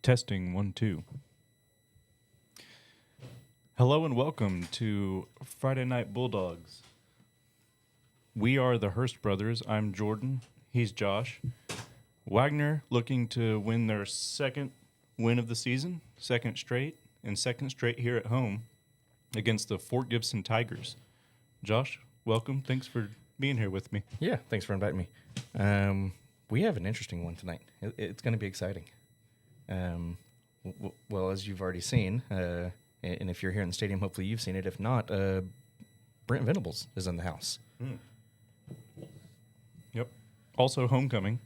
Testing 1, 2. Hello and welcome to Friday Night Bulldogs. We are the Hurst brothers. I'm Jordan. He's Josh. Wagner looking to win their second win of the season, second straight here at home against the Fort Gibson Tigers. Josh, welcome. Thanks for being here with me. Yeah, thanks for inviting me. We have an interesting one tonight. It's going to be exciting. Well, as you've already seen, and if you're here in the stadium, hopefully you've seen it. If not, Brent Venables is in the house. Yep. Also homecoming.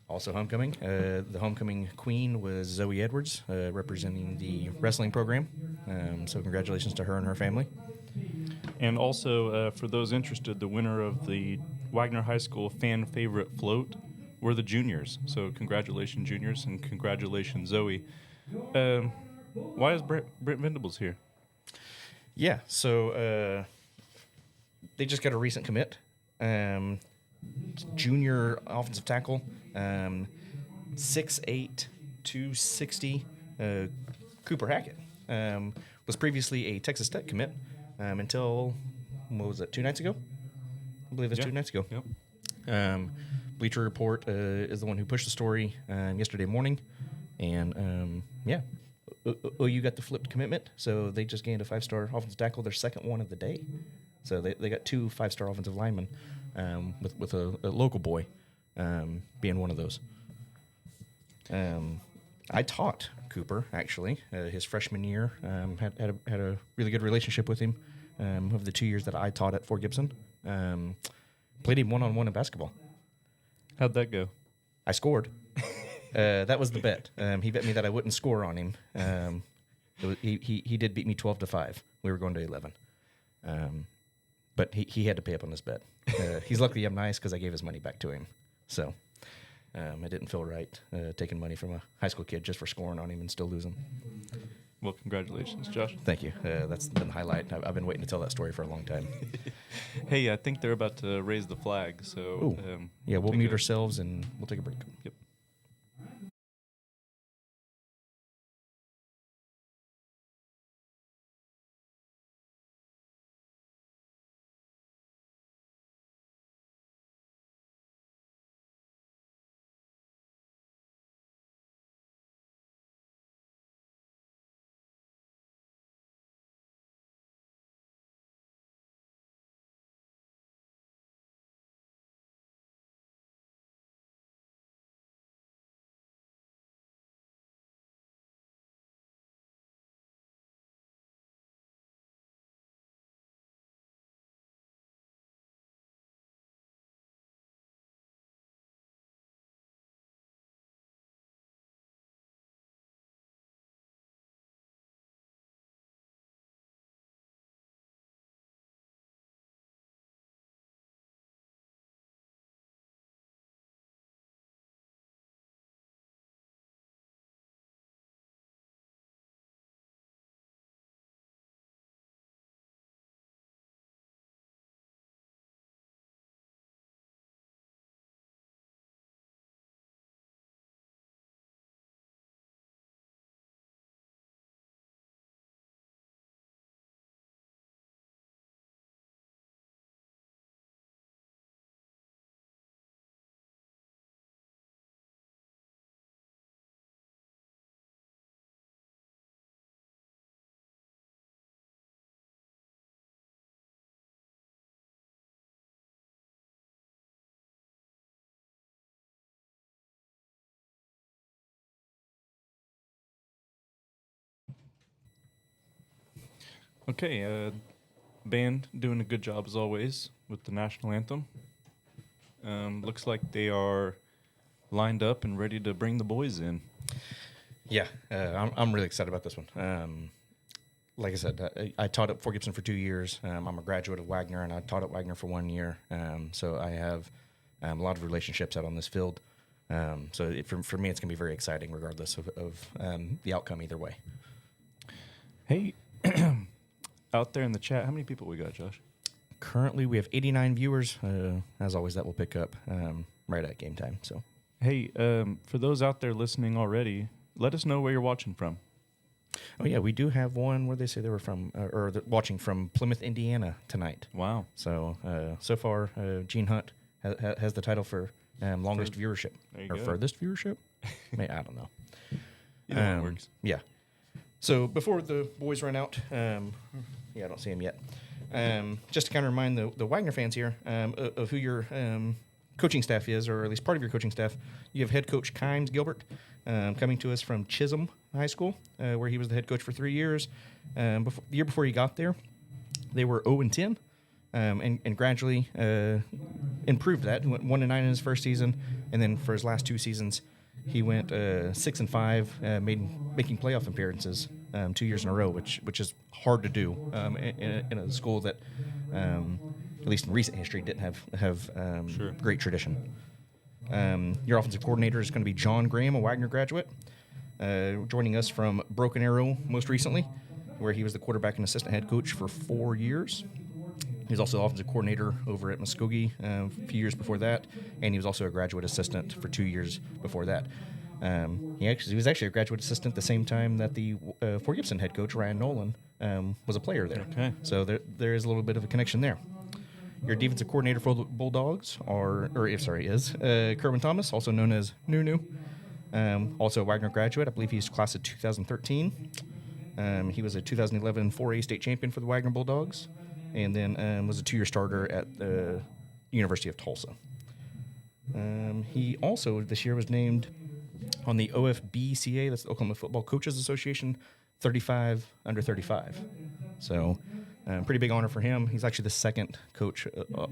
The homecoming queen was Zoe Edwards, representing the wrestling program. So congratulations to her and her family. And also, for those interested, the winner of the Wagner High School fan favorite float were the juniors. So congratulations, juniors, and congratulations, Zoe. Why is Brent Venables here? Yeah, so they just got a recent commit. Junior offensive tackle, 6'8", 260, Cooper Hackett. Was previously a Texas Tech commit until, what was it, 2 nights ago? I believe it's 2 nights ago. Yep. Bleacher Report is the one who pushed the story yesterday morning. And, OU got the flipped commitment, so they just gained a 5-star offensive tackle, their second one of the day. So they got 2 5-star offensive linemen, with a local boy being one of those. I taught Cooper, actually, his freshman year. Had a really good relationship with him over the 2 years that I taught at Fort Gibson. Played him one-on-one in basketball. How'd that go? I scored. That was the bet. He bet me that I wouldn't score on him. He did beat me 12-5. We were going to 11. But he had to pay up on this bet. He's lucky I'm nice because I gave his money back to him. So it didn't feel right taking money from a high school kid just for scoring on him and still losing. Well, congratulations, Josh. Thank you. That's been the highlight. I've been waiting to tell that story for a long time. Hey, I think they're about to raise the flag. So we'll mute ourselves and we'll take a break. Yep. Okay, band doing a good job as always with the national anthem. Looks like they are lined up and ready to bring the boys in. Yeah, I'm really excited about this one. Like I said, I taught at Fort Gibson for 2 years. I'm a graduate of Wagner, and I taught at Wagner for 1 year. So I have a lot of relationships out on this field. So for me, it's going to be very exciting regardless of the outcome either way. Hey, out there in the chat, how many people we got, Josh? Currently, we have 89 viewers. As always, that will pick up right at game time. So, hey, for those out there listening already, let us know where you're watching from. Oh, yeah, we do have one where they say they were from, or they're watching from Plymouth, Indiana tonight. Wow. So, so far, Gene Hunt has the title for longest viewership. There you or go. furthest viewership? I don't know. Either one works. Yeah. So before the boys run out, I don't see them yet. Just to kind of remind the Wagner fans here of who your coaching staff is, or at least part of your coaching staff. You have head coach Kimes Gilbert coming to us from Chisholm High School, where he was the head coach for 3 years. The year before he got there, they were 0-10, and gradually improved that. He went 1-9 in his first season, and then for his last 2 seasons, he went 6-5, making playoff appearances 2 years in a row, which is hard to do in a school that, at least in recent history, didn't have great tradition. Your offensive coordinator is going to be John Graham, a Wagner graduate, joining us from Broken Arrow most recently, where he was the quarterback and assistant head coach for 4 years. He was also the offensive coordinator over at Muskogee a few years before that, and he was also a graduate assistant for 2 years before that. He was actually a graduate assistant the same time that the Fort Gibson head coach, Ryan Nolan, was a player there. Okay. So there is a little bit of a connection there. Your defensive coordinator for the Bulldogs is Kerwin Thomas, also known as Nunu. Also a Wagner graduate. I believe he's class of 2013. He was a 2011 4A state champion for the Wagner Bulldogs, and then was a 2-year starter at the University of Tulsa. He also this year was named on the OFBCA, that's the Oklahoma Football Coaches Association, 35 under 35. So pretty big honor for him. He's actually the second coach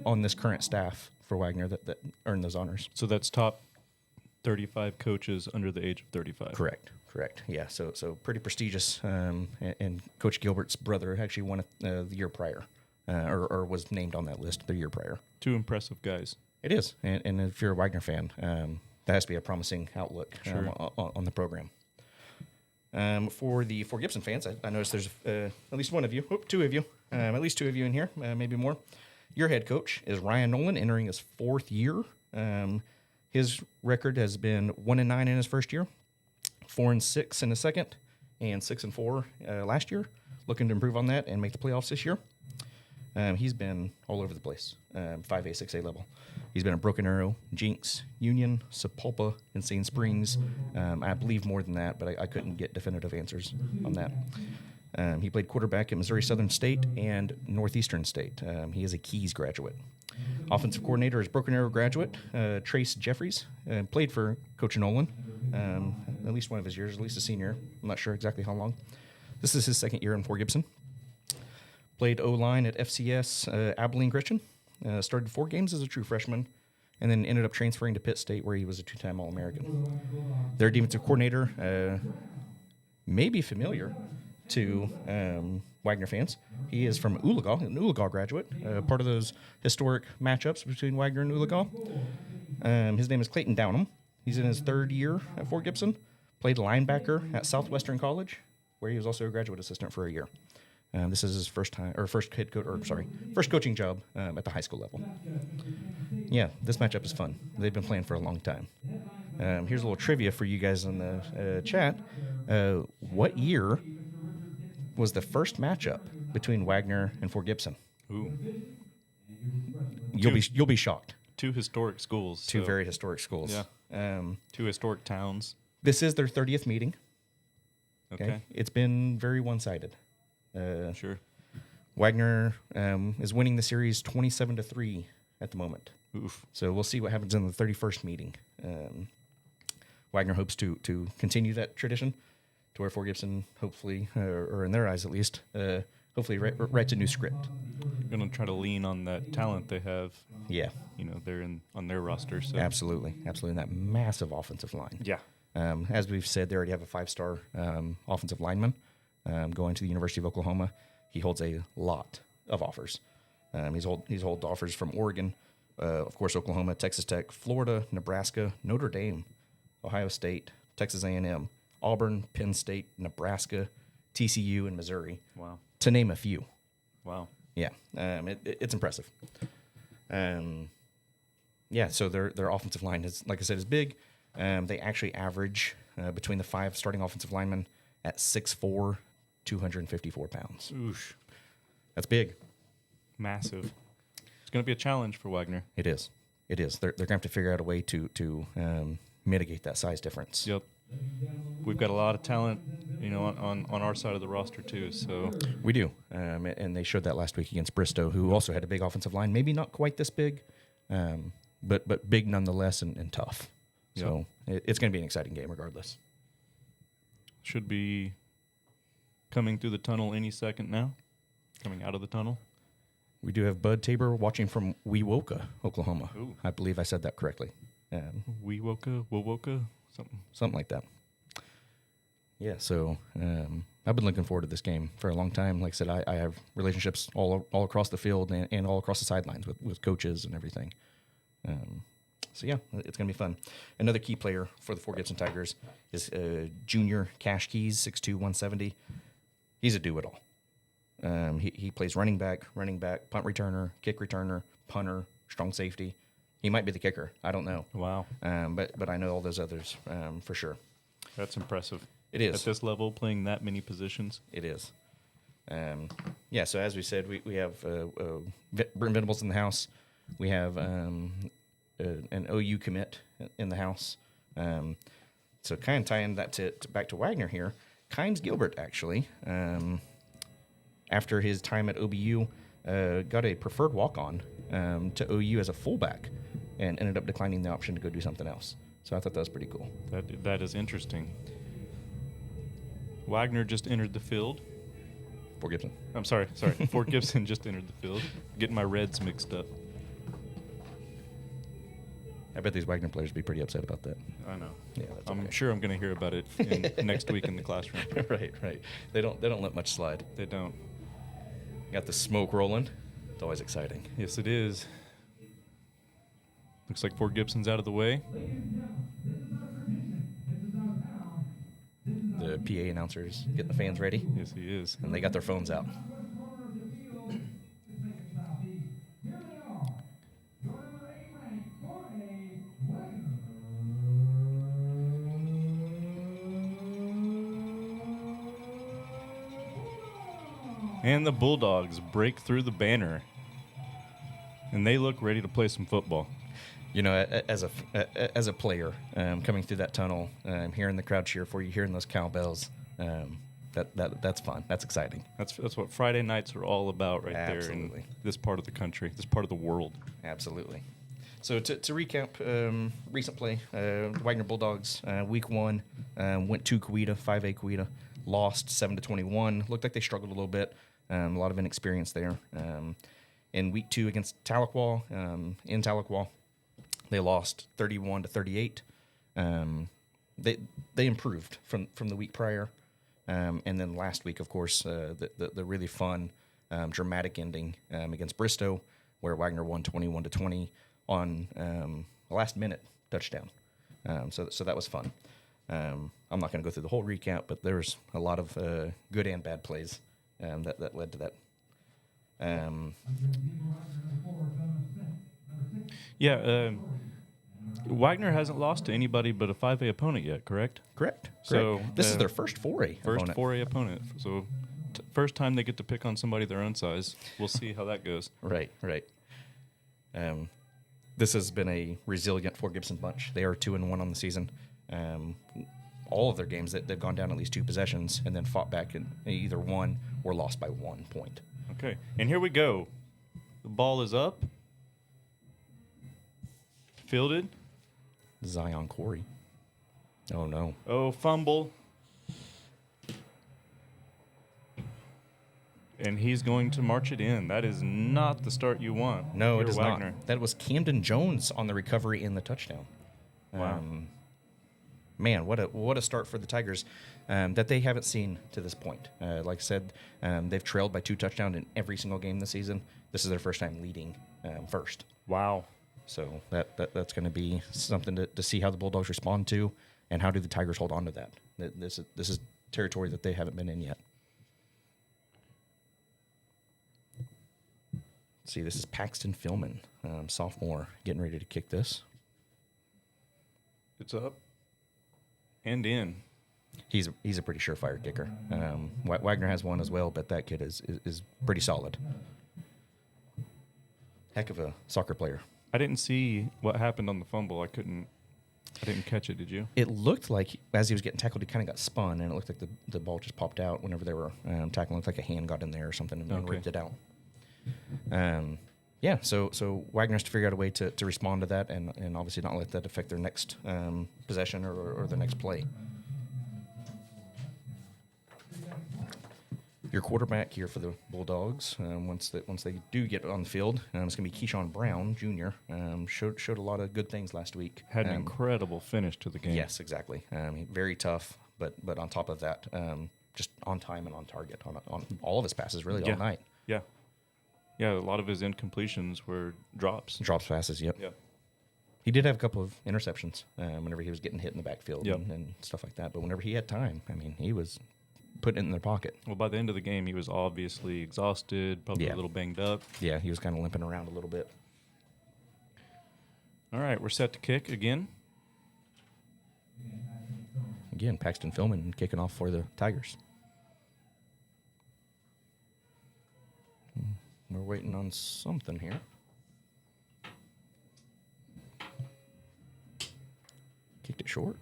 on this current staff for Wagner that earned those honors. So that's top 35 coaches under the age of 35. Correct. Yeah, so pretty prestigious. And Coach Gilbert's brother actually won it the year prior, or was named on that list the year prior. 2 impressive guys. It is, and if you're a Wagner fan, that has to be a promising outlook on the program. For the Fort Gibson fans, I noticed there's at least one of you, two of you, at least 2 of you in here, maybe more. Your head coach is Ryan Nolan, entering his 4th year. His record has been 1-9 in his first year, 4-6 in his second, and 6-4 last year. Looking to improve on that and make the playoffs this year. He's been all over the place, 5A, 6A level. He's been at Broken Arrow, Jinx, Union, Sapulpa, and Sand Springs. I believe more than that, but I couldn't get definitive answers on that. He played quarterback at Missouri Southern State and Northeastern State. He is a Keys graduate. Offensive coordinator is Broken Arrow graduate, Trace Jeffries. Played for Coach Nolan at least one of his years, at least a senior. I'm not sure exactly how long. This is his 2nd year in Fort Gibson. Played O-line at FCS Abilene Christian. Started 4 games as a true freshman, and then ended up transferring to Pitt State, where he was a 2-time All-American. Their defensive coordinator may be familiar to Wagner fans. He is from Oologah, an Oologah graduate, part of those historic matchups between Wagner and Oologah. His name is Clayton Downham. He's in his 3rd year at Fort Gibson. Played linebacker at Southwestern College, where he was also a graduate assistant for a year. This is his first coaching job at the high school level. Yeah, this matchup is fun. They've been playing for a long time. Here's a little trivia for you guys in the chat. What year was the first matchup between Wagner and Fort Gibson? Ooh. You'll be shocked. 2 historic schools. 2 very historic schools. Yeah. 2 historic towns. This is their 30th meeting. Okay. It's been very one-sided. Sure. Wagner is winning the series 27-3 at the moment. Oof. So we'll see what happens in the 31st meeting. Wagner hopes to continue that tradition to where Fort Gibson, hopefully, or in their eyes at least, hopefully writes a new script. Going to try to lean on that talent they have. Yeah. They're on their roster. So. Absolutely. And that massive offensive line. Yeah. As we've said, they already have a 5-star offensive lineman going to the University of Oklahoma. He holds a lot of offers. He's hold offers from Oregon, of course, Oklahoma, Texas Tech, Florida, Nebraska, Notre Dame, Ohio State, Texas A&M, Auburn, Penn State, Nebraska, TCU, and Missouri. Wow. To name a few. Wow. Yeah, it's impressive. So their offensive line is, like I said, is big. They actually average between the 5 starting offensive linemen at 6'4", 254 pounds. Oosh. That's big. Massive. It's going to be a challenge for Wagner. It is. It is. They're going to have to figure out a way to mitigate that size difference. Yep. We've got a lot of talent, on our side of the roster too. So we do, and they showed that last week against Bristow, who also had a big offensive line. Maybe not quite this big, but big nonetheless and tough. Yep. So it's going to be an exciting game regardless. Should be coming through the tunnel any second now. Coming out of the tunnel. We do have Bud Tabor watching from Wewoka, Oklahoma. Ooh. I believe I said that correctly. Wowoka, something like that. Yeah, so I've been looking forward to this game for a long time. Like I said, I have relationships all across the field and all across the sidelines with coaches and everything. So, yeah, it's going to be fun. Another key player for the Fort Gibson Tigers is junior Cash Keys, 6'2", 170. He's a do-it-all. He plays running back, punt returner, kick returner, punter, strong safety. He might be the kicker. I don't know. Wow. But I know all those others for sure. That's impressive. It is. At this level, playing that many positions. It is. Yeah, so as we said, we have Brent Venables in the house. We have an OU commit in the house. So kind of tying that back to Wagner here. Kynes Gilbert, actually, after his time at OBU, got a preferred walk-on to OU as a fullback and ended up declining the option to go do something else. So I thought that was pretty cool. That is interesting. Wagner just entered the field. Fort Gibson. I'm sorry. Fort Gibson just entered the field. Getting my Reds mixed up. I bet these Wagner players would be pretty upset about that. I know. Yeah, that's I'm okay. sure I'm going to hear about it next week in the classroom. Right. They don't let much slide. They don't. Got the smoke rolling. It's always exciting. Yes, it is. Looks like Fort Gibson's out of the way. The PA announcers getting the fans ready. Yes, he is. And they got their phones out. And the Bulldogs break through the banner. And they look ready to play some football. You know, as a player, coming through that tunnel, hearing the crowd cheer for you, hearing those cowbells, that's fun. That's exciting. That's what Friday nights are all about right Absolutely. there in this part of the country, this part of the world. Absolutely. So to recap, recent play, Wagner Bulldogs, week 1, went to Coweta, 5A Coweta, lost 7-21. Looked like they struggled a little bit. A lot of inexperience there. In week 2 against Tahlequah, in Tahlequah, they lost 31-38. They improved from the week prior, and then last week, of course, the really fun, dramatic ending against Bristow, where Wagner won 21-20 on a last-minute touchdown. So that was fun. I'm not going to go through the whole recap, but there was a lot of good and bad plays that led to that. Wagner hasn't lost to anybody but a 5A opponent yet, correct? Correct. So this is their first 4A opponent. 4A opponent. So first time they get to pick on somebody their own size. We'll see how that goes. Right. This has been a resilient Fort Gibson bunch. They are 2-1 on the season. All of their games they've gone down at least 2 possessions and then fought back and either won or lost by 1 point. Okay, and here we go. The ball is up. Fielded. Zion Corey. Oh, no. Oh, fumble. And he's going to march it in. That is not the start you want. No, Here, it is Wagner. not. That was Camden Jones on the recovery in the touchdown. Wow. Man, what a start for the Tigers that they haven't seen to this point. Like I said, they've trailed by 2 touchdowns in every single game this season. This is their first time leading first. Wow. So that's going to be something to see how the Bulldogs respond to, and how do the Tigers hold on to that. This is territory that they haven't been in yet. Let's see, this is Paxton Philman, sophomore, getting ready to kick this. It's up. and in. He's a pretty surefire kicker. Wagner has one as well, but that kid is pretty solid. Heck of a soccer player. I didn't see what happened on the fumble. I didn't catch it. Did you? It looked like as he was getting tackled, he kind of got spun, and it looked like the ball just popped out whenever they were tackling. It looked like a hand got in there or something and ripped it out. Yeah, so Wagner has to figure out a way to respond to that and obviously not let that affect their next possession or their next play. Your quarterback here for the Bulldogs, once they do get on the field, it's going to be Keyshawn Brown Jr. Showed a lot of good things last week. Had an incredible finish to the game. Yes, exactly. Very tough, but on top of that, just on time and on target on all of his passes really all night. Yeah. Yeah, a lot of his incompletions were drops. Drops passes, yep. Yeah. He did have a couple of interceptions whenever he was getting hit in the backfield Yep. and stuff like that. But whenever he had time, I mean, he was putting it in their pocket. Well, by the end of the game, he was obviously exhausted, probably a little banged up. Yeah, he was kind of limping around a little bit. All right, we're set to kick again. Again, Paxton Philman kicking off for the Tigers. We're waiting on something here. Kicked it short.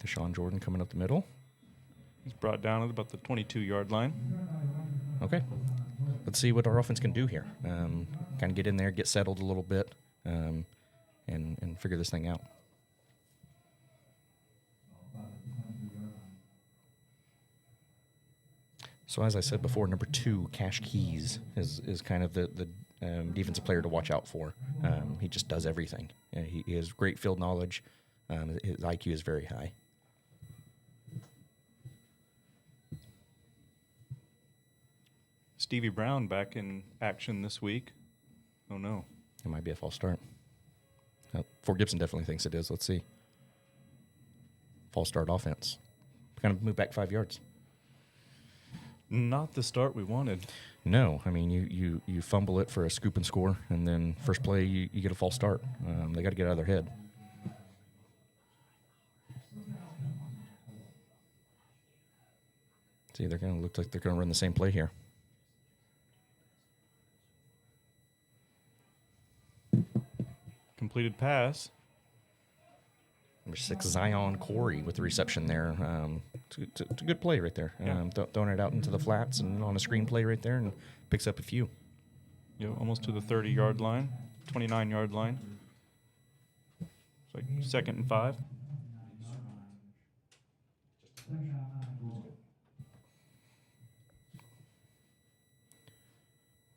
Deshaun Jordan coming up the middle. He's brought down at about the 22-yard line. Okay. Let's see what our offense can do here. Kind of get in there, get settled a little bit, and figure this thing out. So as I said before, number 2, Cash Keys, is kind of the defensive player to watch out for. He just does everything. He has great field knowledge. His IQ is very high. Stevie Brown back in action this week. Oh, no. It might be a false start. Fort Gibson definitely thinks it is. Let's see. False start offense. Kind of move back 5 yards. Not the start we wanted. No, I mean, you fumble it for a scoop and score, and then first play you get a false start. They got to get out of their head. See, they're going to look like they're going to run the same play here. Completed pass. Number 6, Zion Corey with the reception there. It's a good play right there. Yeah. Throwing it out into the flats and on a screen play right there and picks up a few. Almost to the 30-yard line, 29-yard line. It's like 2nd and 5.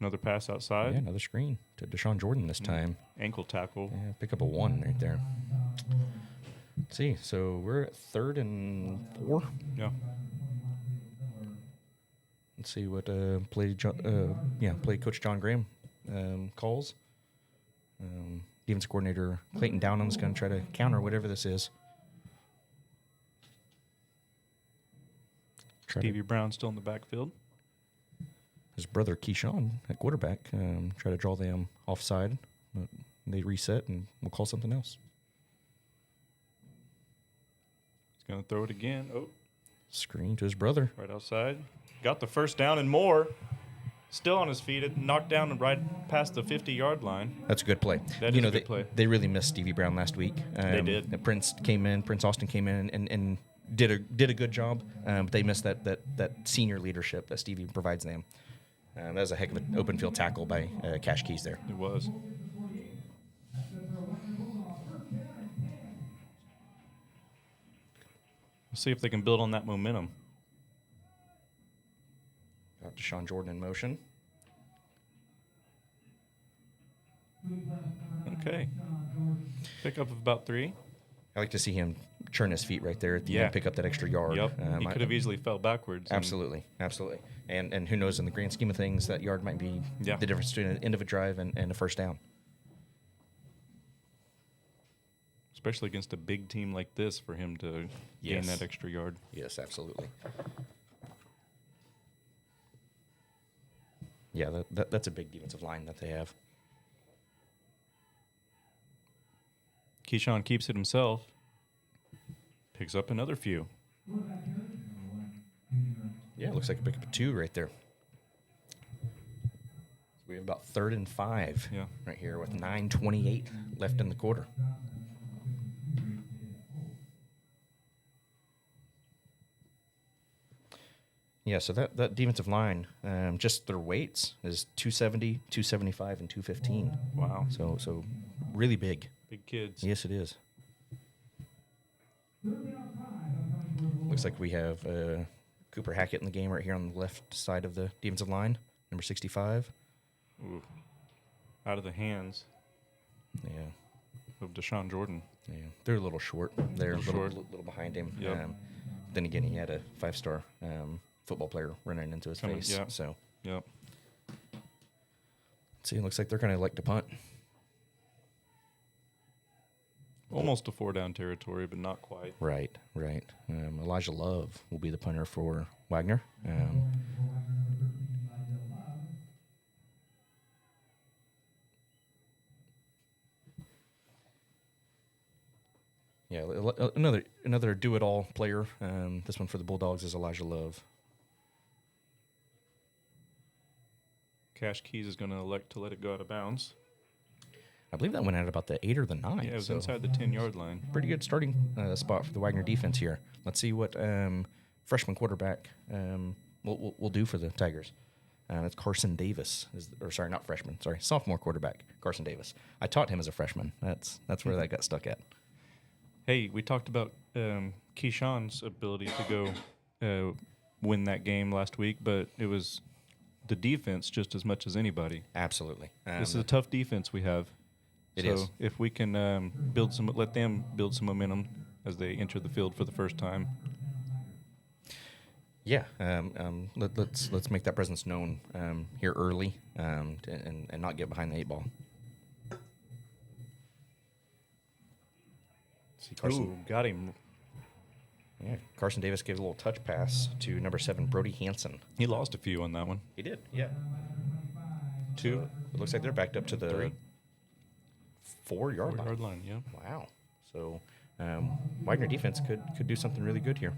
Another pass outside. Yeah, another screen to Deshaun Jordan this time. Ankle tackle. Yeah, pick up a 1 right there. Let's see, so we're at 3rd and 4. Yeah. Let's see what play Coach John Graham calls. Defense coordinator Clayton Downham's going to try to counter whatever this is. Stevie Brown still in the backfield. His brother Keyshawn at quarterback try to draw them offside, but they reset and we'll call something else. He's going to throw it again. Oh, Screen to his brother. right outside. Got the first down and more. Still on his feet. It knocked down right past the 50-yard line. That's a good play. That is a good play. They really missed Stevie Brown last week. They did. Prince Austin came in and did a good job. But they missed that senior leadership that Stevie provides them. That was a heck of an open field tackle by Cash Keys there. It was. Let's see if they can build on that momentum. Got Deshaun Jordan in motion. Okay. Pickup of about 3. I like to see him churn his feet right there at the end, pick up that extra yard. Yep. He could have easily fell backwards. Absolutely. And who knows, in the grand scheme of things, that yard might be the difference between an end of a drive and a first down. Especially against a big team like this for him to gain that extra yard. Yes, absolutely. Yeah, that's a big defensive line that they have. Keyshawn keeps it himself. Picks up another few. Yeah, it looks like a pick up a 2 right there. So we have about 3rd and 5 right here with 9:28 left in the quarter. Yeah, so that defensive line, just their weights is 270, 275, and 215. Wow. So really big. Big kids. Yes, it is. Looks like we have Cooper Hackett in the game right here on the left side of the defensive line, number 65. Ooh. Out of the hands Yeah. of Deshaun Jordan. Yeah, they're a little short. They're a Short. little behind him. Yep. Then again, he had a 5-star football player running into his face. Yeah. So, Yep. see, it looks like they're going to like to punt. Almost a 4-down territory, but not quite. Right. Elijah Love will be the punter for Wagner. Yeah, another do-it-all player. This one for the Bulldogs is Elijah Love. Cash Keys is going to elect to let it go out of bounds. I believe that went at about the 8 or the 9. Yeah, it was inside the 10-yard line. Pretty good starting spot for the Wagner defense here. Let's see what freshman quarterback will do for the Tigers. It's Carson Davis. Not freshman. Sorry, sophomore quarterback, Carson Davis. I taught him as a freshman. That's where that got stuck at. Hey, we talked about Keyshawn's ability to go win that game last week, but it was the defense just as much as anybody. Absolutely. This is a tough defense we have. It so is. if we can let them build some momentum as they enter the field for the first time. Yeah, let's make that presence known here early and not get behind the 8 ball. See Carson. Ooh, got him. Yeah, Carson Davis gave a little touch pass to number 7, Brody Hansen. He lost a few on that one. He did, yeah. 2. It looks like they're backed up to the 3. 4-yard line. 4-yard line, yeah. Wow. So Wagner defense could do something really good here.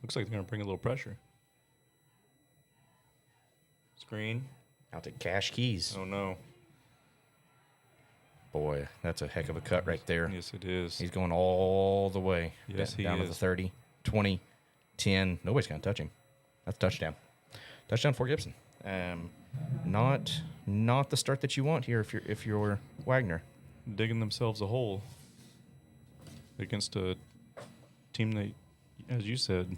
Looks like they're going to bring a little pressure. Screen. Out to Cash Keys. Oh, no. Boy, that's a heck of a cut right there. Yes, it is. He's going all the way. Yes, he down to is. the 30, 20, 10. Nobody's going to touch him. That's a touchdown. Touchdown for Gibson. Not the start that you want here if you're Wagner. Digging themselves a hole against a team that, as you said,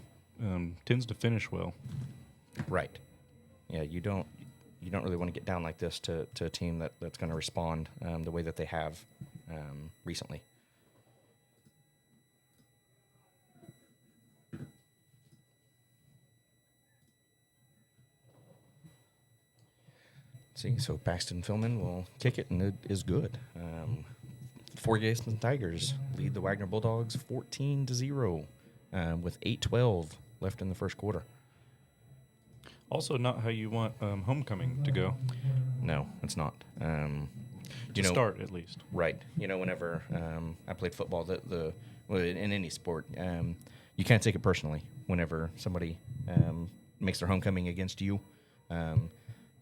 tends to finish well. Right. Yeah, you don't really want to get down like this to a team that's going to respond the way that they have recently. See, so Paxton Philman will kick it, and it is good. Four Gibson Tigers lead the Wagner Bulldogs 14-0 with 8:12 left in the first quarter. Also, not how you want homecoming to go. No, it's not. Start, at least. Right. Whenever I played football, in any sport, you can't take it personally. Whenever somebody makes their homecoming against you,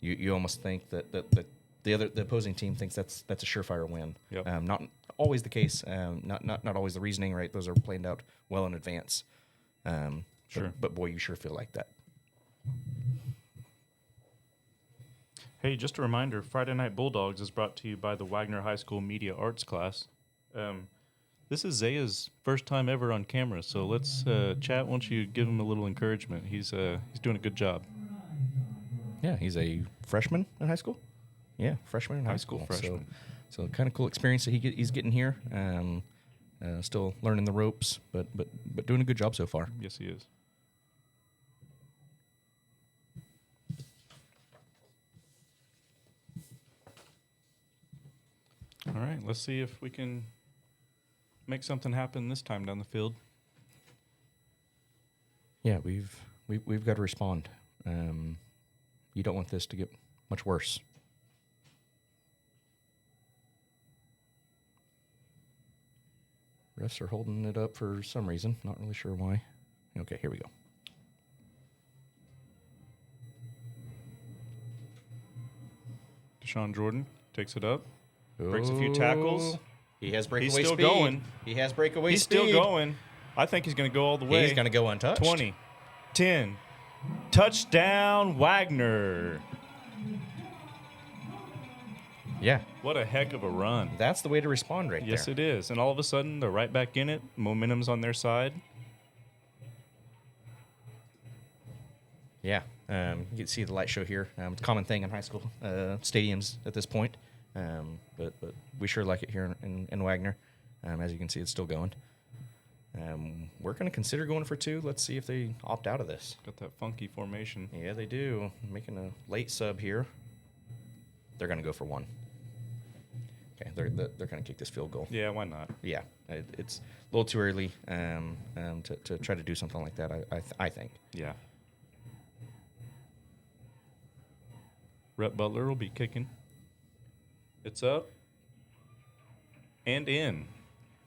you almost think that the opposing team thinks that's a surefire win. Yep. Not always the case. Not always the reasoning. Right. Those are planned out well in advance. Sure. But boy, you sure feel like that. Hey, just a reminder, Friday Night Bulldogs is brought to you by the Wagner High School Media Arts class. This is Zaya's first time ever on camera, so let's chat. Won't you give him a little encouragement? He's doing a good job. Yeah, he's a freshman in high school. Yeah, freshman in high school. Freshman. So kind of cool experience that he's getting here. Still learning the ropes, but doing a good job so far. Yes, he is. All right, let's see if we can make something happen this time down the field. Yeah, we've got to respond. You don't want this to get much worse. Refs are holding it up for some reason. Not really sure why. Okay, here we go. Deshaun Jordan takes it up. Breaks a few tackles. He has breakaway He's still speed. going. He has breakaway He's speed. still going. I think he's going to go all the way. He's going to go untouched. 20, 10. Touchdown, Wagner. Yeah. What a heck of a run. That's the way to respond right Yes, there. it is. And all of a sudden, they're right back in it. Momentum's on their side. Yeah. You can see the light show here. It's a common thing in high school stadiums at this point. But we sure like it here in Wagner. As you can see, it's still going. We're going to consider going for 2. Let's see if they opt out of this. Got that funky formation. Yeah, they do. Making a late sub here. They're going to go for 1. Okay, they're going to kick this field goal. Yeah, why not? Yeah, it's a little too early to try to do something like that, I think. Yeah. Rhett Butler will be kicking. It's up and in.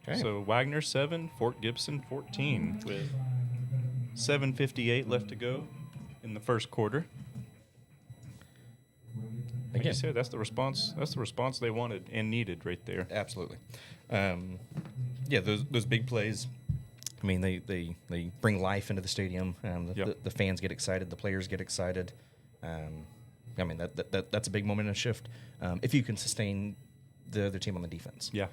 Okay. So Wagner 7, Fort Gibson 14 with 7:58 left to go in the first quarter. Like you said, that's the response. That's the response they wanted and needed right there. Absolutely. Yeah, those big plays. I mean, they bring life into the stadium. The fans get excited. The players get excited. I mean, that's a big momentum shift. If you can sustain the other team on the defense. Yeah.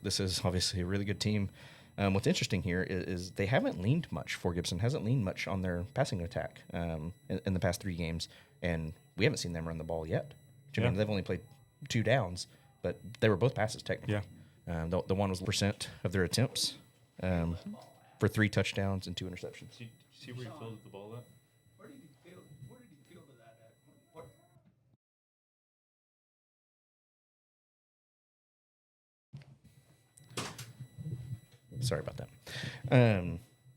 This is obviously a really good team. What's interesting here is they haven't leaned much. Fort Gibson hasn't leaned much on their passing attack in the past 3 games, and we haven't seen them run the ball yet. I mean, they've only played 2 downs, but they were both passes technically. Yeah. The one was % of their attempts for 3 touchdowns and 2 interceptions. See where he fielded the ball at? Where did he field that at? What? Sorry about that.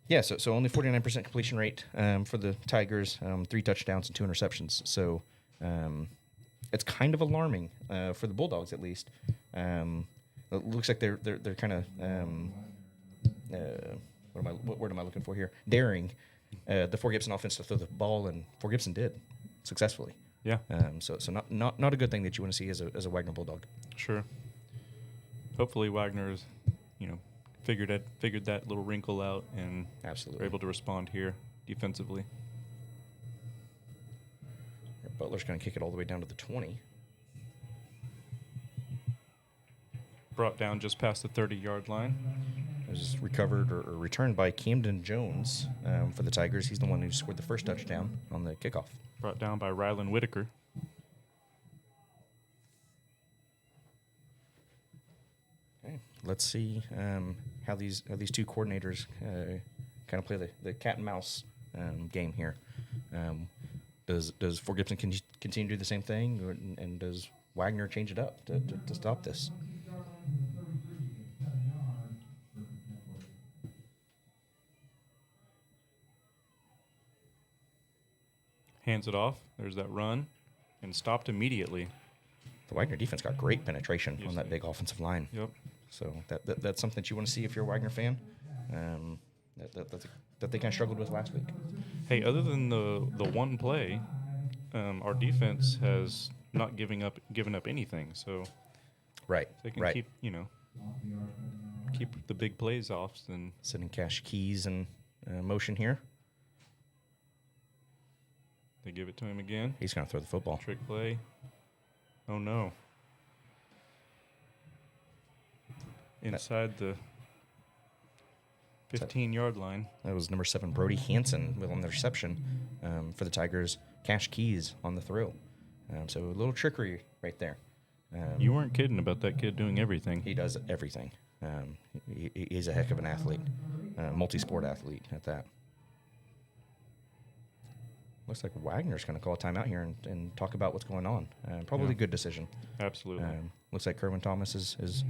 Yeah, so only 49% completion rate for the Tigers, 3 touchdowns and 2 interceptions. So it's kind of alarming for the Bulldogs, at least. It looks like they're kind of what word am I looking for here? Daring the Fort Gibson offense to throw the ball, and Fort Gibson did successfully. Yeah. So not a good thing that you want to see as a Wagner Bulldog. Sure. Hopefully Wagner's, figured that little wrinkle out and Absolutely. are able to respond here defensively. Butler's going to kick it all the way down to the 20. Brought down just past the 30-yard line. It was recovered or returned by Camden Jones for the Tigers. He's the one who scored the first touchdown on the kickoff. Brought down by Rylan Whitaker. Okay, let's see how these 2 coordinators kind of play the cat and mouse game here. Does Fort Gibson continue to do the same thing, and does Wagner change it up to stop this? Hands it off. There's that run. And stopped immediately. The Wagner defense got great penetration Yes, on that big offensive line. Yep. So that's something that you want to see if you're a Wagner fan. That they kind of struggled with last week. Hey, other than the one play, our defense has not given up anything. So Right. if they can right. keep the big plays off, then Sending Cash Keys in motion here. they give it to him again. He's going to throw the football. Trick play. Oh no. Inside the 15-yard line. That was number 7, Brody Hansen, on the reception for the Tigers. Cash Keys on the throw. So a little trickery right there. You weren't kidding about that kid doing everything. He does everything. He's a heck of an athlete, multi-sport athlete at that. Looks like Wagner's going to call a timeout here and talk about what's going on. Probably a good decision. Absolutely. Looks like Kerwin Thomas is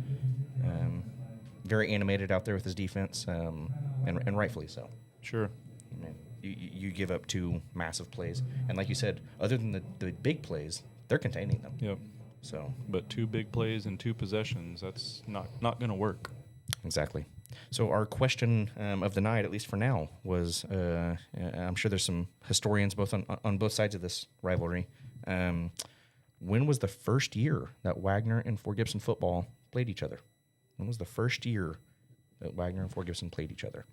very animated out there with his defense, and rightfully so. Sure. I mean, you give up 2 massive plays, and like you said, other than the big plays, they're containing them. Yep. So, But 2 big plays and 2 possessions, that's not going to work. Exactly. So our question of the night, at least for now, was I'm sure there's some historians both on both sides of this rivalry. When was the first year that Wagner and Fort Gibson football played each other? When was the first year that Wagner and Fort Gibson played each other?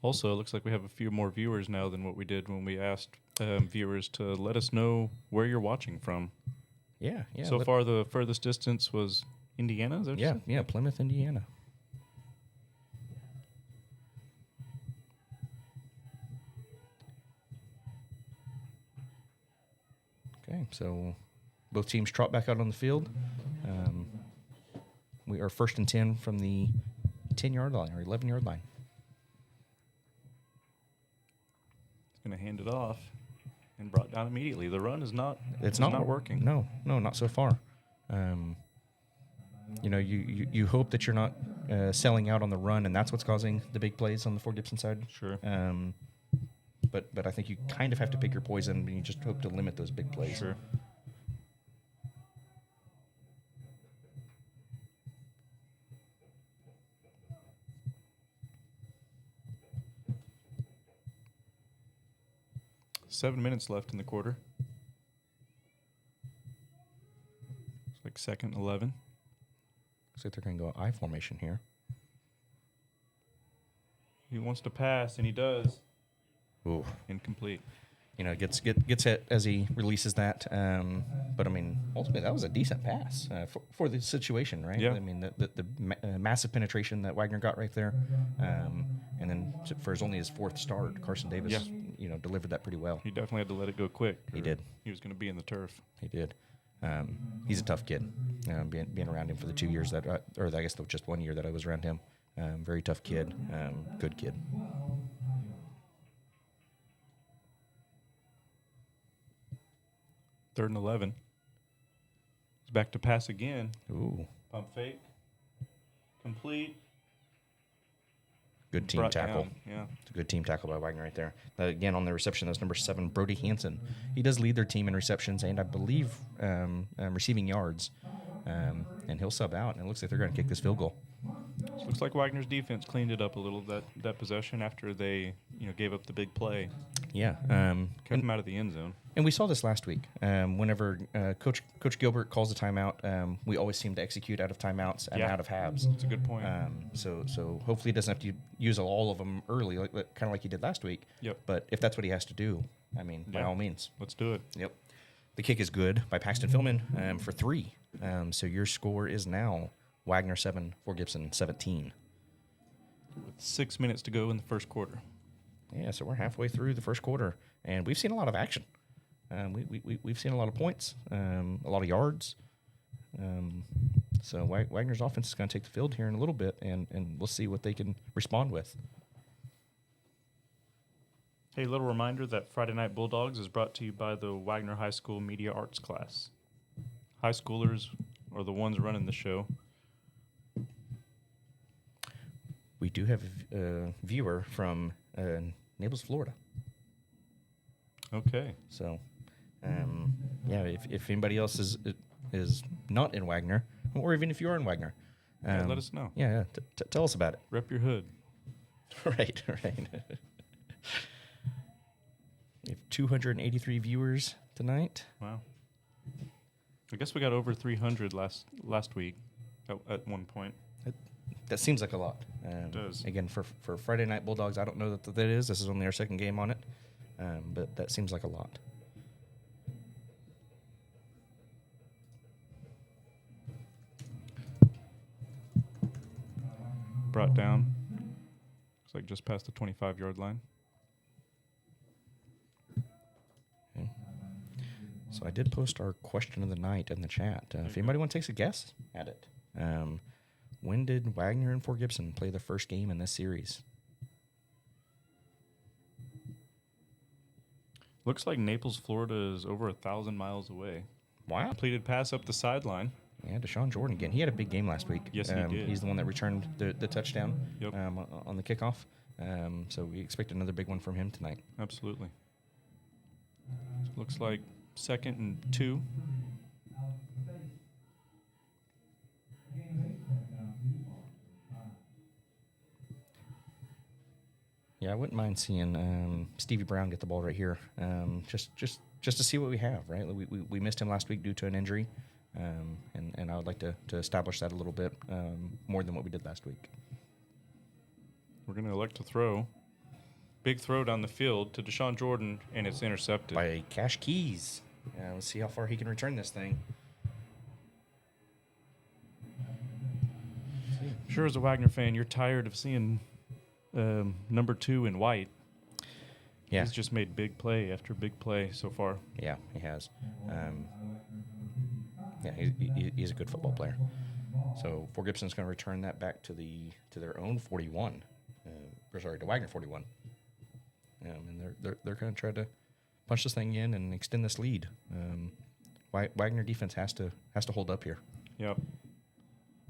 Also, it looks like we have a few more viewers now than what we did when we asked viewers to let us know where you're watching from. Yeah. So far, the furthest distance was Indiana. Is that what you said? Yeah, Plymouth, Indiana. Okay, so both teams trot back out on the field. We are 1st and 10 from the 10-yard line or 11-yard line. It's going to hand it off and brought down immediately. The run is not. It's not working. No, not so far. You hope that you're not selling out on the run, and that's what's causing the big plays on the Fort Gibson side. Sure. But I think you kind of have to pick your poison, and you just hope to limit those big plays. Sure. Seven minutes left in the quarter. It's like 2nd 11. Looks like they're going to go I formation here. He wants to pass, and he does. Ooh. Incomplete. Gets hit as he releases that. But I mean, ultimately, that was a decent pass for the situation, right? Yeah. I mean, the massive penetration that Wagner got right there, and then for only his 4th start, Carson Davis, delivered that pretty well. He definitely had to let it go quick. He did. He was going to be in the turf. He did. He's a tough kid. Being around him for the 2 years just 1 year that I was around him. Very tough kid. Good kid. Third and 11. He's back to pass again. Ooh. Pump fake. Complete. Good team Brought tackle. down. Yeah. It's a good team tackle by Wagner right there. Again, on the reception, that was number 7, Brody Hansen. He does lead their team in receptions and I believe receiving yards. And he'll sub out, and it looks like they're going to kick this field goal. So looks like Wagner's defense cleaned it up a little that possession after they gave up the big play. Yeah. Kept them out of the end zone. And we saw this last week. Whenever Coach Gilbert calls a timeout, we always seem to execute out of timeouts and out of halves. That's a good point. So hopefully he doesn't have to use all of them early, kind of like he did last week. Yep. But if that's what he has to do, I mean, by all means. Let's do it. Yep. The kick is good by Paxton Philman for 3. So your score is now Wagner 7, Fort Gibson 17. With 6 minutes to go in the first quarter. Yeah, so we're halfway through the first quarter, and we've seen a lot of action. We've seen a lot of points, a lot of yards. So Wagner's offense is going to take the field here in a little bit, and we'll see what they can respond with. Hey, little reminder that Friday Night Bulldogs is brought to you by the Wagner High School Media Arts class. High schoolers are the ones running the show. We do have a viewer from Naples, Florida. Okay. So, if anybody else is not in Wagner, or even if you are in Wagner, let us know. Yeah, tell us about it. Rep your hood. Right. We have 283 viewers tonight. Wow. I guess we got over 300 last week at one point. That seems like a lot. It does. Again, for Friday Night Bulldogs, I don't know that is. This is only our second game on it, but that seems like a lot. Brought down. Looks like just past the 25-yard line. Okay. So I did post our question of the night in the chat. If anybody wants to take a guess at it. When did Wagner and Fort Gibson play the first game in this series? Looks like Naples, Florida is over 1,000 miles away. Wow. Completed pass up the sideline. Yeah, Deshaun Jordan again. He had a big game last week. Yes, he did. He's the one that returned the touchdown Yep. on the kickoff. So we expect another big one from him tonight. Absolutely. Looks like 2nd and 2. Yeah, I wouldn't mind seeing Stevie Brown get the ball right here, just to see what we have. Right, we missed him last week due to an injury, and I would like to establish that a little bit more than what we did last week. We're going to elect to throw. Big throw down the field to Deshaun Jordan, and it's intercepted. By Cash Keys. Let's see how far he can return this thing. Sure, as a Wagner fan, you're tired of seeing number 2 in white. Yeah. He's just made big play after big play so far. Yeah, he has. He's a good football player. So Fort Gibson's going to return that back to their own 41. To Wagner 41. And they're going to try to punch this thing in and extend this lead. Wagner defense has to hold up here. Yep.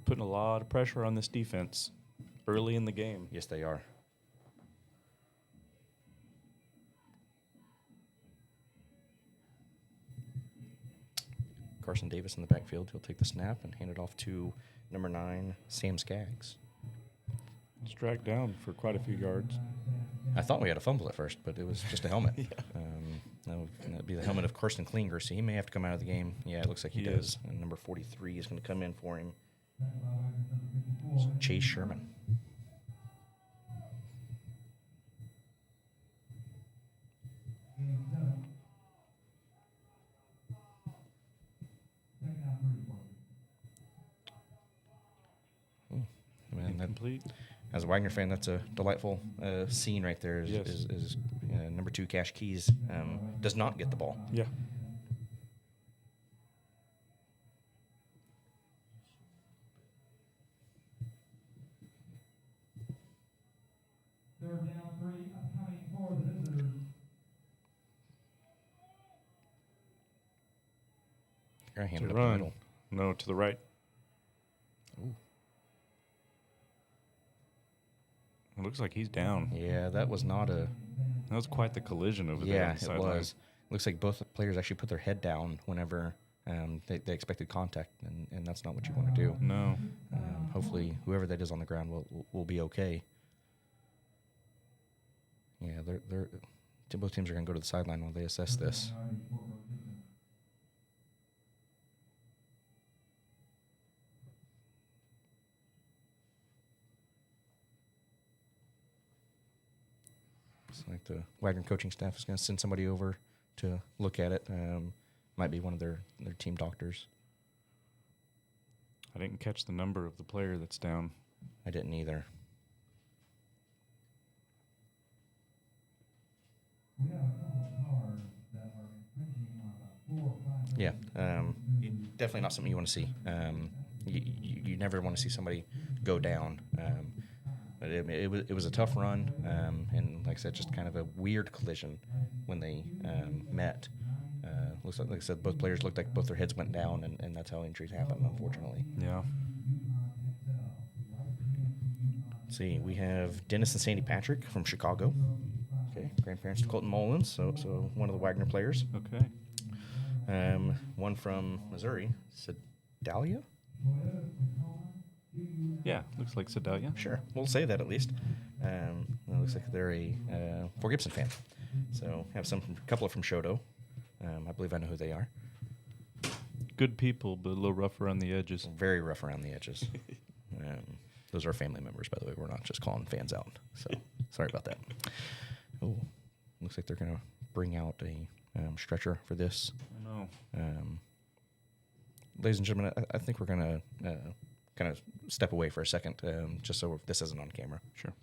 Putting a lot of pressure on this defense early in the game. Yes, they are. Carson Davis in the backfield. He'll take the snap and hand it off to number 9, Sam Skaggs. He's dragged down for quite a few yards. I thought we had a fumble at first, but it was just a helmet. That'd be the helmet of Carson Klinger, so he may have to come out of the game. Yeah, it looks like he does. And number 43 is going to come in for him. It's Chase Sherman. Incomplete. As a Wagner fan, that's a delightful scene right there. Is number 2 Cash Keys does not get the ball. Yeah. Third down 3, coming for the visitors. Here, I hand To it up the run. middle. No, to the right. Ooh. It looks like he's down. Yeah, that was not a. That was quite the collision over there. Yeah, on the it sideline. was. Looks like both players actually put their head down whenever they expected contact, and that's not what you want to do. No. Hopefully, whoever that is on the ground will be okay. Yeah, both teams are going to go to the sideline while they assess this. Looks like the Wagner coaching staff is going to send somebody over to look at it. Might be one of their team doctors. I didn't catch the number of the player that's down. I didn't either. Yeah, definitely not something you want to see. You never want to see somebody go down. But it was a tough run, and like I said, just kind of a weird collision when they met. Looks like I said, both players looked like both their heads went down, and that's how injuries happen, unfortunately. Yeah. Let's see, we have Dennis and Sandy Patrick from Chicago. Okay, grandparents to Colton Mullins, so one of the Wagner players. Okay. One from Missouri, Sedalia? Yeah, looks like Sedalia. Sure, we'll say that at least. It looks like they're a Fort Gibson fan. So have a couple from Shodo. I believe I know who they are. Good people, but a little rough around the edges. Very rough around the edges. Those are family members, by the way. We're not just calling fans out. So sorry about that. Oh, looks like they're going to bring out a stretcher for this. Oh, no. Ladies and gentlemen, I think we're going to kind of step away for a second, just so this isn't on camera. Sure.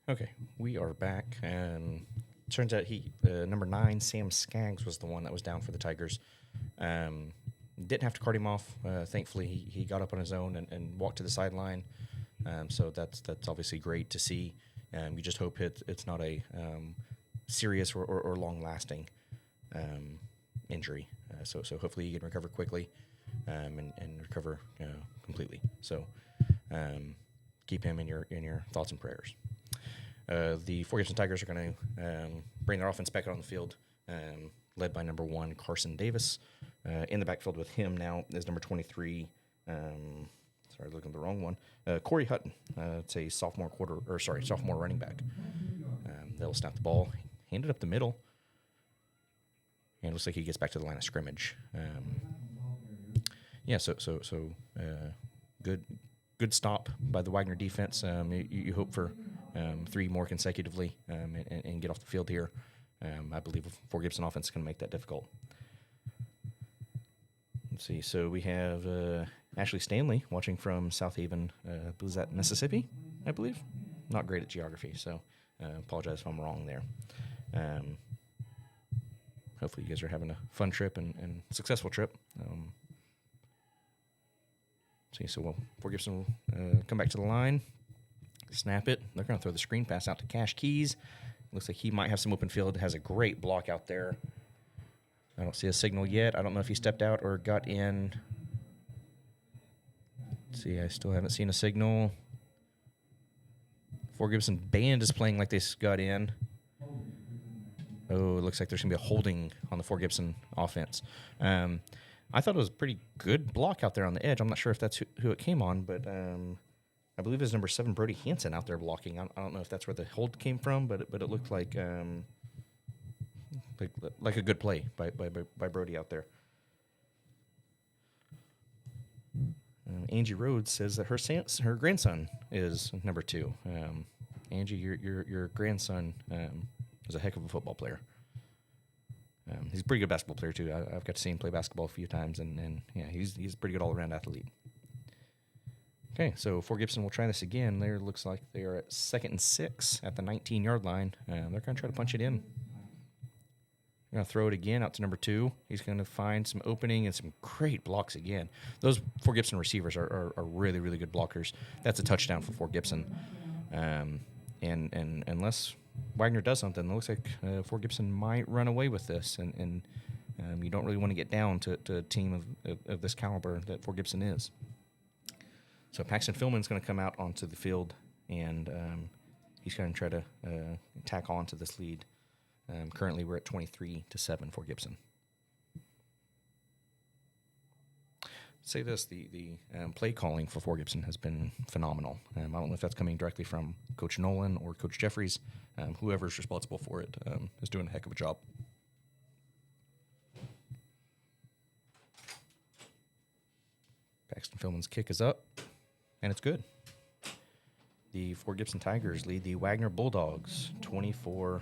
Okay, we are back. Turns out number 9, Sam Skaggs, was the one that was down for the Tigers. Didn't have to cart him off. Thankfully, he got up on his own and walked to the sideline. So that's obviously great to see. You just hope it's not a serious or long-lasting injury. So hopefully he can recover quickly and recover completely. So keep him in your thoughts and prayers. The Fort Gibson Tigers are going to bring their offense back out on the field, led by number 1, Carson Davis. In the backfield with him now is number 23. Sorry, looking at the wrong one. Corey Hutton. It's a sophomore running back. They'll snap the ball, hand it up the middle, and it looks like he gets back to the line of scrimmage. Good stop by the Wagner defense. You hope for 3 more consecutively and get off the field here. I believe Fort Gibson offense is going to make that difficult. Let's see. So we have Ashley Stanley watching from South Haven. Was that Mississippi, I believe? Not great at geography, so apologize if I'm wrong there. Hopefully you guys are having a fun trip and successful trip. So Fort Gibson will come back to the line, snap it. They're going to throw the screen pass out to Cash Keys. Looks like he might have some open field. Has a great block out there. I don't see a signal yet. I don't know if he stepped out or got in. Let's see, I still haven't seen a signal. Fort Gibson band is playing like they got in. Oh, it looks like there's going to be a holding on the Fort Gibson offense. I thought it was a pretty good block out there on the edge. I'm not sure if that's who it came on, but I believe it's number 7, Brody Hansen, out there blocking. I don't know if that's where the hold came from, but it looked like a good play by Brody out there. Angie Rhodes says that her grandson is number 2. Angie, your grandson is a heck of a football player. He's a pretty good basketball player too. I've got to see him play basketball a few times, and yeah, he's a pretty good all-around athlete. Okay, so Fort Gibson will try this again. There looks like they are at 2nd and 6 at the 19-yard line. They're going to try to punch it in. They're going to throw it again out to number 2. He's going to find some opening and some great blocks again. Those Fort Gibson receivers are really, really good blockers. That's a touchdown for Fort Gibson. And unless Wagner does something, it looks like Fort Gibson might run away with this. And you don't really want to get down to a team of this caliber that Fort Gibson is. So Paxton Philman's going to come out onto the field, and he's going to try to tack on to this lead. Currently, we're at 23-7 for Gibson. Say this: the play calling for Fort Gibson has been phenomenal. I don't know if that's coming directly from Coach Nolan or Coach Jeffries. Whoever's responsible for it is doing a heck of a job. Paxton Philman's kick is up, and it's good. The Fort Gibson Tigers lead the Wagner Bulldogs 24-7.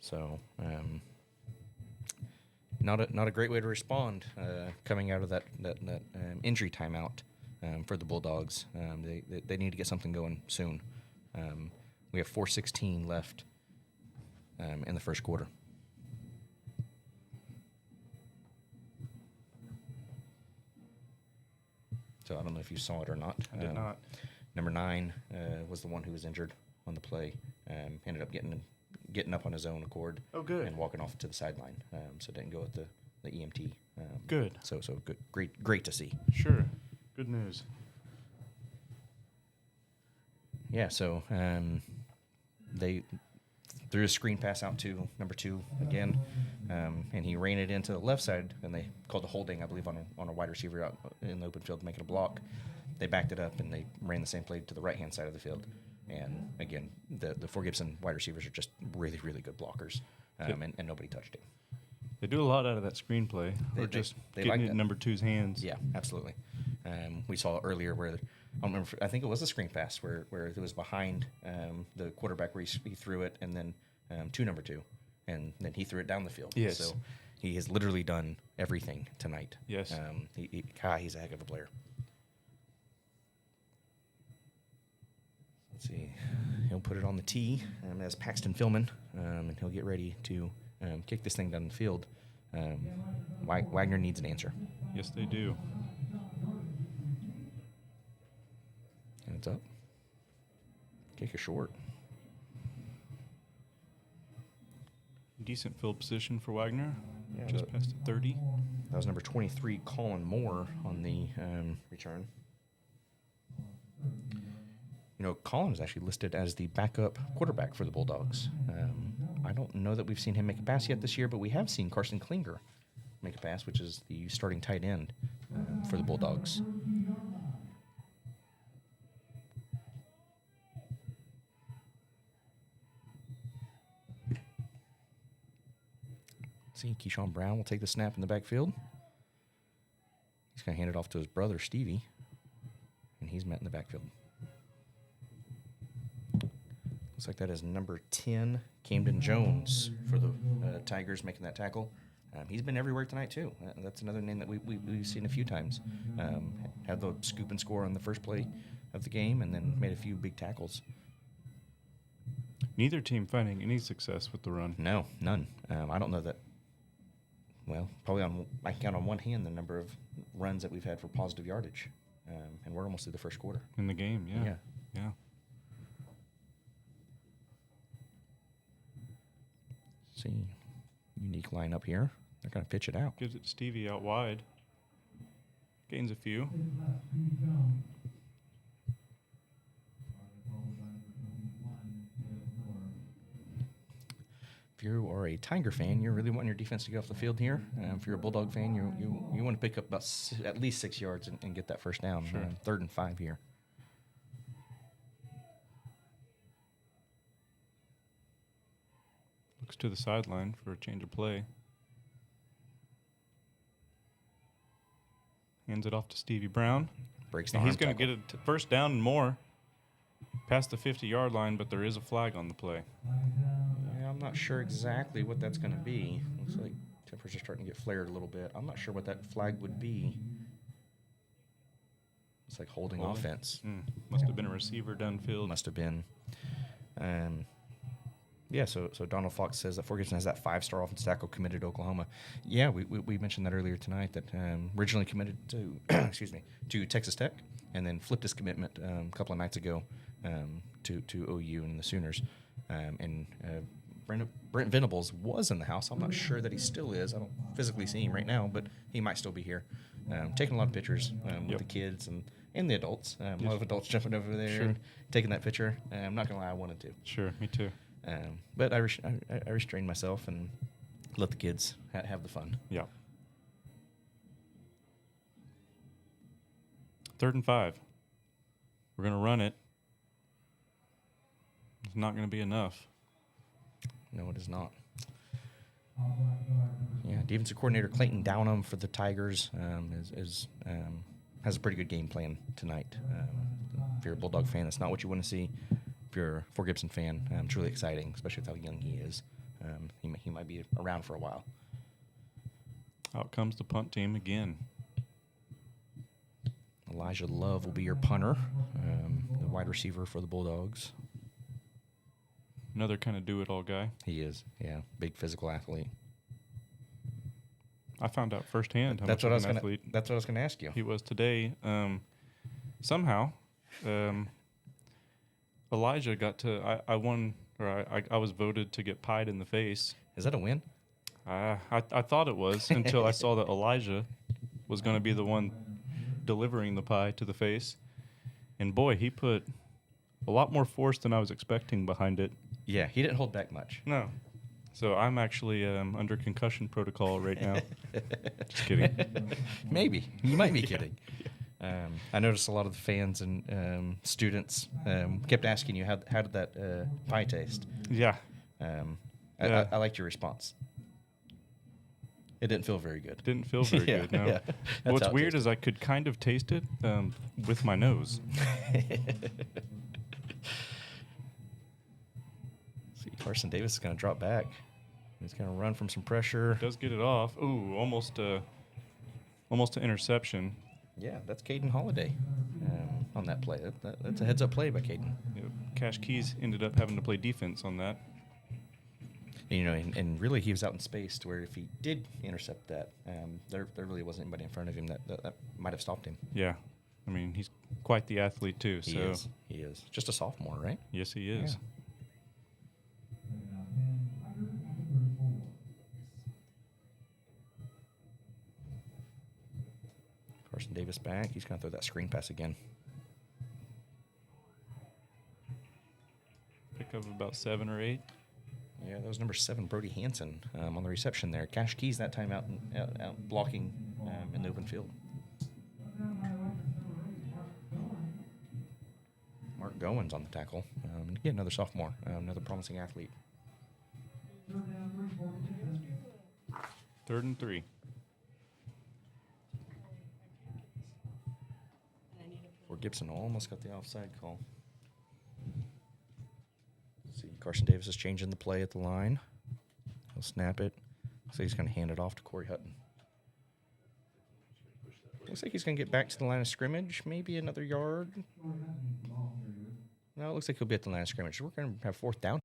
So, not a great way to respond coming out of that injury timeout for the Bulldogs. They need to get something going soon. We have 4:16 left in the first quarter. So I don't know if you saw it or not. I did not. Number 9 was the one who was injured on the play. Ended up getting up on his own accord. Oh, good. And walking off to the sideline. So didn't go with the EMT. Good. So good, great to see. Sure. Good news. Yeah. So they threw a screen pass out to number 2 again, and he ran it into the left side, and they called a holding, I believe, on a wide receiver out in the open field, making a block. They backed it up, and they ran the same play to the right-hand side of the field. And, again, the Fort Gibson wide receivers are just really, really good blockers, and nobody touched him. They do a lot out of that screenplay. Or just they getting like it that. in number 2's hands. Yeah, absolutely. We saw earlier where I think it was a screen pass where it was behind the quarterback where he threw it, and then to number 2, and then he threw it down the field. Yes. So he has literally done everything tonight. Yes. He's a heck of a player. Let's see. He'll put it on the tee as Paxton Philman, and he'll get ready to kick this thing down the field. Wagner needs an answer. Yes, they do. And it's up. Kick a short. Decent field position for Wagner. Yeah, Just past the 30. That was number 23, Colin Moore, on the return. You know, Colin is actually listed as the backup quarterback for the Bulldogs. I don't know that we've seen him make a pass yet this year, but we have seen Carson Klinger make a pass, which is the starting tight end for the Bulldogs. See, Keyshawn Brown will take the snap in the backfield. He's going to hand it off to his brother, Stevie, and he's met in the backfield. Looks like that is number 10, Camden Jones, for the Tigers making that tackle. He's been everywhere tonight, too. That's another name that we've seen a few times. Had the scoop and score on the first play of the game and then made a few big tackles. Neither team finding any success with the run. No, none. I don't know that. Well, probably I can count on one hand the number of runs that we've had for positive yardage. And we're almost through the first quarter. In the game, yeah. See, unique lineup here. They're going to pitch it out. Gives it to Stevie out wide. Gains a few. If you are a Tiger fan, you're really wanting your defense to get off the field here. If you're a Bulldog fan, you want to pick up about at least 6 yards and get that first down. Sure. 3rd and 5 here. Looks to the sideline for a change of play. Hands it off to Stevie Brown. Breaks the And arm he's going to tackle. get it first down and more. Past the 50-yard line, but there is a flag on the play. Yeah, I'm not sure exactly what that's going to be. Looks like temperature's starting to get flared a little bit. I'm not sure what that flag would be. It's like holding offense. Must have been a receiver downfield. Must have been. Yeah, so Donald Fox says that Fort Gibson has that 5-star offensive tackle committed to Oklahoma. Yeah, we mentioned that earlier tonight, that originally committed to to Texas Tech, and then flipped his commitment a couple of nights ago to OU and the Sooners. Brent Venables was in the house. I'm not sure that he still is. I don't physically see him right now, but he might still be here. Taking a lot of pictures with the kids and the adults. A lot of adults jumping over there and taking that picture. I'm not going to lie, I wanted to. Sure, me too. But I restrained myself and let the kids have the fun. Yeah. 3rd and 5. We're going to run it. It's not going to be enough. No, it is not. Yeah, defensive coordinator Clayton Downham for the Tigers has a pretty good game plan tonight. If you're a Bulldog fan, that's not what you want to see. If you're a Fort Gibson fan, it's really exciting, especially with how young he is. He might be around for a while. Out comes the punt team again. Elijah Love will be your punter, the wide receiver for the Bulldogs. Another kind of do-it-all guy. He is, yeah, big physical athlete. I found out firsthand how That's much what I of was an gonna. athlete That's what I was going to ask you. he was today. Somehow, Elijah got to. I won, or I was voted to get pied in the face. Is that a win? I thought it was until I saw that Elijah was going to be the one delivering the pie to the face, and boy, he put a lot more force than I was expecting behind it. Yeah, he didn't hold back much. No. So I'm actually under concussion protocol right now. Just kidding. Maybe. You might be kidding. I noticed a lot of the fans and students kept asking you, how did that pie taste? Yeah. I liked your response. It didn't feel very good. Didn't feel very good, no. Yeah. What's weird is I could kind of taste it with my nose. See, Carson Davis is going to drop back. He's going to run from some pressure. Does get it off. Ooh, almost an interception. Yeah, that's Caden Holiday. on that play. That's a heads-up play by Caden. Yep. Cash Keys ended up having to play defense on that. You know, and really he was out in space to where if he did intercept that, there really wasn't anybody in front of him that might have stopped him. Yeah. I mean, he's quite the athlete, too. He is. Just a sophomore, right? Yes, he is. Yeah. Carson Davis back. He's going to throw that screen pass again. Pick up about 7 or 8. Yeah, that was number 7, Brody Hansen, on the reception there. Cash Keys that time out blocking in the open field. Mark Goins on the tackle. Again, another sophomore, another promising athlete. 3rd and 3. For Gibson, almost got the offside call. See, Carson Davis is changing the play at the line. He'll snap it. So he's going to hand it off to Corey Hutton. Looks like he's going to get back to the line of scrimmage, maybe another yard. No, it looks like he'll be at the line of scrimmage. We're going to have 4th down.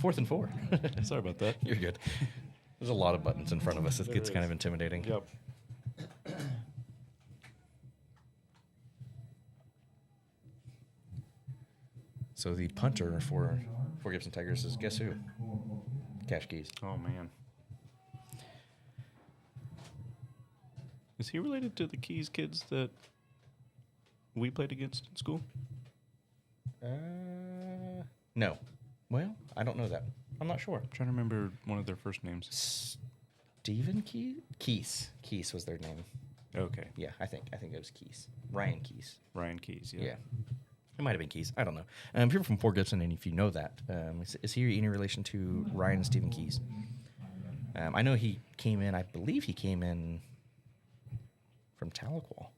4th and 4. Sorry about that. You're good. There's a lot of buttons in front of us. It gets kind of intimidating. Yep. So the punter for Gibson Tigers is guess who? Cash Keys. Oh, man. Is he related to the Keys kids that we played against in school? No. Well, I don't know that. I'm not sure. I'm trying to remember one of their first names. Stephen Keys? Keys was their name. Okay. Yeah, I think it was Keys. Ryan Keys. Ryan Keys, yeah. Yeah. It might have been Keys. I don't know. If you're from Fort Gibson and if you know that, is he any relation to Ryan and Stephen Keys? I know he came in, I believe he came in from Tahlequah,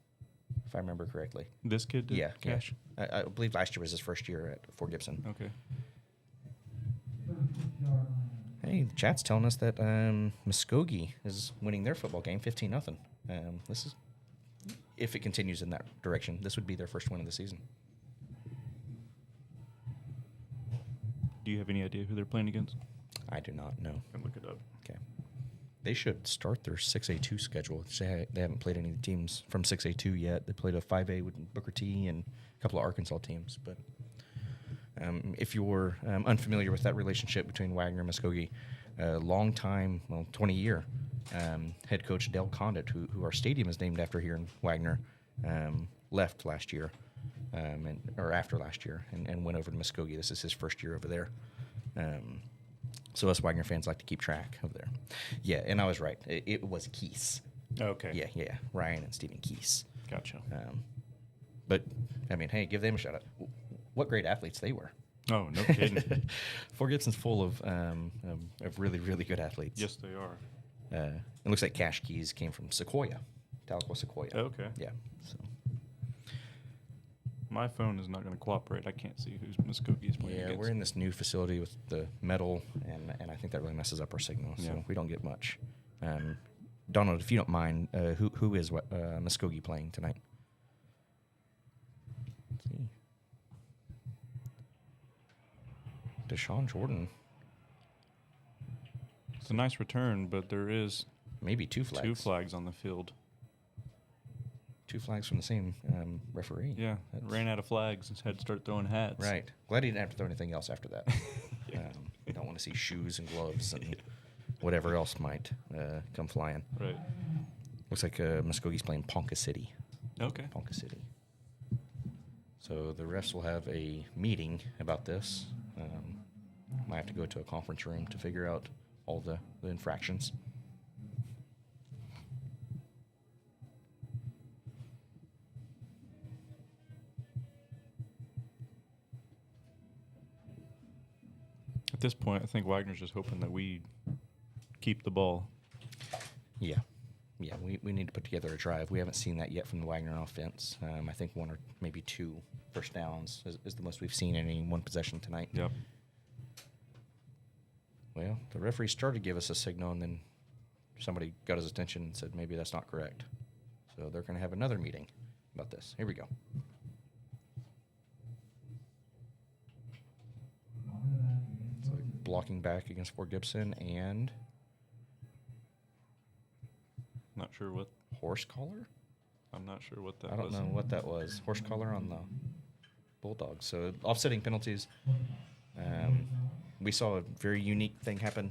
if I remember correctly. This kid did? Yeah. Cash? Yeah. I believe last year was his first year at Fort Gibson. Okay. Hey, the chat's telling us that Muskogee is winning their football game 15-0. This is, if it continues in that direction, this would be their first win of the season. Do you have any idea who they're playing against? I do not know. I can look it up. Okay. They should start their 6A2 schedule. They haven't played any teams from 6A2 yet. They played a 5A with Booker T and a couple of Arkansas teams. But if you're unfamiliar with that relationship between Wagner and Muskogee, long time, 20-year head coach Dale Condit, who our stadium is named after here in Wagner, left last year. Or after last year, and went over to Muskogee. This is his first year over there. So us Wagner fans like to keep track of there. Yeah, and I was right. It was Keys. Okay. Yeah. Ryan and Stephen Keys. Gotcha. But, I mean, hey, give them a shout-out. What great athletes they were. Oh, no kidding. Fort Gibson's full of really, really good athletes. Yes, they are. It looks like Cash Keys came from Sequoia, Tahlequah Sequoia. Okay. Yeah, so... My phone is not going to cooperate. I can't see who's Muskogee is playing against. We're in this new facility with the metal, and I think that really messes up our signal, so we don't get much. Donald, if you don't mind, who is Muskogee playing tonight? Let's see. Deshaun Jordan. It's a nice return, but there is Maybe 2 flags. 2 flags on the field. 2 flags from the same referee. Yeah, ran out of flags and had to start throwing hats. Right. Glad he didn't have to throw anything else after that. You don't want to see shoes and gloves and whatever else might come flying. Right. Looks like Muskogee's playing Ponca City. Okay. Ponca City. So the refs will have a meeting about this. Might have to go to a conference room to figure out all the infractions. At this point, I think Wagner's just hoping that we keep the ball. Yeah. Yeah, we need to put together a drive. We haven't seen that yet from the Wagner offense. I think 1 or maybe 2 first downs is the most we've seen in any one possession tonight. Yep. Well, the referee started to give us a signal, and then somebody got his attention and said maybe that's not correct. So they're going to have another meeting about this. Here we go. So blocking back against Fort Gibson and Not sure what. horse collar. I'm not sure what that I don't was. know what that was. Horse collar on the Bulldogs. So offsetting penalties. We saw a very unique thing happen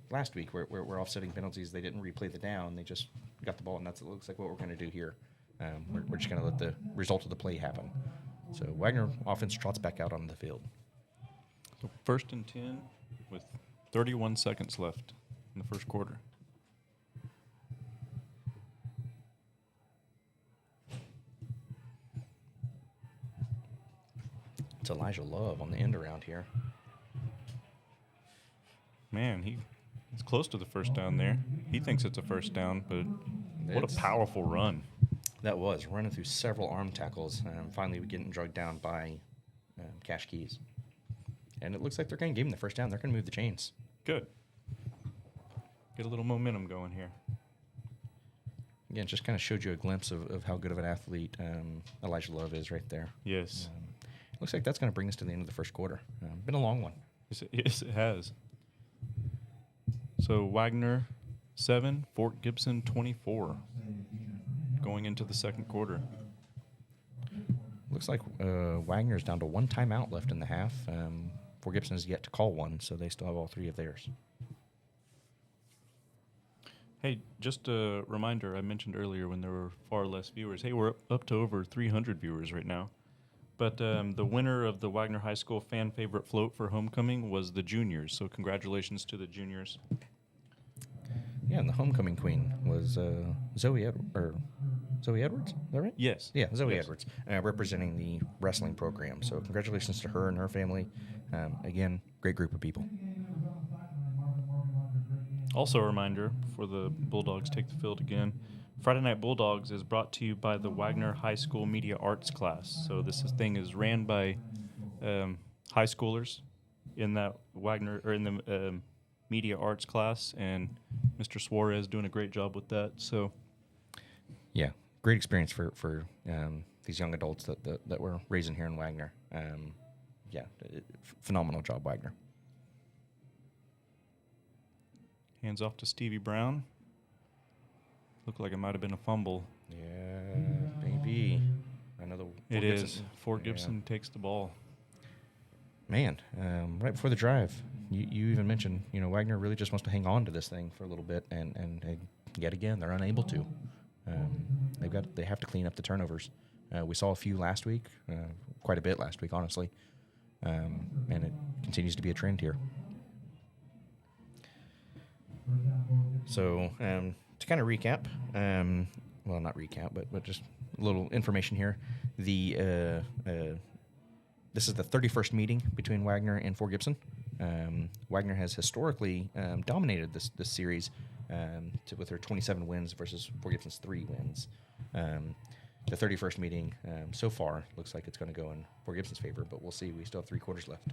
last week where offsetting penalties. They didn't replay the down. They just got the ball, and it looks like what we're going to do here. We're just going to let the result of the play happen. So Wagner offense trots back out on the field. So 1st and 10 with 31 seconds left in the first quarter. It's Elijah Love on the end around here. Man, he's close to the first down there. He thinks it's a first down, but what a It's- powerful run. That was running through several arm tackles. Finally, getting dragged down by Cash Keys. And it looks like they're going to give him the first down. They're going to move the chains. Good. Get a little momentum going here. Again, just kind of showed you a glimpse of how good of an athlete Elijah Love is right there. Yes. Looks like that's going to bring us to the end of the first quarter. Been a long one. Yes, it has. So Wagner 7, Fort Gibson 24 going into the second quarter. Looks like Wagner's down to one timeout left in the half. Fort Gibson has yet to call one, so they still have all three of theirs. Hey, just a reminder, I mentioned earlier when there were far less viewers. Hey, we're up to over 300 viewers right now. But the winner of the Wagner High School fan favorite float for homecoming was the juniors. So congratulations to the juniors. Yeah, and the homecoming queen was Zoe Edwards. Is that right? Yes. Yeah, Zoe Yes. Edwards, representing the wrestling program. So congratulations to her and her family. Again, great group of people. Also a reminder before the Bulldogs take the field again, Friday Night Bulldogs is brought to you by the Wagner High School Media Arts class. So thing is ran by high schoolers in that Wagner or in the media arts class, and Mr. Suarez doing a great job with that. So Yeah, great experience for these young adults that we're raising here in Wagner. Phenomenal job, Wagner. hands off to Stevie Brown. Looked like it might have been a fumble. Yeah, maybe. Another. It is. Fort Gibson takes the ball. Man, right before the drive, you even mentioned, Wagner really just wants to hang on to this thing for a little bit, and yet again, they're unable to. They have to clean up the turnovers. We saw a few last week, quite a bit last week, honestly, and it continues to be a trend here. So to kind of recap, well, not recap, but just a little information here. This is the 31st meeting between Wagner and Fort Gibson. Wagner has historically dominated this series with their 27 wins versus Fort Gibson's 3 wins. The 31st meeting so far looks like it's going to go in Fort Gibson's favor, but we'll see. We still have 3 quarters left.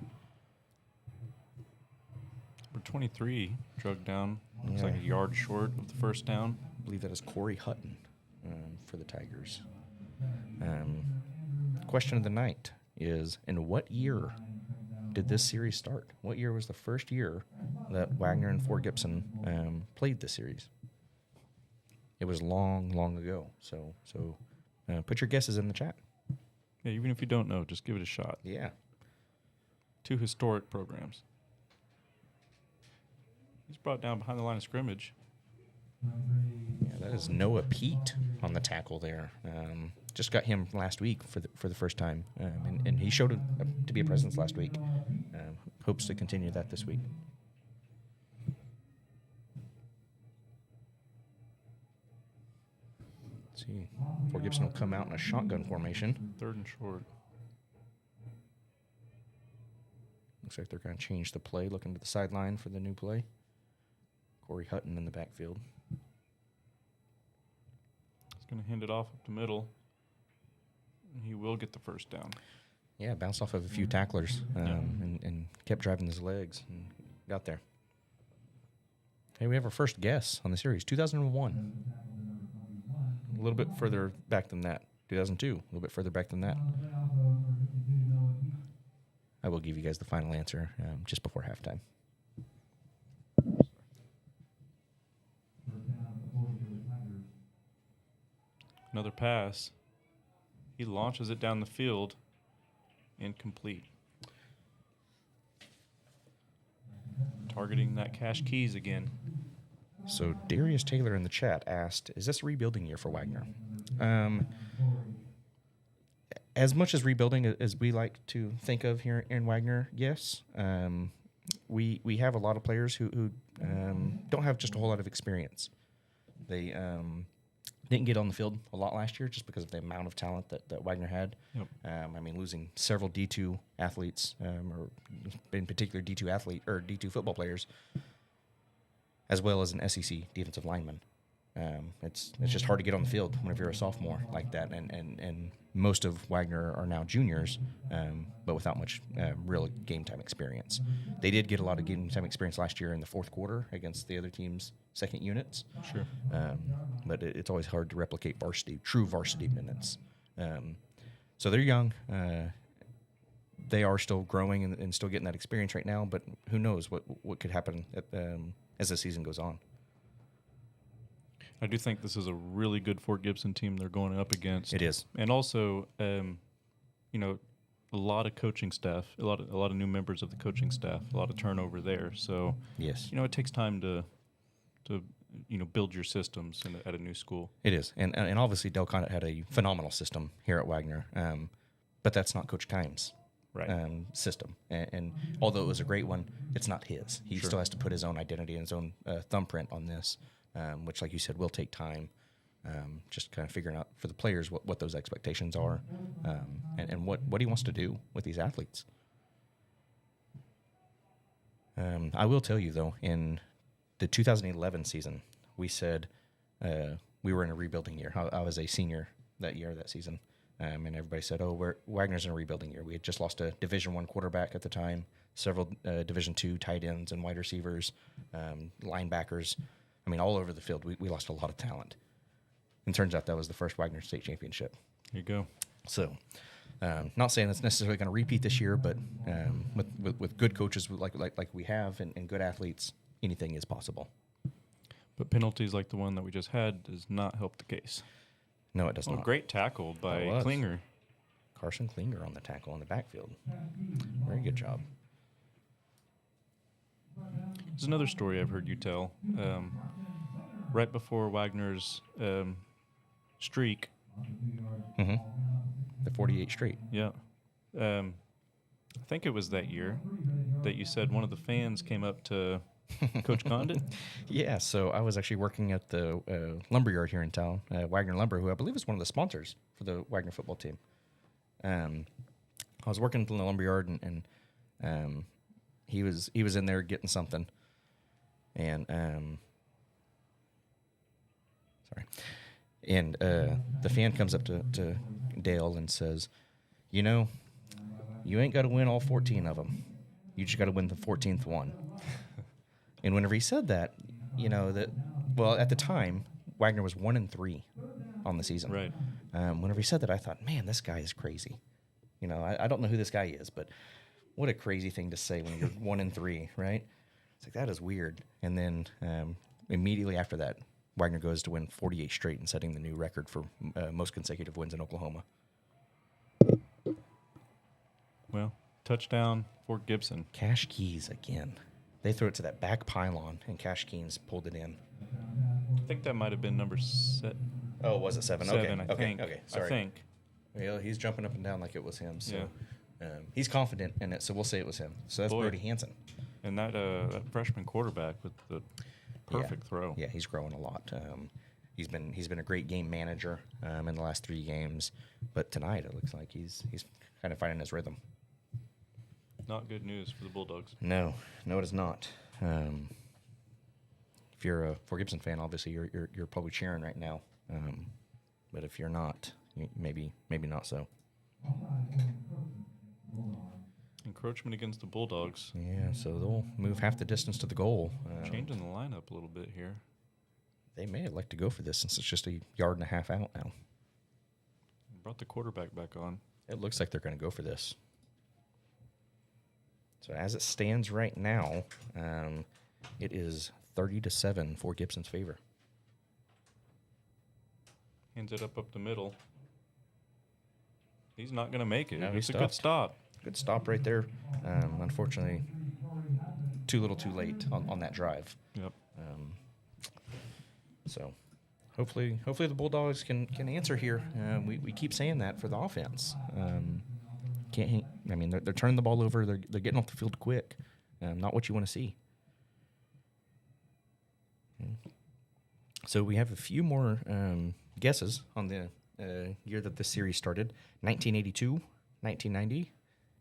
Number 23 drugged down. Looks Yeah. like a yard short of the first down. I believe that is Corey Hutton for the Tigers. Question of the night is, in what year did this series start? What year was the first year that Wagner and Fort Gibson played this series? It was long, long ago. So put your guesses in the chat. Yeah, even if you don't know, just give it a shot. Yeah. 2 historic programs. He's brought down behind the line of scrimmage. Yeah, that is Noah Pete on the tackle there. Just got him last week for the first time, and he showed to be a presence last week. Hopes to continue that this week. Let's see, Fort Gibson will come out in a shotgun formation. 3rd and short. Looks like they're going to change the play. Looking to the sideline for the new play. Corey Hutton in the backfield. He's going to hand it off up the middle. And he will get the first down. Yeah, bounced off of a few tacklers and kept driving his legs and got there. Hey, we have our first guess on the series, 2001. little bit further back than that. 2002, a little bit further back than that. I will give you guys the final answer just before halftime. Another pass. He launches it down the field. Incomplete. Targeting that Cash Keys again. So Darius Taylor in the chat asked, is this a rebuilding year for Wagner? As much as rebuilding as we like to think of here in Wagner, yes. We have a lot of players who don't have just a whole lot of experience. They didn't get on the field a lot last year just because of the amount of talent that Wagner had. Yep. I mean, losing several D2 athletes, or in particular D2 athlete or D2 football players, as well as an SEC defensive lineman. It's just hard to get on the field whenever you're a sophomore like that, and most of Wagner are now juniors, but without much real game time experience. They did get a lot of game time experience last year in the fourth quarter against the other team's second units. Sure. But it's always hard to replicate true varsity minutes. So they're young. They are still growing and still getting that experience right now, but who knows what could happen as the season goes on. I do think this is a really good Fort Gibson team they're going up against. It is. And also, a lot of coaching staff, a lot of new members of the coaching staff, a lot of turnover there. So, yes, it takes time to build your systems at a new school. It is. And obviously Del Condit had a phenomenal system here at Wagner, but that's not Coach Kimes' system. And although it was a great one, it's not his. He still has to put his own identity and his own thumbprint on this. Which, like you said, will take time. Just kind of figuring out for the players what those expectations are, and what he wants to do with these athletes. I will tell you, though, in the 2011 season, we said we were in a rebuilding year. I was a senior that season, and everybody said, "Oh, Wagner's in a rebuilding year." We had just lost a Division I quarterback at the time, several Division II tight ends and wide receivers, linebackers. I mean, all over the field, we lost a lot of talent. And turns out that was the first Wagner State Championship. There you go. So, not saying that's necessarily going to repeat this year, but with good coaches like we have and good athletes, anything is possible. But penalties like the one that we just had does not help the case. No, it does not. Great tackle by Klinger. Carson Klinger on the tackle in the backfield. Very good job. There's another story I've heard you tell. Right before Wagner's streak. Mm-hmm. The 48 straight. Yeah. I think it was that year that you said one of the fans came up to Coach Condit. Yeah, so I was actually working at the lumberyard here in town, Wagner Lumber, who I believe is one of the sponsors for the Wagner football team. I was working in the lumberyard, and he was in there getting something, and the fan comes up to Dale and says, you ain't got to win all 14 of them. You just got to win the 14th one. And whenever he said that, at the time, Wagner was 1-3 on the season. Right. Whenever he said that, I thought, man, this guy is crazy. I don't know who this guy is, but what a crazy thing to say when you're 1-3, right? It's like, that is weird. And then immediately after that, Wagner goes to win 48 straight and setting the new record for most consecutive wins in Oklahoma. Well, touchdown for Gibson. Cash Keys again. They threw it to that back pylon, and Cash Keys pulled it in. I think that might have been number 7. Oh, was it 7? Seven, okay. I think. Okay, sorry. I think. Well, he's jumping up and down like it was him. So Yeah. He's confident in it, so we'll say it was him. So that's Brody Hansen. And that freshman quarterback with the perfect throw. Yeah, he's growing a lot. He's been a great game manager in the last 3 games, but tonight it looks like he's kind of finding his rhythm. Not good news for the Bulldogs. No, it is not. If you're a Fort Gibson fan, obviously you're probably cheering right now. But if you're not, maybe not so. Encroachment against the Bulldogs. Yeah, so they'll move half the distance to the goal. Changing the lineup a little bit here. They may elect to go for this since it's just a yard and a half out now. Brought the quarterback back on. It looks like they're going to go for this. So as it stands right now, it is 30-7 for Gibson's favor. Hands it up the middle. He's not going to make it. No, he It's a good stop. Good stop right there. Unfortunately, too little too late on that drive. Yep. So hopefully the Bulldogs can answer here. We keep saying that for the offense. They're turning the ball over. They're getting off the field quick. Not what you want to see. So we have a few more guesses on the year that this series started. 1982, 1990,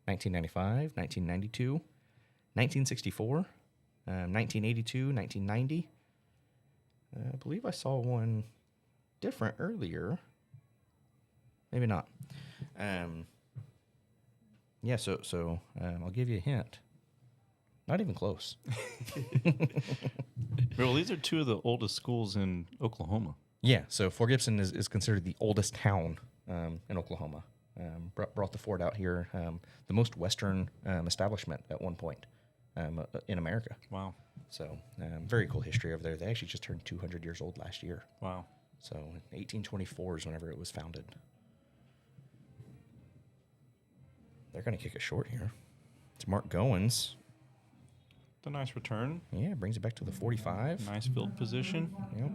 1995, 1992, 1964, 1982, 1990. I believe I saw one different earlier. Maybe not. So I'll give you a hint. Not even close. Well, these are two of the oldest schools in Oklahoma. Yeah, so Fort Gibson is considered the oldest town in Oklahoma. Brought the fort out here, the most Western establishment at one point in America. Wow. So very cool history over there. They actually just turned 200 years old last year. Wow. So 1824 is whenever it was founded. They're going to kick it short here. It's Mark Goins. It's a nice return. Yeah, brings it back to the 45. Nice field position. Yep.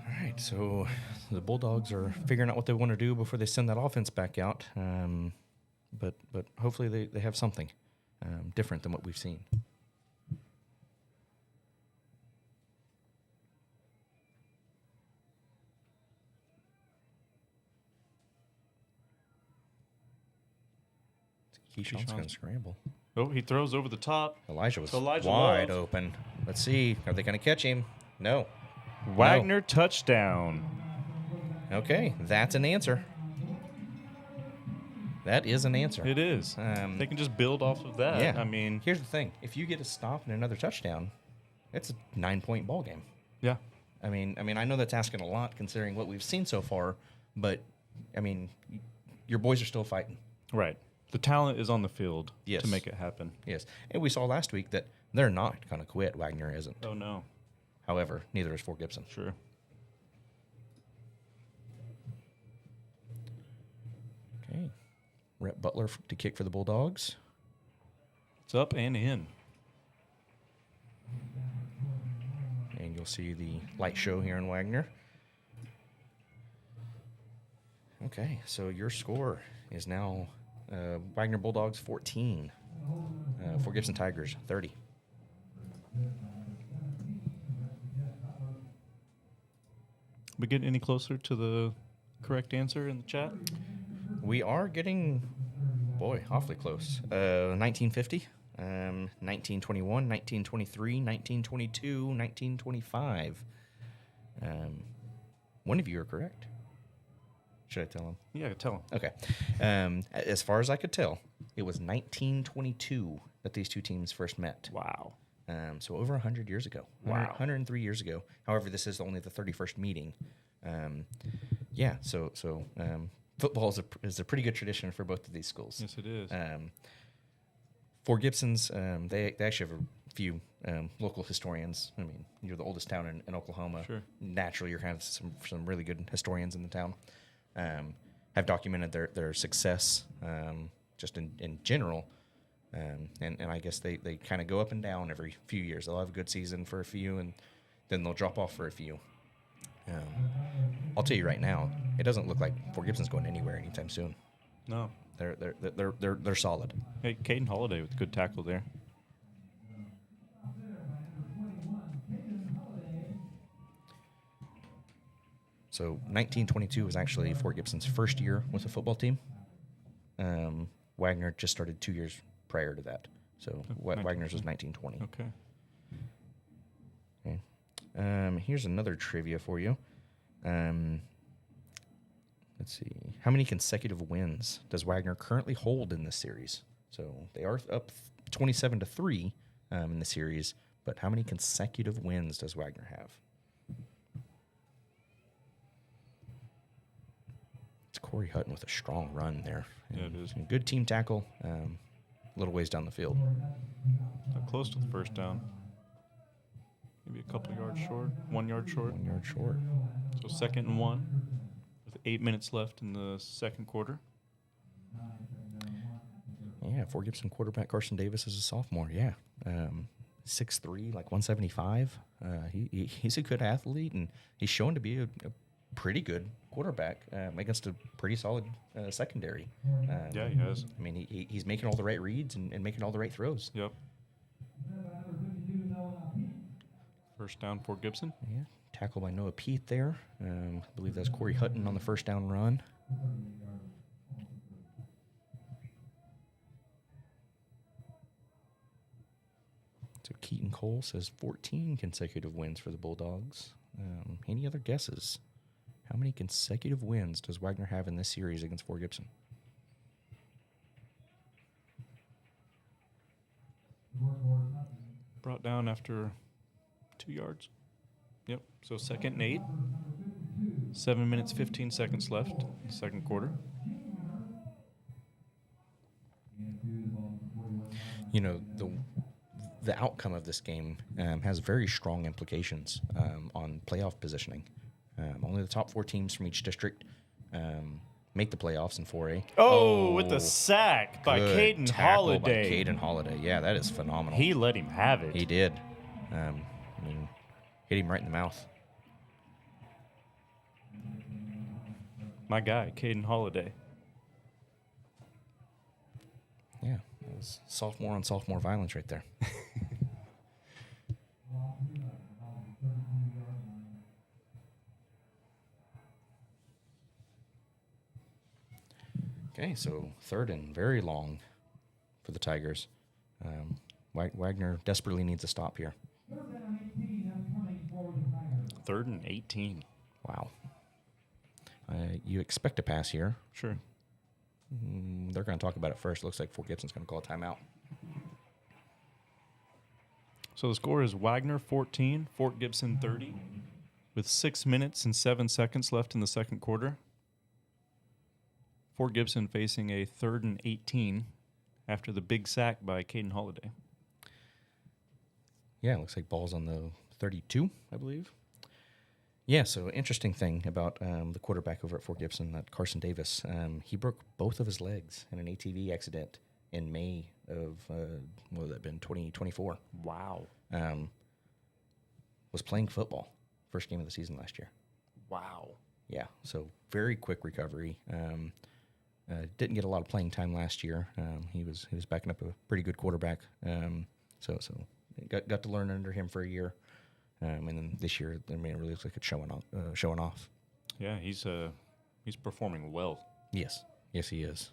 All right, so the Bulldogs are figuring out what they want to do before they send that offense back out. But hopefully they have something different than what we've seen. Keyshawn's going to scramble. Oh, he throws over the top. Elijah was Elijah wide Love. open. Let's see. Are they going to catch him? No. Wagner touchdown. Okay, that's an answer. That is an answer. It is. They can just build off of that. Yeah. I mean, Here's the thing. If you get a stop and another touchdown, it's a 9-point ball game. yeah. I mean, I know that's asking a lot considering what we've seen so far, but, I mean, your boys are still fighting. Right. The talent is on the field Yes. to make it happen. Yes. And we saw last week that they're not going to quit. Wagner isn't. Oh, no. However, neither is Fort Gibson. Sure. Okay. Rhett Butler to kick for the Bulldogs. It's up and in. And you'll see the light show here in Wagner. Okay, so your score is now Wagner Bulldogs 14, Fort Gibson Tigers 30. We get any closer to the correct answer in the chat? We are getting, awfully close. 1950, 1921, 1923, 1922, 1925. One of you are correct. Should I tell him? Yeah, tell him. Okay. As far as I could tell, it was 1922 that these two teams first met. Wow. So over 100 years ago. Wow. 103 years ago. However, this is only the 31st meeting. So football is a pretty good tradition for both of these schools. Yes, it is. Fort Gibson's, they actually have a few local historians. I mean, you're the oldest town in Oklahoma. Sure. Naturally, you're kind of some really good historians in the town. Have documented their success just in general. And I guess they kind of go up and down every few years. They'll have a good season for a few, and then they'll drop off for a few. I'll tell you right now, it doesn't look like Fort Gibson's going anywhere anytime soon. No. They're solid. Hey, Caden Holiday with good tackle there. So 1922 was actually Fort Gibson's first year with a football team. Wagner just started 2 years prior to that. So Wagner's was 1920. Okay. Here's another trivia for you. let's see. How many consecutive wins does Wagner currently hold in this series? So they are up 27-3 in the series, but how many consecutive wins does Wagner have? It's Corey Hutton with a strong run there. Yeah, it is. Good team tackle. A little ways down the field. Not close to the first down. Maybe a couple yards short. 1 yard short. 1 yard short. So 2nd and 1 with 8 minutes left in the second quarter. Yeah, Fort Gibson quarterback Carson Davis is a sophomore. Yeah, 6'3", like 175. He's a good athlete, and he's shown to be a pretty good quarterback against a pretty solid secondary. Yeah, he has. I mean, he's making all the right reads and making all the right throws. Yep. First down for Gibson. Yeah, tackle by Noah Pete there. I believe that's Corey Hutton on the first down run. So Keaton Cole says 14 consecutive wins for the Bulldogs. Any other guesses? How many consecutive wins does Wagner have in this series against Fort Gibson? Brought down after 2 yards. Yep. So 2nd and 8. 7 minutes, 15 seconds left in the second quarter. You know, the outcome of this game has very strong implications on playoff positioning. Only the top 4 teams from each district make the playoffs in 4A. Oh, with the sack by Good Caden tackle Holiday. By Caden Holiday. Yeah, that is phenomenal. He let him have it. He did. I mean, hit him right in the mouth. My guy, Caden Holiday. Yeah, that was sophomore on sophomore violence right there. Okay, so 3rd and very long for the Tigers. Wagner desperately needs a stop here. 3rd and 18. Wow. You expect a pass here. Sure. They're going to talk about it first. Looks like Fort Gibson's going to call a timeout. So the score is Wagner 14, Fort Gibson 30, with 6 minutes and 7 seconds left in the second quarter. Fort Gibson facing a 3rd and 18 after the big sack by Caden Holiday. Yeah, it looks like ball's on the 32, I believe. Yeah, so interesting thing about the quarterback over at Fort Gibson, that Carson Davis, he broke both of his legs in an ATV accident in May of, what would that have been, 2024. Wow. Was playing football, first game of the season last year. Wow. Yeah, so very quick recovery. Didn't get a lot of playing time last year. He was backing up a pretty good quarterback. So got to learn under him for a year. And then this year, I mean, it really looks like it's showing off. Yeah, he's performing well. Yes, he is.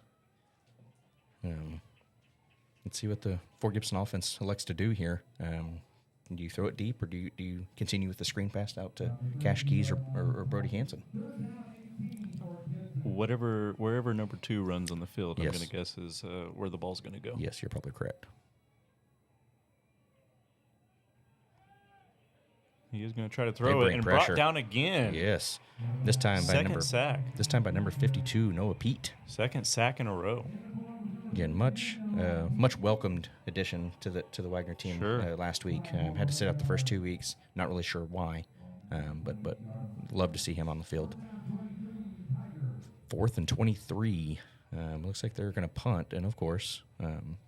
Let's see what the Fort Gibson offense elects to do here. Do you throw it deep, or do you continue with the screen pass out to Cash Keys or Brody Hansen? Wherever number 2 runs on the field, Yes. I'm going to guess is where the ball's going to go. Yes, you're probably correct. He is going to try to throw it and pressure. brought down again. Yes, this time by sack. This time by number 52, Noah Pete. 2nd sack in a row. Again, much welcomed addition to the Wagner team. Sure. Last week. Had to sit out the first 2 weeks. Not really sure why, but love to see him on the field. 4th and 23. Looks like they're going to punt, and of course,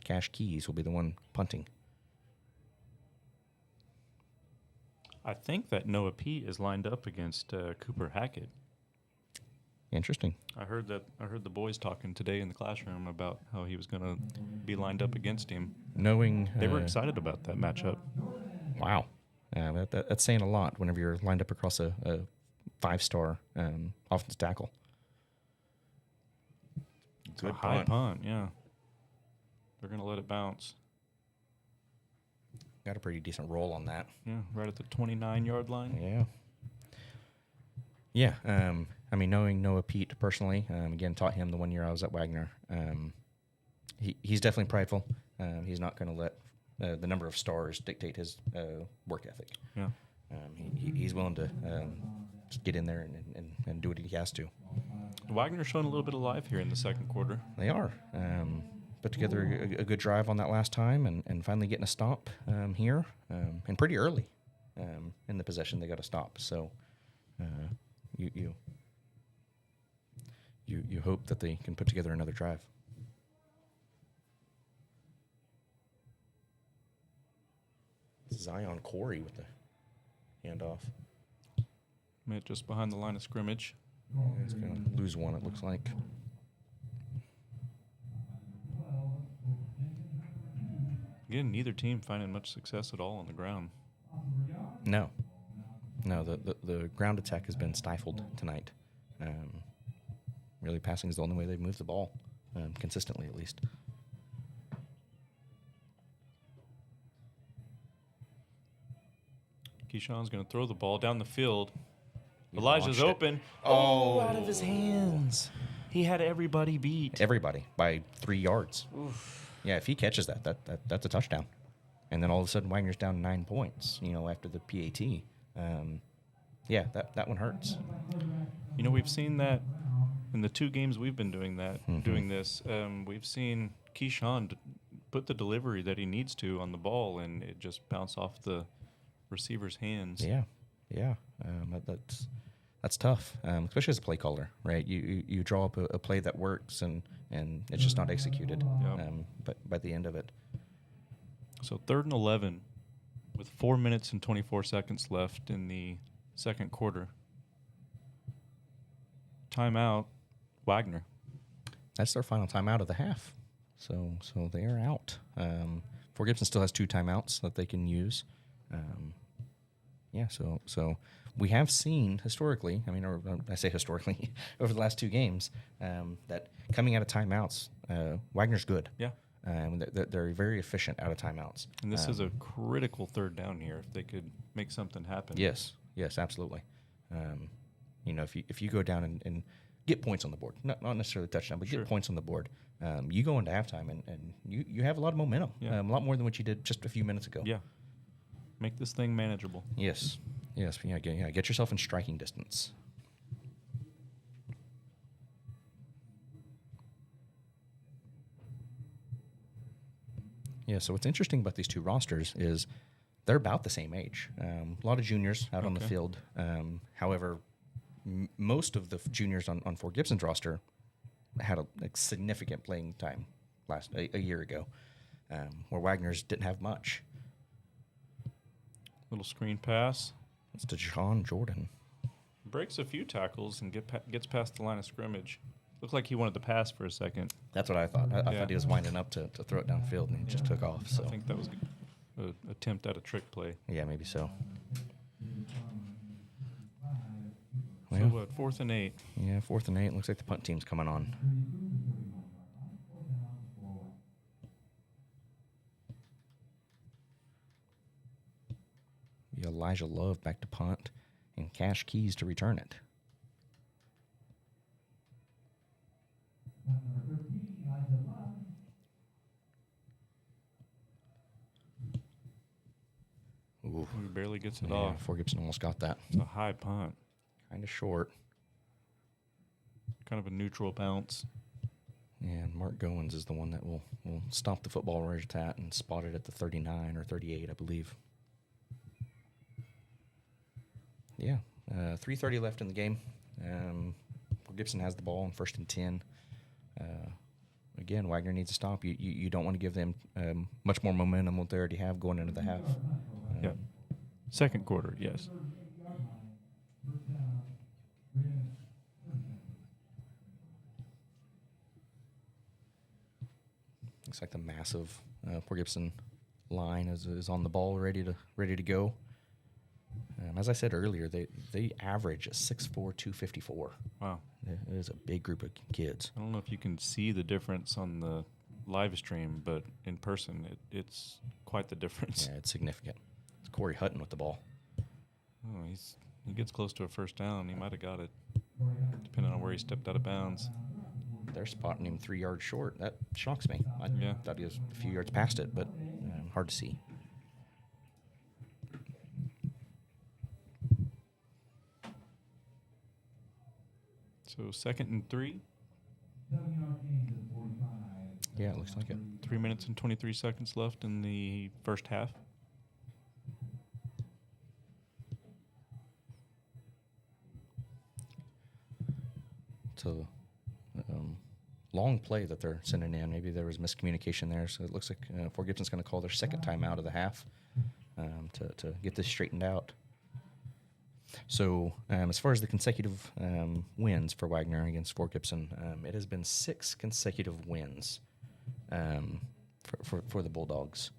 Cash Keys will be the one punting. I think that Noah Pete is lined up against Cooper Hackett. Interesting. I heard the boys talking today in the classroom about how he was going to be lined up against him. Knowing They were excited about that matchup. Wow, that's saying a lot whenever you're lined up across a 5-star offensive tackle. It's a high punt, yeah. They're going to let it bounce. Got a pretty decent roll on that. Yeah, right at the 29-yard line. Yeah. Yeah. I mean, knowing Noah Pete personally, again, taught him the 1 year I was at Wagner. He's definitely prideful. He's not going to let the number of stars dictate his work ethic. Yeah. He's willing to just get in there and do what he has to. Wagner's showing a little bit of life here in the second quarter. They are. Put together a good drive on that last time and finally getting a stop here and pretty early in the possession they got a stop. So you hope that they can put together another drive. Zion Corey with the handoff. Mitt just behind the line of scrimmage. He's going to lose one, it looks like. Again, neither team finding much success at all on the ground. No, the ground attack has been stifled tonight. Really, passing is the only way they've moved the ball, consistently at least. Keyshawn's going to throw the ball down the field. He Elijah's launched it. open. Oh, out of his hands. He had everybody beat. Everybody by 3 yards. Oof. Yeah, if he catches that's a touchdown. And then all of a sudden, Wagner's down 9 points, after the PAT. Yeah, that one hurts. We've seen that in the 2 games we've been doing this. We've seen Keyshawn put the delivery that he needs to on the ball, and it just bounced off the receiver's hands. Yeah. That's tough, especially as a play caller, right? You draw up a play that works, and it's just not executed. Yep. But by the end of it. So 3rd and 11 with 4 minutes and 24 seconds left in the second quarter. Timeout, Wagner. That's their final timeout of the half. So they are out. Fort Gibson still has 2 timeouts that they can use. So we have seen historically, or I say historically, over the last 2 games, that coming out of timeouts, Wagner's good. Yeah. They're very efficient out of timeouts. And this is a critical 3rd down here if they could make something happen. Yes, absolutely. If you go down and get points on the board, not necessarily touchdown, but Sure. get points on the board, you go into halftime and you have a lot of momentum, Yeah. a lot more than what you did just a few minutes ago. Yeah. Make this thing manageable. Yes. Get yourself in striking distance. Yeah, so what's interesting about these 2 rosters is they're about the same age. A lot of juniors out on the field. However, most of the juniors on Fort Gibson's roster had a significant playing time a year ago, where Wagner's didn't have much. Little screen pass. It's to John Jordan. Breaks a few tackles and gets past the line of scrimmage. Looked like he wanted to pass for a second. That's what I thought. I Yeah. thought he was winding up to throw it downfield, and he just took off. So I think that was an attempt at a trick play. yeah, maybe so. So Well, what, 4th and 8? yeah, 4th and 8. Looks like the punt team's coming on. Elijah Love back to punt, and Cash Keys to return it. Ooh. He barely gets it Yeah, off. Fort Gibson almost got that. It's a high punt. Kind of short. Kind of a neutral bounce. And Mark Goins is the one that will stop the football right at that and spot it at the 39 or 38, I believe. Yeah, 3:30 left in the game. Fort Gibson has the ball on 1st and 10. Again, Wagner needs to stop. You don't want to give them much more momentum than what they already have going into the half. Yeah. Second quarter, yes. Looks like the massive Fort Gibson line is on the ball, ready to go. As I said earlier, they average a 6'4", 254. Wow. It is a big group of kids. I don't know if you can see the difference on the live stream, but in person, it's quite the difference. Yeah, it's significant. It's Corey Hutton with the ball. Oh, he's he gets close to a first down, he might have got it, depending on where he stepped out of bounds. They're spotting him 3 yards short. That shocks me. I Yeah. thought he was a few yards past it, but hard to see. So 2nd and 3. Yeah, it looks like it. 3 minutes and 23 seconds left in the first half. It's a long play that they're sending in. Maybe there was miscommunication there. So it looks like Fort Gibson's going to call their second time out of the half to get this straightened out. So as far as the consecutive wins for Wagner against Fort Gibson, it has been 6 consecutive wins for the Bulldogs.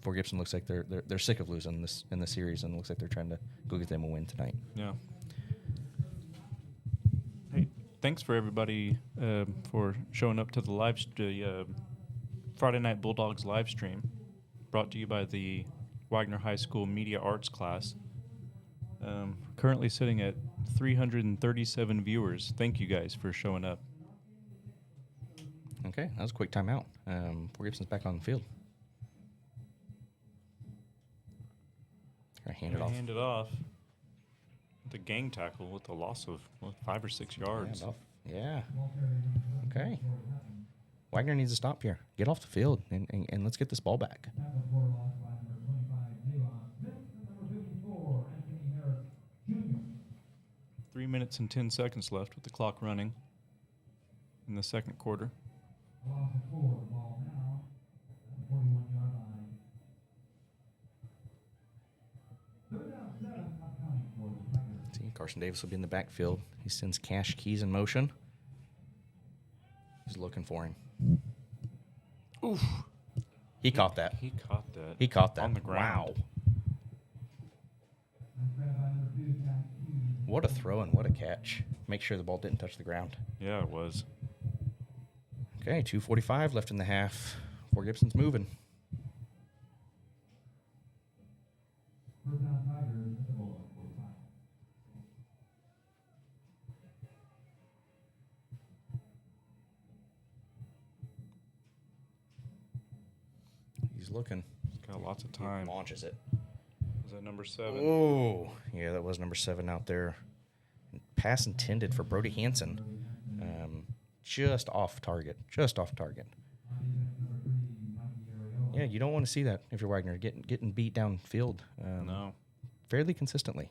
Fort Gibson looks like they're sick of losing this in the series, and it looks like they're trying to go get them a win tonight. Yeah. Hey, thanks for everybody for showing up to the Friday Night Bulldogs live stream, brought to you by the Wagner High School Media Arts class. Currently sitting at 337 viewers. Thank you guys for showing up. Okay, that was a quick timeout. Fort Gibson's back on the field. Hand it off. The gang tackle with a loss of 5 or 6 yards. Yeah. Okay. Wagner needs to stop here. Get off the field and let's get this ball back. 3 minutes and 10 seconds left with the clock running in the second quarter. See, Carson Davis will be in the backfield. He sends Cash Keys in motion. He's looking for him. Oof. He caught that. He caught that. He caught that. On the ground. Wow. What a throw and what a catch. Make sure the ball didn't touch the ground. Yeah, it was. Okay, 2:45 left in the half. Fort Gibson's moving. He's looking. He's got lots of time. Launches it. Was that number 7? Oh, yeah, that was number 7 out there. Pass intended for Brody Hansen. Just off target. Yeah, you don't want to see that if you're Wagner getting beat downfield. No. Fairly consistently.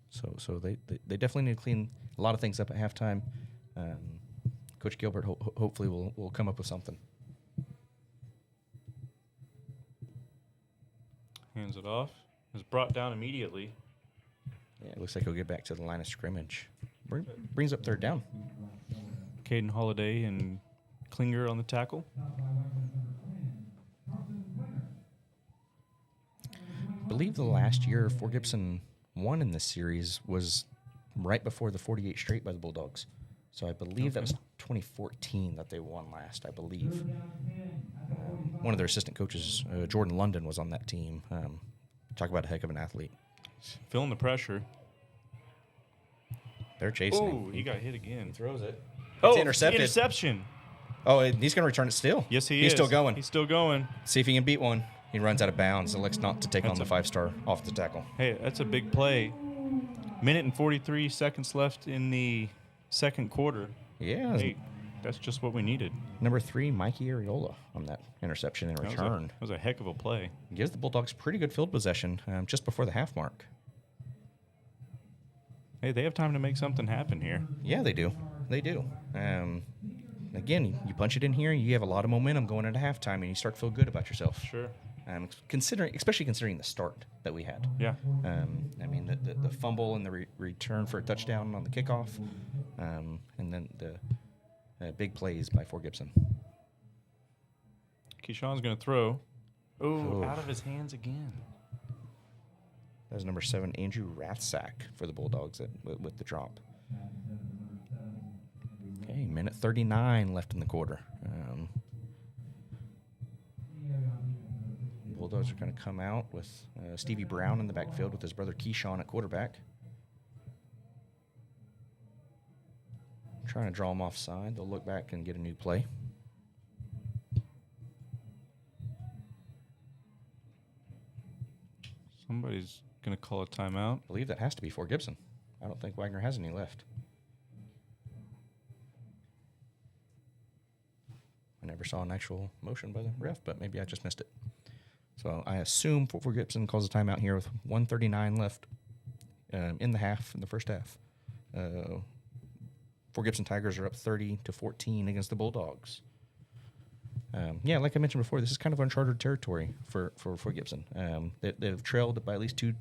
So they definitely need to clean a lot of things up at halftime. Coach Gilbert hopefully will come up with something. Hands it off. Is brought down immediately. Yeah, it looks like he'll get back to the line of scrimmage. Brings up third down. Caden Holiday and Klinger on the tackle. I believe the last year Fort Gibson won in this series was right before the 48 straight by the Bulldogs. So I believe that was 2014 that they won last, I believe. One of their assistant coaches, Jordan London, was on that team. Talk about a heck of an athlete. Feeling the pressure. They're chasing him. Oh, he got hit again. Throws it. Oh, intercepted. Interception. Oh, and he's going to return it still. Yes, he is. He's still going. He's still going. See if he can beat one. He runs out of bounds. Elects not to take That's on the 5-star off the tackle. Hey, that's a big play. Minute and 43 seconds left in the second quarter. Yeah. Hey, that's just what we needed. Number 3, Mikey Areola on that interception in return. That was a heck of a play. Gives the Bulldogs pretty good field possession just before the half mark. Hey, they have time to make something happen here. Yeah, they do. Again, you punch it in here, you have a lot of momentum going into halftime, and you start to feel good about yourself. Sure. Especially considering the start that we had. Yeah. I mean, the fumble and the return for a touchdown on the kickoff, and then the big plays by Fort Gibson. Keyshawn's going to throw. Oh, out of his hands again. That was number 7, Andrew Rathsack for the Bulldogs with the drop. Okay, minute 39 left in the quarter. Bulldogs are going to come out with Stevie Brown in the backfield with his brother Keyshawn at quarterback. Trying to draw him offside. They'll look back and get a new play. Somebody's going to call a timeout. I believe that has to be for Gibson. I don't think Wagner has any left. I never saw an actual motion by the ref, but maybe I just missed it. So I assume for Gibson calls a timeout here with 1:39 left in the first half. For Gibson Tigers are up 30-14 against the Bulldogs. Like I mentioned before, this is kind of uncharted territory for Gibson. They've trailed by at least 2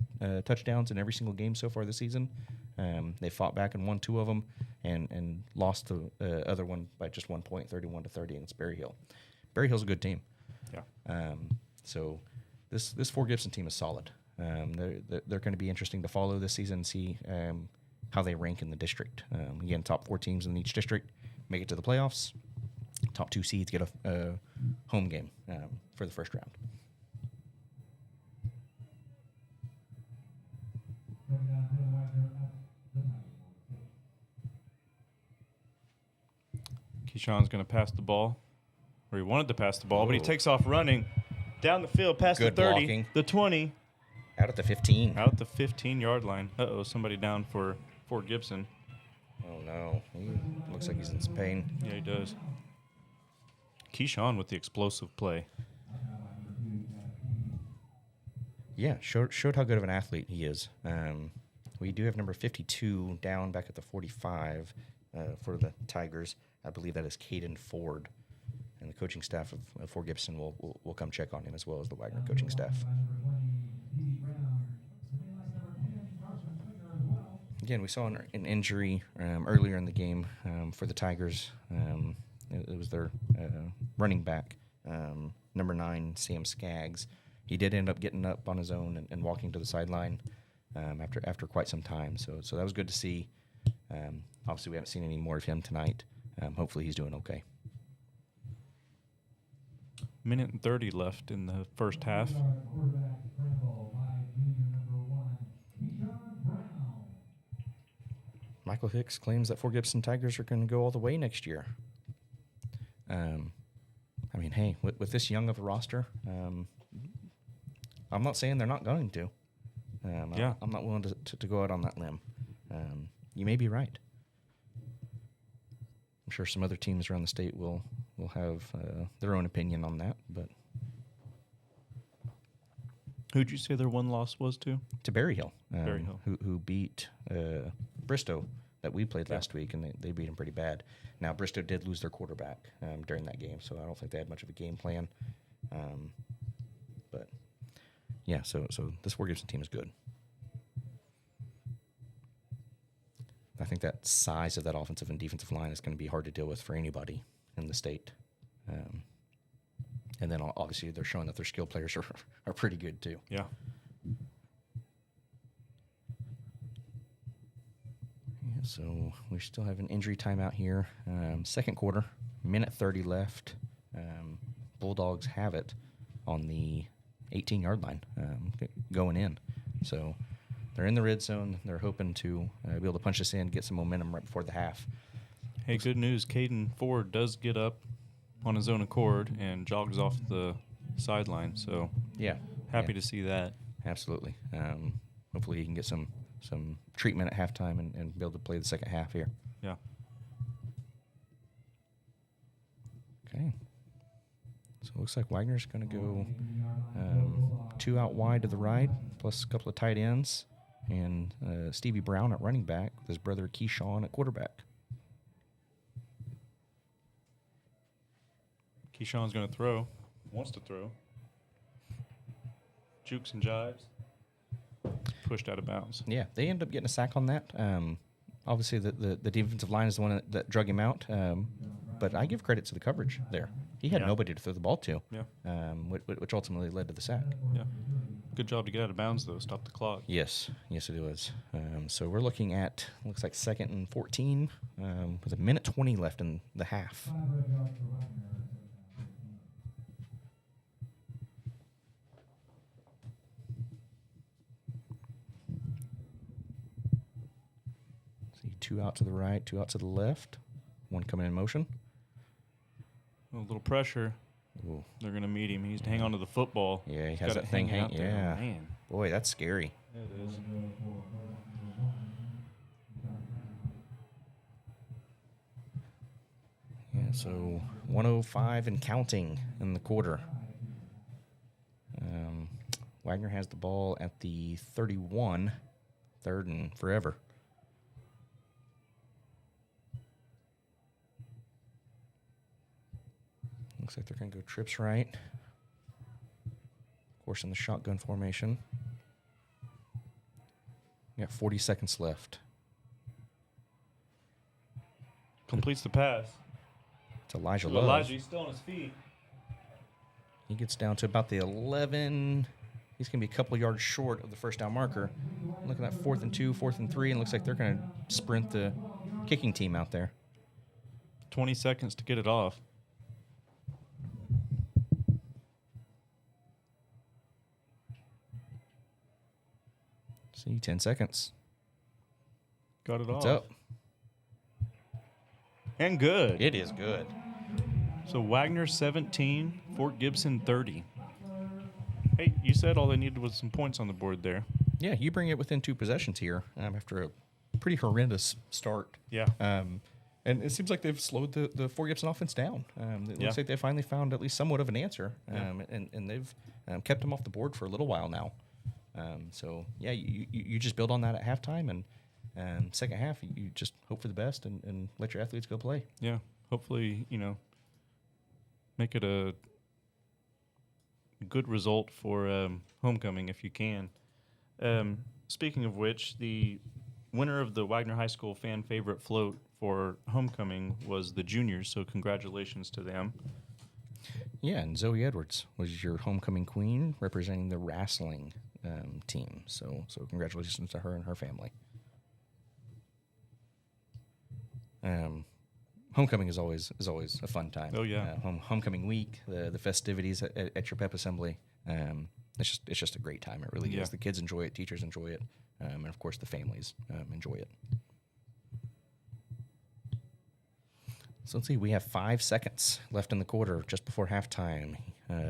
touchdowns in every single game so far this season. They fought back and won 2 of them and lost the other one by just 1 point, 31-30 against Berry Hill. Berry Hill's a good team. Yeah. So this Fort Gibson team is solid. They're going to be interesting to follow this season and see how they rank in the district. Again, top 4 teams in each district make it to the playoffs. Top 2 seeds get a home game for the first round. Keyshawn's going to pass the ball, or he wanted to pass the ball, but he takes off running down the field past Good the 30, blocking. the 20, Out at the 15. out at the 15-yard line. Somebody down for Fort Gibson. Oh, no. He looks like he's in some pain. Yeah, he does. Keyshawn with the explosive play. Yeah, showed how good of an athlete he is. We do have number 52 down back at the 45 for the Tigers. I believe that is Caden Ford. And the coaching staff of Fort Gibson will come check on him as well as the Wagner coaching staff. Again, we saw an injury earlier in the game for the Tigers. It was their running back, number 9, Sam Skaggs. He did end up getting up on his own and walking to the sideline after quite some time. So that was good to see. Obviously, we haven't seen any more of him tonight. Hopefully, he's doing okay. Minute and 30 left in the first half. Michael Hicks claims that Fort Gibson Tigers are going to go all the way next year. Hey, with this young of a roster, I'm not saying they're not going to. I'm not willing to go out on that limb. You may be right. I'm sure some other teams around the state will have their own opinion on that. But Who'd you say their one loss was to? To Berry Hill, Berry Hill. who beat Bristow that we played last week, and they beat him pretty bad. Now, Bristow did lose their quarterback during that game, so I don't think they had much of a game plan. But, yeah, so this Fort Gibson team is good. I think that size of that offensive and defensive line is going to be hard to deal with for anybody in the state. And then, obviously, they're showing that their skill players are pretty good, too. Yeah. So we still have an injury timeout here. Second quarter, minute 30 left. Bulldogs have it on the 18-yard line going in. So they're in the red zone. They're hoping to be able to punch this in, get some momentum right before the half. Hey, good news. Caden Ford does get up on his own accord and jogs off the sideline. So Yeah. happy to see that. Absolutely. Hopefully he can get some treatment at halftime and be able to play the second half here. Yeah. Okay. So it looks like Wagner's going to go 2 out wide to the right, plus a couple of tight ends, and Stevie Brown at running back with his brother Keyshawn at quarterback. Keyshawn's going to throw. Wants to throw. Jukes and jives. Pushed out of bounds. Yeah, they end up getting a sack on that. Obviously, the defensive line is the one that drug him out, but I give credit to the coverage there. He had nobody to throw the ball to, which ultimately led to the sack. Yeah. Good job to get out of bounds, though. Stop the clock. Yes, it was. So we're looking at, looks like 2nd and 14 with a minute 20 left in the half. 2 out to the right, 2 out to the left. 1 coming in motion. A little pressure. Ooh. They're going to meet him. He's to hang on to the football. Yeah, he He's has got that it thing hanging hang. out there. Yeah. Man. Boy, that's scary. It is. Yeah, so 105 and counting in the quarter. Wagner has the ball at the 31, third and forever. Looks like they're going to go trips right. Of course, in the shotgun formation. We got 40 seconds left. Completes the pass. It's Elijah Love. Elijah, he's still on his feet. He gets down to about the 11. He's going to be a couple yards short of the first down marker. Looking at 4th and 2, 4th and 3, and looks like they're going to sprint the kicking team out there. 20 seconds to get it off. See, 10 seconds. Got it What's off. up? And good. It is good. So Wagner 17, Fort Gibson 30. Hey, you said all they needed was some points on the board there. Yeah, you bring it within 2 possessions here after a pretty horrendous start. Yeah. And it seems like they've slowed the Fort Gibson offense down. It looks like they finally found at least somewhat of an answer, and they've kept them off the board for a little while now. So, yeah, you just build on that at halftime, and second half, you just hope for the best and let your athletes go play. Yeah. Hopefully, make it a good result for homecoming if you can. Speaking of which, the winner of the Wagner High School fan favorite float for homecoming was the juniors, so congratulations to them. Yeah, and Zoe Edwards was your homecoming queen representing the wrestling team. So congratulations to her and her family. Homecoming is always a fun time. Oh, yeah. Homecoming week, the festivities at your pep assembly. It's just a great time. It really is. The kids enjoy it, teachers enjoy it, and of course the families enjoy it. So let's see. We have 5 seconds left in the quarter, just before halftime.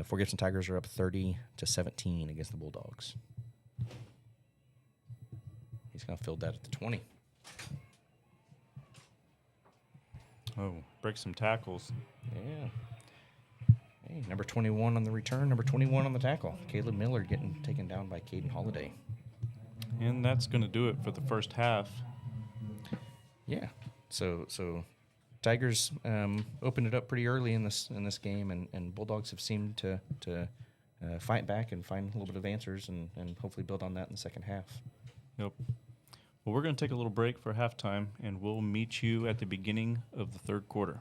Fort Gibson Tigers are up 30-17 against the Bulldogs. He's going to field that at the 20. Oh, break some tackles. Yeah. Hey, number 21 on the return, number 21 on the tackle. Caleb Miller getting taken down by Caden Holiday. And that's going to do it for the first half. Yeah. So Tigers opened it up pretty early in this game, and Bulldogs have seemed to fight back and find a little bit of answers and hopefully build on that in the second half. Yep. Well, we're going to take a little break for halftime, and we'll meet you at the beginning of the third quarter.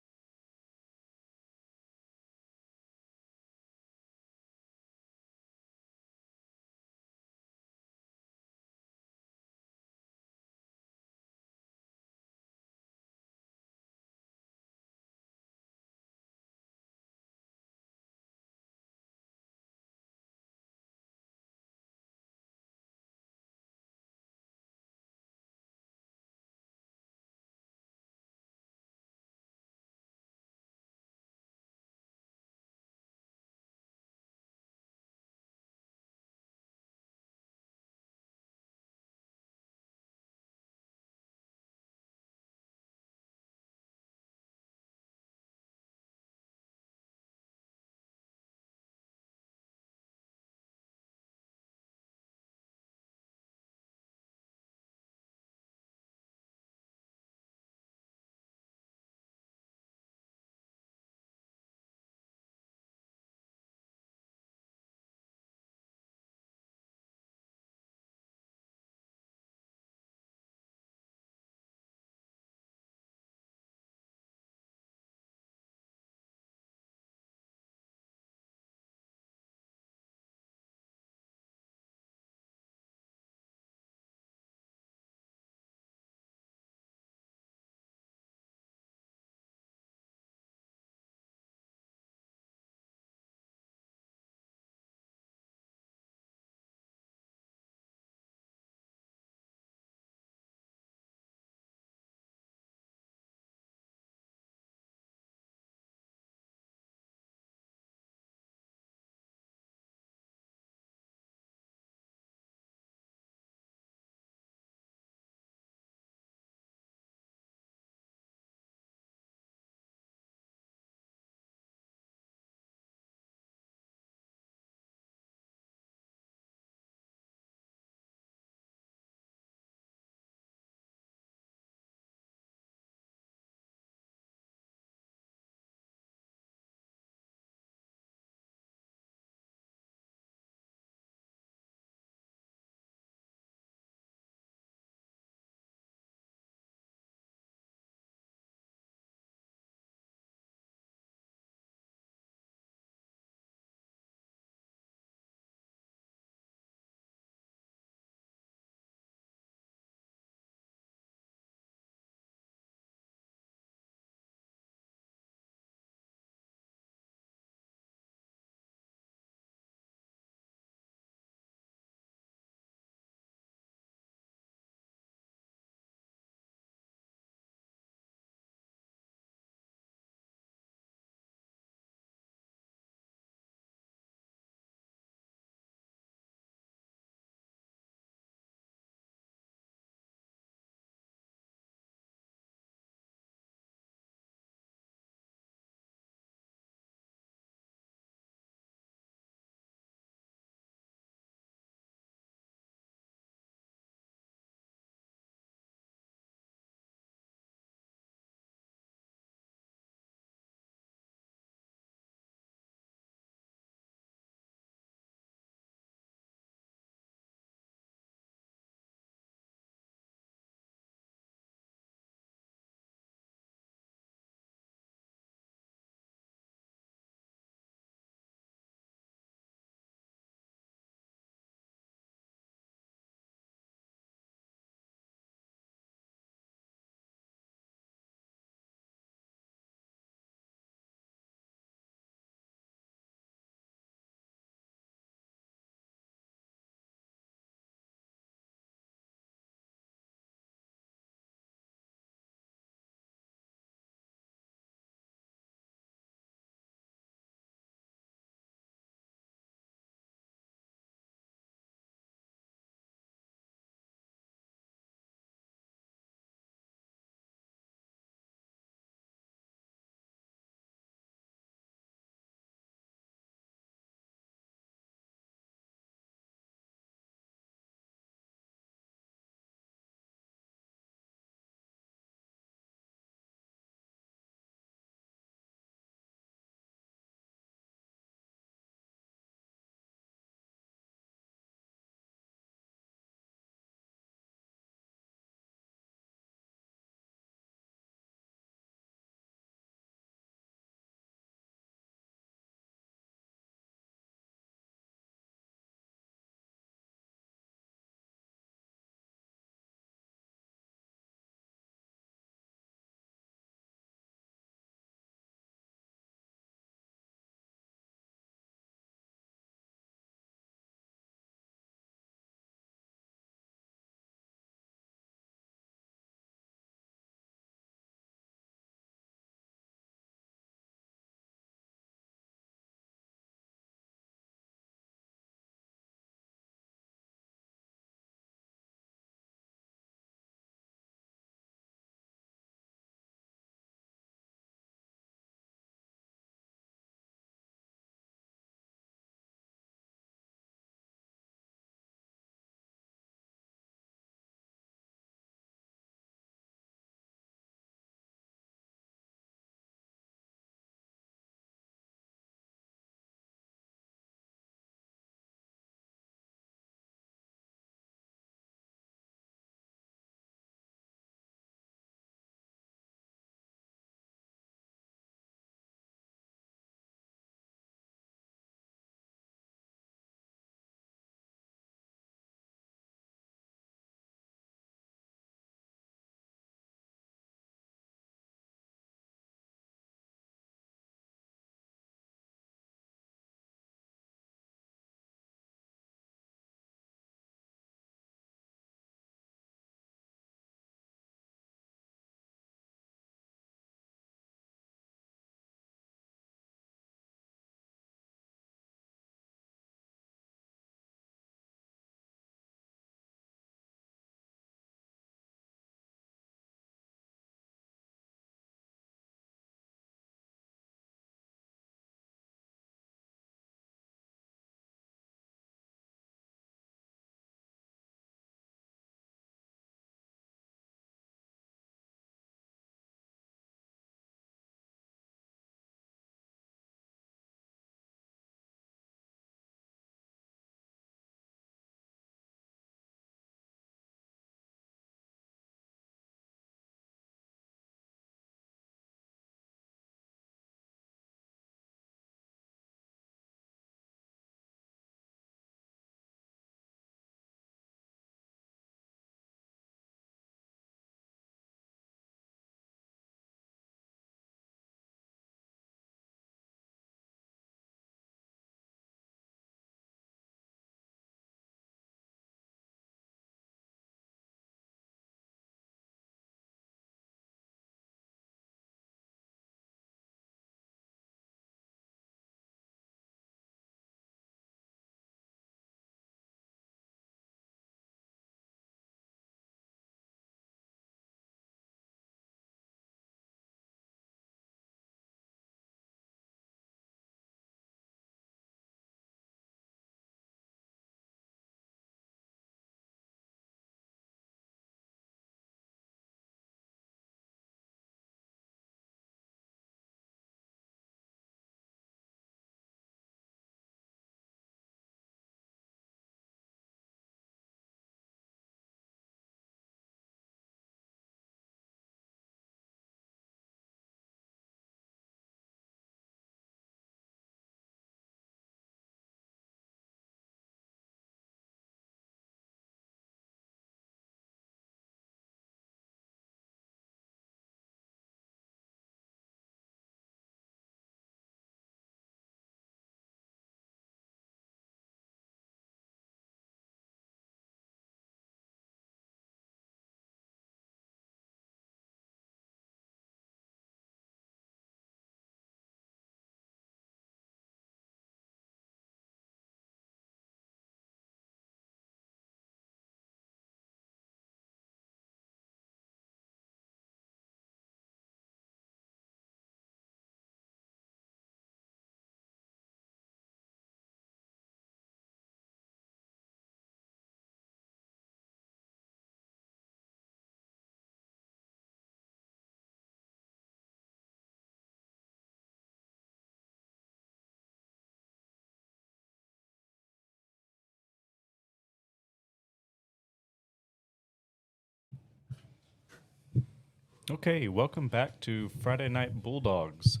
Okay, welcome back to Friday Night Bulldogs.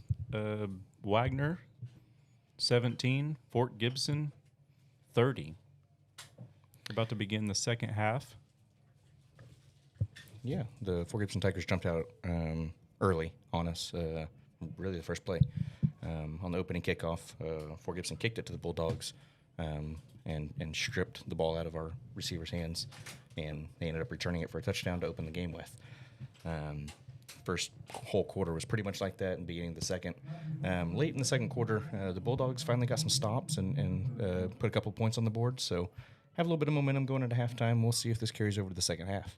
Wagner, 17, Fort Gibson, 30. About to begin the second half. Yeah, the Fort Gibson Tigers jumped out early on us. Really, the first play on the opening kickoff, Fort Gibson kicked it to the Bulldogs and stripped the ball out of our receivers' hands, and they ended up returning it for a touchdown to open the game with. First whole quarter was pretty much like that, and beginning of the second. Late in the second quarter, the Bulldogs finally got some stops and put a couple points on the board, so have a little bit of momentum going into halftime. We'll see if this carries over to the second half.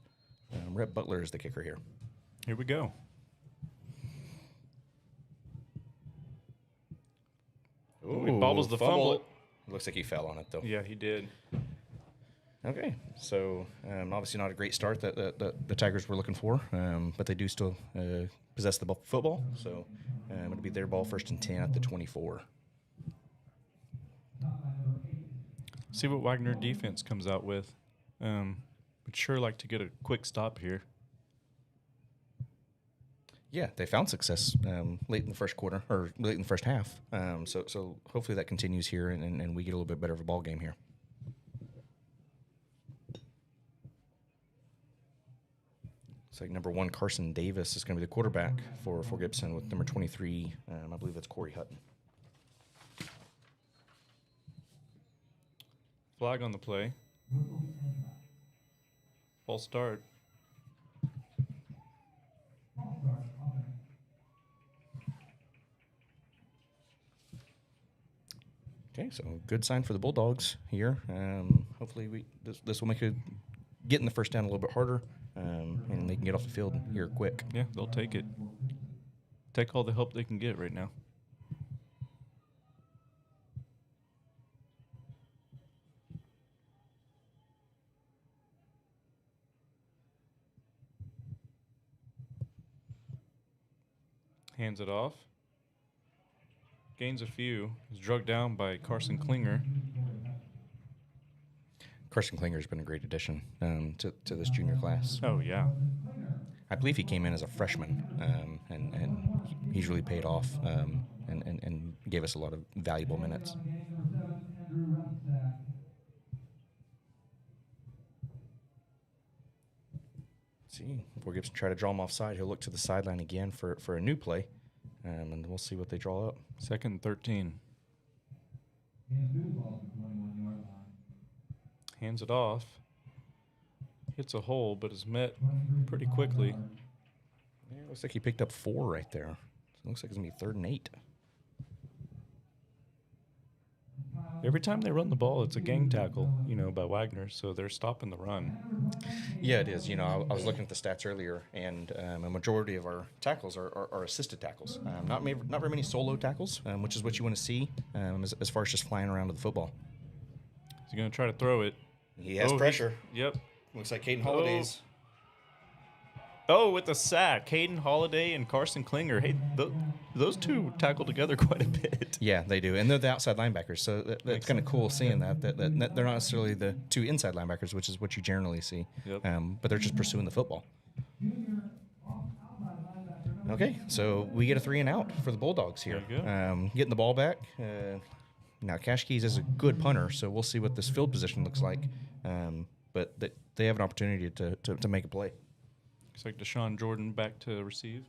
Rhett Butler is the kicker here. Here we go. Ooh, he bobbles the fumble. Looks like he fell on it, though. Yeah, he did. Okay, so obviously not a great start that the Tigers were looking for, but they do still possess the football, so it'll be their ball, 1st and 10 at the 24. See what Wagner defense comes out with. Would sure like to get a quick stop here. Yeah, they found success late in the first quarter, or late in the first half. So hopefully that continues here, and we get a little bit better of a ball game here. Looks like number 1, Carson Davis, is going to be the quarterback for Gibson, with number 23, I believe that's Corey Hutton. Flag on the play. False start. Okay, so good sign for the Bulldogs here. Hopefully this will make it getting the first down a little bit harder, and they can get off the field here quick. Yeah, they'll take it. Take all the help they can get right now. Hands it off. Gains a few. Is drugged down by Carson Klinger. Carson Klinger has been a great addition to this junior class. Oh, yeah. I believe he came in as a freshman, and he's really paid off and gave us a lot of valuable minutes. See, before Gibson try to draw him offside, he'll look to the sideline again for a new play, and we'll see what they draw up. 2nd and 13. Hands it off. Hits a hole, but is met pretty quickly. Yeah, looks like he picked up 4 right there. So it looks like it's going to be 3rd and 8. Every time they run the ball, it's a gang tackle, by Wagner, so they're stopping the run. Yeah, it is. I was looking at the stats earlier, and a majority of our tackles are assisted tackles. Not very many solo tackles, which is what you want to see as far as just flying around with the football. He's going to try to throw it. He has pressure. Yep. Looks like Caden Holiday's. Oh, with the sack. Caden Holiday and Carson Klinger. Hey, those two tackle together quite a bit. Yeah, they do. And they're the outside linebackers, so that's kind of cool seeing that they're not necessarily the 2 inside linebackers, which is what you generally see. Yep. But they're just pursuing the football. Okay, so we get a 3 and out for the Bulldogs here. There you go. Getting the ball back. Now, Cash Keys is a good punter, so we'll see what this field position looks like. But they have an opportunity to make a play. Looks like Deshaun Jordan back to receive.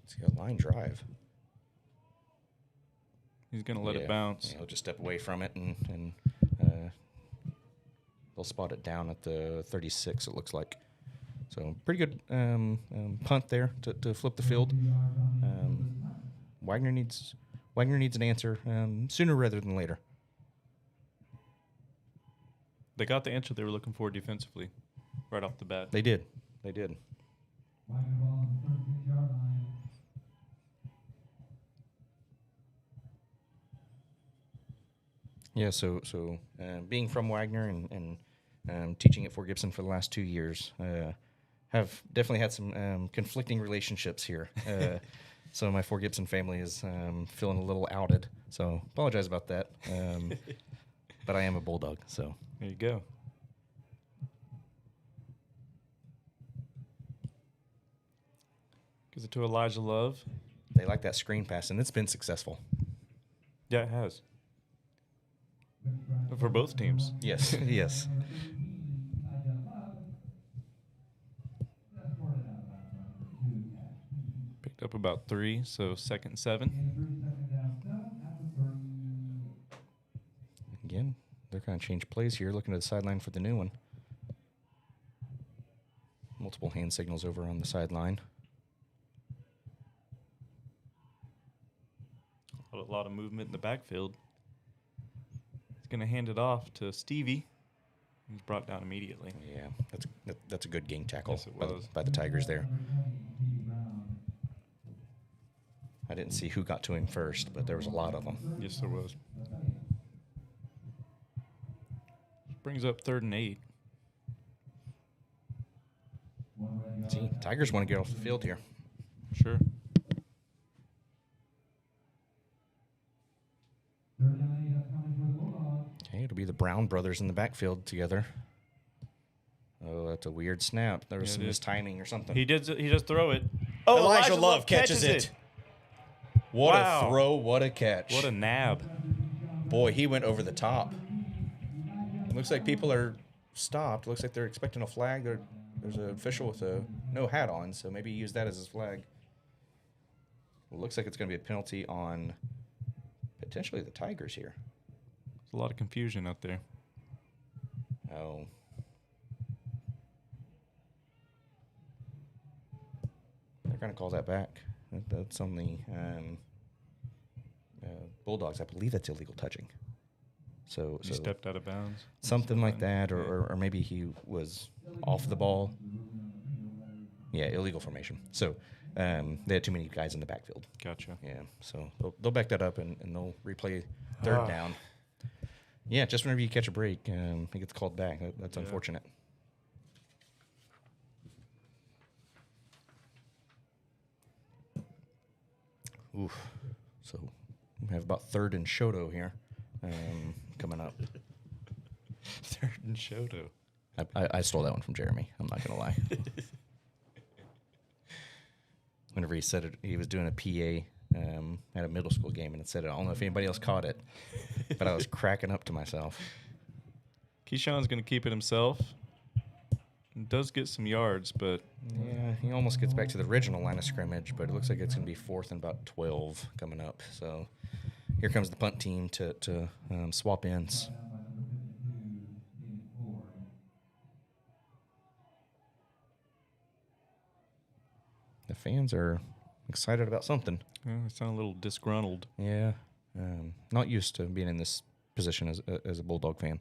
See a line drive. He's going to let it bounce. Yeah, he'll just step away from it, and they'll spot it down at the 36, it looks like. So pretty good punt there to flip the field. Wagner needs an answer sooner rather than later. They got the answer they were looking for defensively right off the bat. They did. Yeah, so being from Wagner and teaching at Fort Gibson for the last 2 years, have definitely had some conflicting relationships here. So my Fort Gibson family is feeling a little outed, so apologize about that. But I am a Bulldog, so. There you go. Gives it to Elijah Love. They like that screen pass, and it's been successful. Yeah, it has. For both teams. Yes, yes. Picked up about 3, so 2nd and 7. Again, they're going to change plays here, looking at the sideline for the new one. Multiple hand signals over on the sideline. A lot of movement in the backfield. He's going to hand it off to Stevie. He's brought down immediately. Yeah, that's a good gang tackle Yes, it by was. the Tigers there. I didn't see who got to him first, but there was a lot of them. Yes, there was. Brings up 3rd and 8. See, Tigers want to get off the field here. Sure. Okay, it'll be the Brown brothers in the backfield together. Oh, that's a weird snap. There was Yeah, some it is. mistiming or something. He does throw it. Oh, Elijah Love catches it. What Wow. a throw, what a catch. What a nab. Boy, he went over the top. It looks like people are stopped. Looks like they're expecting a flag. There's an official with a no hat on, so maybe use that as his flag. Well, looks like it's going to be a penalty on potentially the Tigers here. There's a lot of confusion out there. Oh. They're going to call that back. That's on the Bulldogs. I believe that's illegal touching. So He stepped out of bounds. something like that, or maybe he was off the ball. Yeah, illegal formation. So they had too many guys in the backfield. Gotcha. Yeah, so they'll back that up and they'll replay 3rd down. Yeah, just whenever you catch a break, it gets called back. That's unfortunate. Oof. So we have about 3rd and Shoto here coming up. 3rd and Shoto. I stole that one from Jeremy. I'm not going to lie. Whenever he said it, he was doing a PA at a middle school game, and it said it. I don't know if anybody else caught it, but I was cracking up to myself. Keyshawn's going to keep it himself. Does get some yards, but Yeah, he almost gets back to the original line of scrimmage, but it looks like it's going to be 4th and about 12 coming up. So here comes the punt team to swap ends. The fans are excited about something. I sound a little disgruntled. Yeah, not used to being in this position as a Bulldog fan.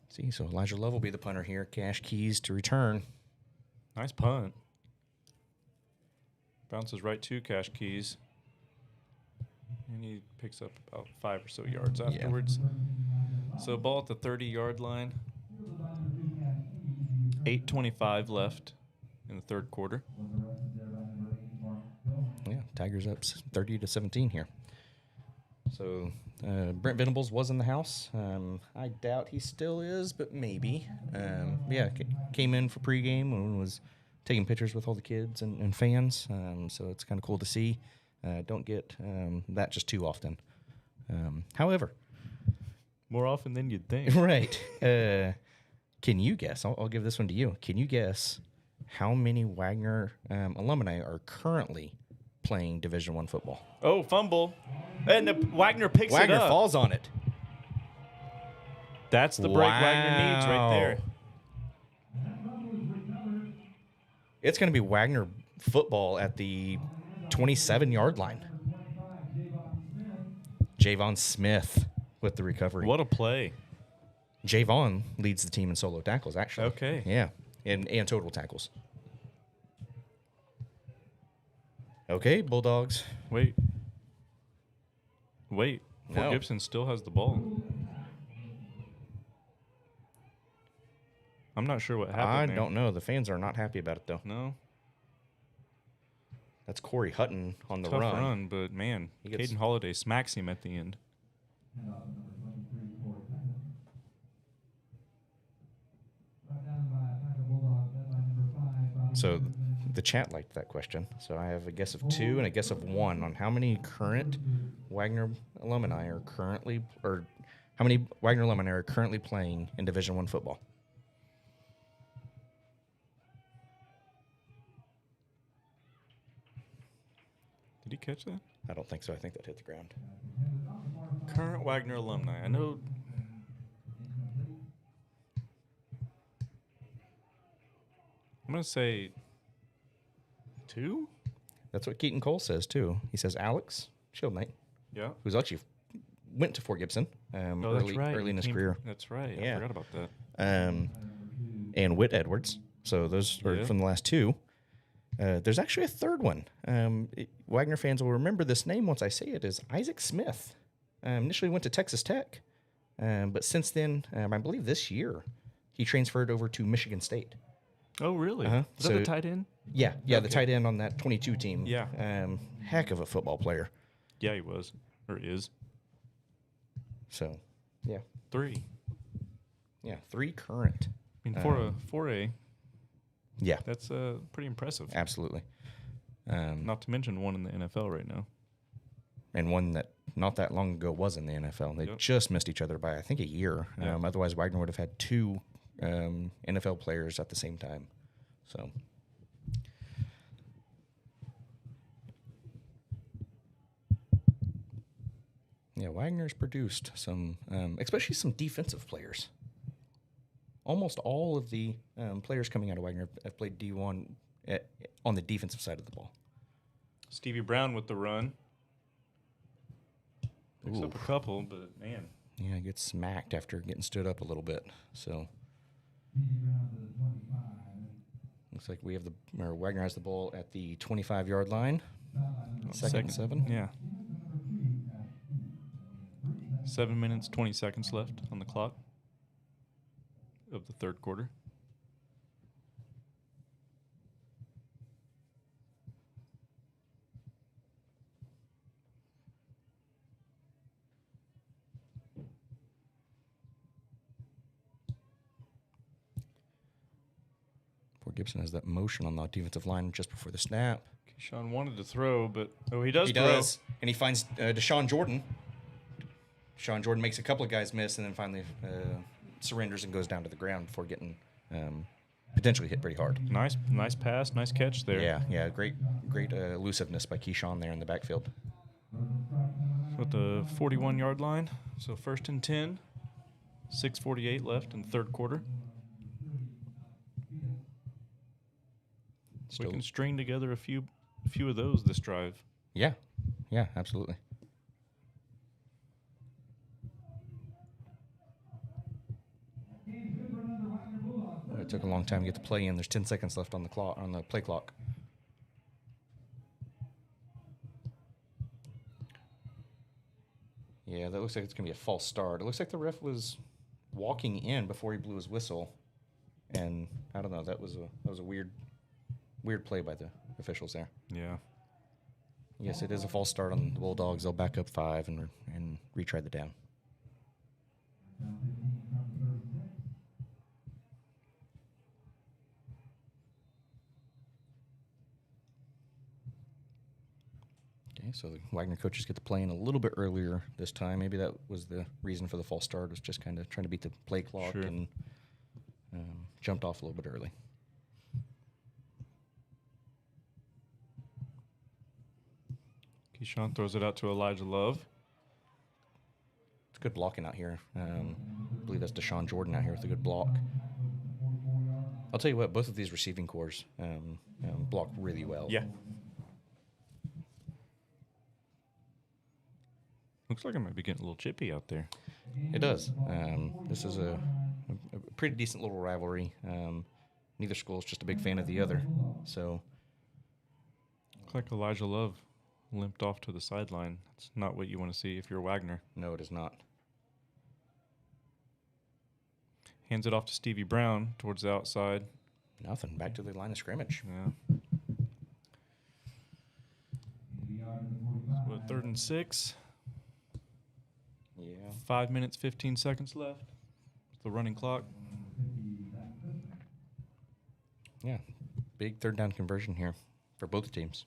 See, so Elijah Love will be the punter here. Cash Keys to return. Nice punt. Bounces right to Cash Keys. And he picks up about 5 or so yards afterwards. So ball at the 30-yard line. 8:25 left in the 3rd quarter. Yeah, Tigers up 30-17 here. So Brent Venables was in the house. I doubt he still is, but maybe. Came in for pregame and was taking pictures with all the kids and fans. So it's kind of cool to see. Don't get that just too often. However, More often than you'd think. right. Can you guess? I'll give this one to you. Can you guess how many Wagner alumni are currently playing Division I football? Oh, fumble. And Wagner picks Wagner it up. falls on it. That's the break Wagner needs right there. It's going to be Wagner football at the 27-yard line. Javon Smith with the recovery. What a play. Javon leads the team in solo tackles, actually. Okay. Yeah, and total tackles. Okay, Bulldogs. Wait. Fort No. Gibson still has the ball. I'm not sure what happened I there. don't know. The fans are not happy about it, though. No. That's Corey Hutton on the Tough run. run, but man, He gets- Caden Holiday smacks him at the end. So the chat liked that question. So I have a guess of 2 and a guess of 1 on how many current Wagner alumni are currently, or how many Wagner alumni are currently playing in Division I football. Did he catch that? I don't think so. I think that hit the ground. Current Wagner alumni. I know. I'm going to say 2? That's what Keaton Cole says, too. He says Alex Shield Yeah. who's actually went to Fort Gibson Oh, that's right. early in his He came- career. That's right. Yeah. I forgot about that. And Whit Edwards. So those are Yeah. from the last 2. There's actually a third one. Wagner fans will remember this name once I say it, is Isaac Smith. Initially went to Texas Tech, but since then, I believe this year, he transferred over to Michigan State. Oh, really? Uh-huh. Is that the tight end? Yeah, the Okay. tight end on that 22 team. Yeah. Heck of a football player. Yeah, he was. Or is. So, yeah. 3. Yeah, 3 current. I mean, for a Yeah, that's pretty impressive. absolutely. Not to mention one in the NFL right now. And one that not that long ago was in the NFL. They Yep. just missed each other by, I think, a year. Yeah. Otherwise, Wagner would have had 2 NFL players at the same time. So, yeah, Wagner's produced some, especially some defensive players. Almost all of the players coming out of Wagner have played D1 on the defensive side of the ball. Stevie Brown with the run. Picks up a Oof. couple, but man. Yeah, gets smacked after getting stood up a little bit. So looks like we have Wagner has the ball at the 25-yard line. Second and 7. Yeah. 7 minutes, 20 seconds left on the clock of the third quarter. Fort Gibson has that motion on the defensive line just before the snap. Sean wanted to throw, but he does He throw. does, and he finds Deshaun Jordan. Deshaun Jordan makes a couple of guys miss, and then finally surrenders and goes down to the ground before getting potentially hit pretty hard. Nice pass, nice catch there. Yeah, great elusiveness by Keyshawn there in the backfield. With the 41-yard line. So first and 10, 6:48 left in the third quarter. We can string together a few of those this drive. Yeah, absolutely. It took a long time to get the play in. There's 10 seconds left on the clock, on the play clock. Yeah, that looks like it's going to be a false start. It looks like the ref was walking in before he blew his whistle. And I don't know, that was a weird play by the officials there. Yeah. Yes, it is a false start on the Bulldogs. They'll back up 5 and retry the down. Okay, so the Wagner coaches get the play in a little bit earlier this time. Maybe that was the reason for the false start, was just kind of trying to beat the play clock. Sure. And jumped off a little bit early. Keyshawn throws it out to Elijah Love. It's good blocking out here. I believe that's Deshaun Jordan out here with a good block. I'll tell you what, both of these receiving cores block really well. Yeah. Looks like it might be getting a little chippy out there. It does. This is a pretty decent little rivalry. Neither school is just a big fan of the other. So, Looks like Elijah Love limped off to the sideline. That's not what you want to see if you're Wagner. no, it is not. Hands it off to Stevie Brown towards the outside. Nothing. Back to the line of scrimmage. Yeah. So at 3rd and 6. Yeah. 5 minutes, 15 seconds left. It's the running clock. Yeah. big third down conversion here for both teams.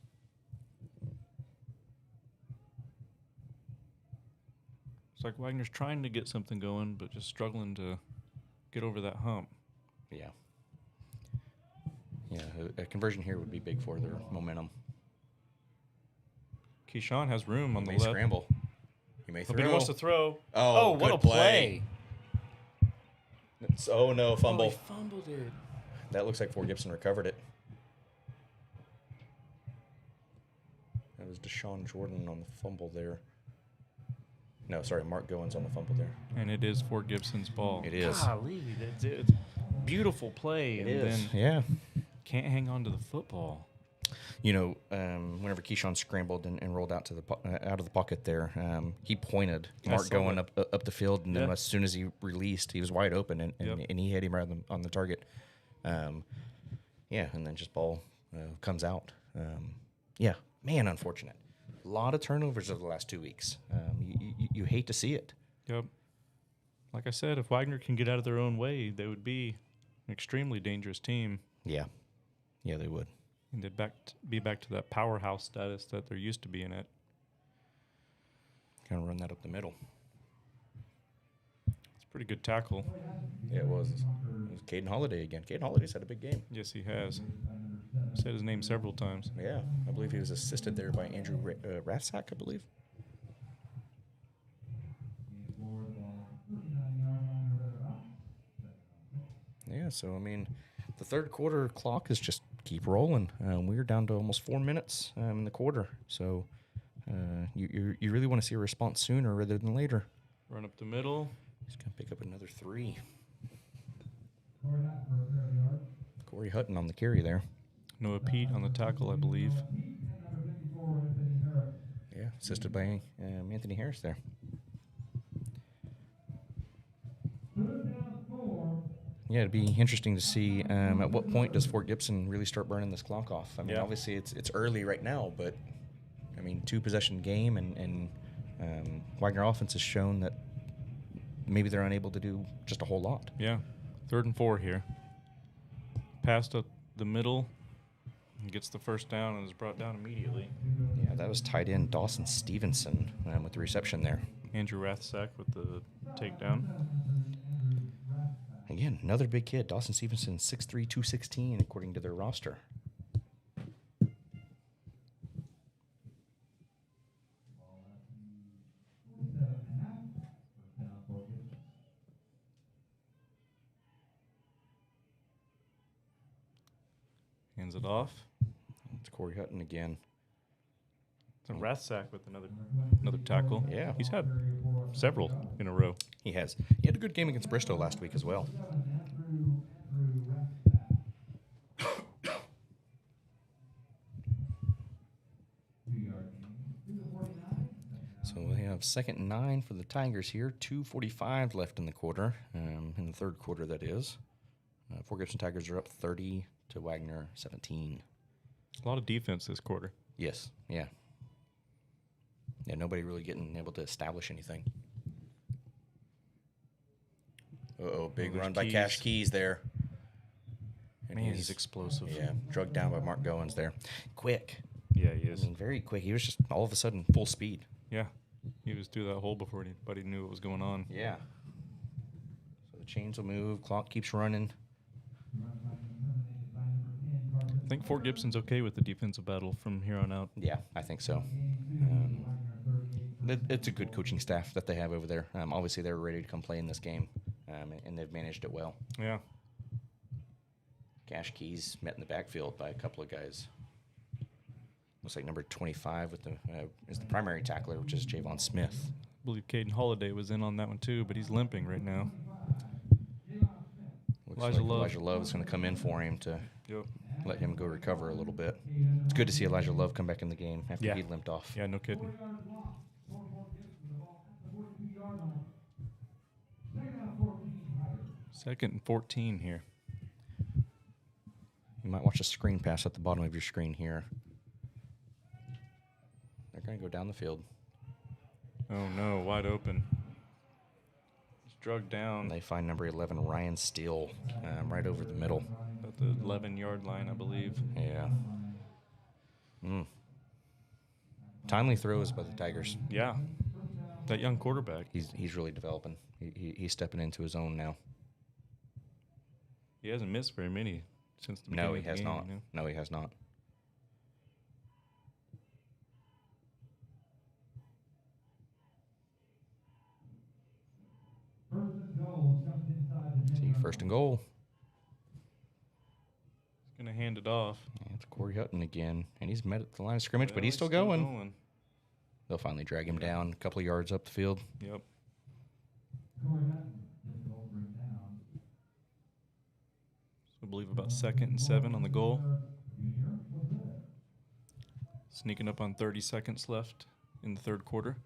It's like Wagner's trying to get something going, but just struggling to get over that hump. Yeah. Yeah, a conversion here would be big for their momentum. Keyshawn has room on He the may left. scramble. He may But throw. he wants to throw. Oh, what good a play. Oh, no, fumble. Oh, he fumbled it. That looks like Fort Gibson recovered it. That was Deshaun Jordan on the fumble there. No, sorry, Mark Goins on the fumble there. And it is Fort Gibson's ball. It is. Golly, it's beautiful play. Then Yeah. can't hang on to the football. You know, whenever Keyshawn scrambled and rolled out to the out of the pocket there, he pointed Mark saw going that. up the field, and then Yeah. as soon as he released, he was wide open, and he hit him right on the target. Yeah, and then just ball comes out. Yeah, man, unfortunate. A lot of turnovers over the last 2 weeks. You hate to see it. Yep. Like I said, if Wagner can get out of their own way, they would be an extremely dangerous team. Yeah, they would. And they'd be back to that powerhouse status that they're used to being at. Kind of run that up the middle. It's a pretty good tackle. Yeah, it was. It was Caden Holiday again. Caden Holiday's had a big game. Yes, he has. Said his name several times. Yeah, I believe he was assisted there by Andrew Rathsack, I believe. Yeah, so, I mean, the third quarter clock is just keep rolling. We're down to almost 4 minutes in the quarter. So you really want to see a response sooner rather than later. Run up the middle. He's going to pick up another 3. Corey Hutton on the carry there. Noah Pete on the tackle, I believe. Yeah, assisted by Anthony Harris there. Yeah, it'd be interesting to see at what point does Fort Gibson really start burning this clock off. I mean, obviously it's early right now, but I mean, 2-possession game, and Wagner offense has shown that maybe they're unable to do just a whole lot. Yeah. 3rd and 4 here. Passed up the middle. And gets the first down and is brought down immediately. Yeah, that was tight end Dawson Stevenson with the reception there. Andrew Rathsack with the takedown. Again, another big kid. Dawson Stevenson, 6'3", 216, according to their roster. Hands it off. It's Corey Hutton again. It's a Rathsack with another tackle. Yeah. He's had several in a row. He has. He had a good game against Bristow last week as well. So we have 2nd and 9 for the Tigers here. 2:45 left in the quarter, in the third quarter, that is. Fort Gibson Tigers are up 30 to Wagner 17. A lot of defense this quarter. Yes, yeah. Yeah, nobody really getting able to establish anything. Uh-oh, big there's run by Keys. Cash Keys there. And Man, he's explosive. Yeah, drugged down by Mark Goins there. Quick. Yeah, he I is. mean, very quick. He was just all of a sudden full speed. Yeah. He was through that hole before anybody knew what was going on. Yeah. So the chains will move. Clock keeps running. I think Fort Gibson's okay with the defensive battle from here on out. Yeah, I think so. It's a good coaching staff that they have over there. Obviously, they're ready to come play in this game, and they've managed it well. Yeah. Cash Keys met in the backfield by a couple of guys. Looks like number 25 with is the primary tackler, which is Javon Smith. I believe Caden Holiday was in on that one too, but he's limping right now. Looks Elijah like Love. Elijah Love is going to come in for him to Yep. let him go recover a little bit. It's good to see Elijah Love come back in the game after Yeah. he limped off. Yeah, no kidding. 2nd and 14 here. You might watch a screen pass at the bottom of your screen here. They're going to go down the field. Oh no, wide open. He's drugged down. And they find number 11, Ryan Steele, right over the middle. About the 11-yard line, I believe. Yeah. Timely throws by the Tigers. Yeah. That young quarterback. He's really developing. He's stepping into his own now. He hasn't missed very many since the beginning No, he of the has game, not. you know? No, he has not. See, first and goal. He's going to hand it off. Yeah, it's Corey Hutton again, and he's met at the line of scrimmage, but Well, he's still going. They'll finally drag him down a couple of yards up the field. Yep. So I believe about 2nd and 7 on the goal. Sneaking up on 30 seconds left in the third quarter.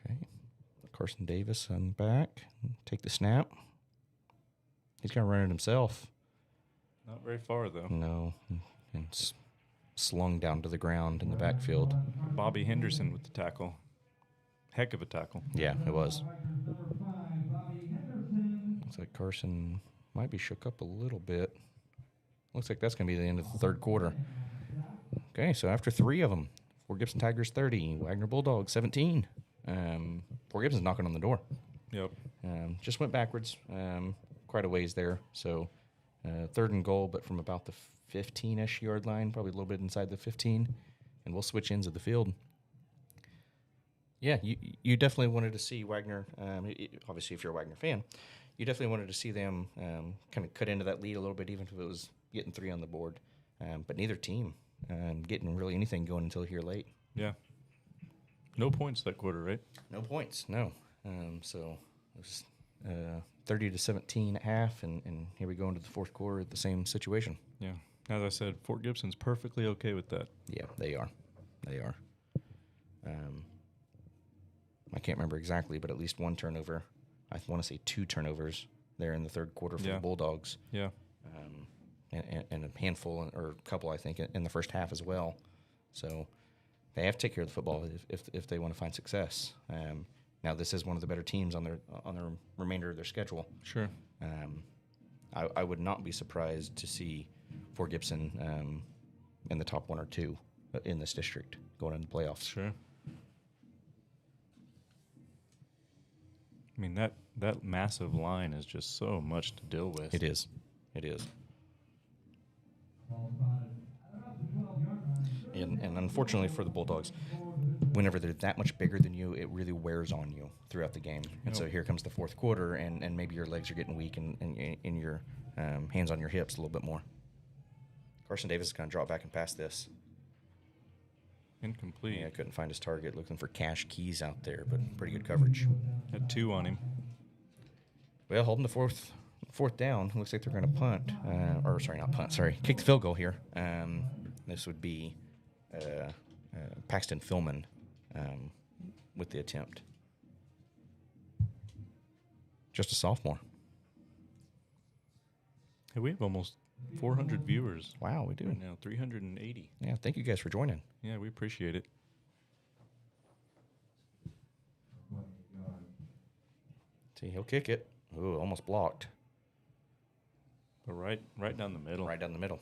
Okay. Carson Davis on back. Take the snap. He's going to run it himself. Not very far, though. No. And slung down to the ground in the backfield. Bobby Henderson with the tackle. Heck of a tackle. Yeah, it was. Looks like Carson might be shook up a little bit. Looks like that's going to be the end of the third quarter. Okay, so after 3 of them, Fort Gibson Tigers 30, Wagner Bulldogs 17. Fort Gibson's knocking on the door. Yep. Just went backwards quite a ways there. So 3rd and goal, but from about the 15-ish yard line, probably a little bit inside the 15. And we'll switch ends of the field. Yeah, you definitely wanted to see Wagner, obviously if you're a Wagner fan, you definitely wanted to see them kind of cut into that lead a little bit, even if it was getting 3 on the board. But neither team getting really anything going until here late. Yeah. No points that quarter, right? No points, no. So it was 30-17 at half, and here we go into the fourth quarter at the same situation. Yeah. As I said, Fort Gibson's perfectly okay with that. Yeah, they are. They are. I can't remember exactly, but at least 1 turnover. I want to say 2 turnovers there in the third quarter for the Bulldogs. Yeah. And a handful or a couple, I think, in the first half as well. So they have to take care of the football if they want to find success. Now this is one of the better teams on their remainder of their schedule. Sure. I would not be surprised to see Fort Gibson in the top 1 or 2 in this district going into the playoffs. Sure. I mean, that massive line is just so much to deal with. It is. It is. And unfortunately for the Bulldogs, whenever they're that much bigger than you, it really wears on you throughout the game. And so here comes the fourth quarter, and maybe your legs are getting weak and your hands on your hips a little bit more. Carson Davis is going to drop back and pass this. Incomplete. Yeah, couldn't find his target. Looking for Cash Keys out there, but pretty good coverage. Had 2 on him. Well, holding the fourth down. Looks like they're going to punt. Not punt. Sorry, kick the field goal here. This would be Paxton Philman with the attempt. Just a sophomore. Hey, we have almost 400 viewers. Wow, we do. Right now, 380. Yeah, thank you guys for joining. Yeah, we appreciate it. See, he'll kick it. Ooh, almost blocked. But right down the middle. Right down the middle.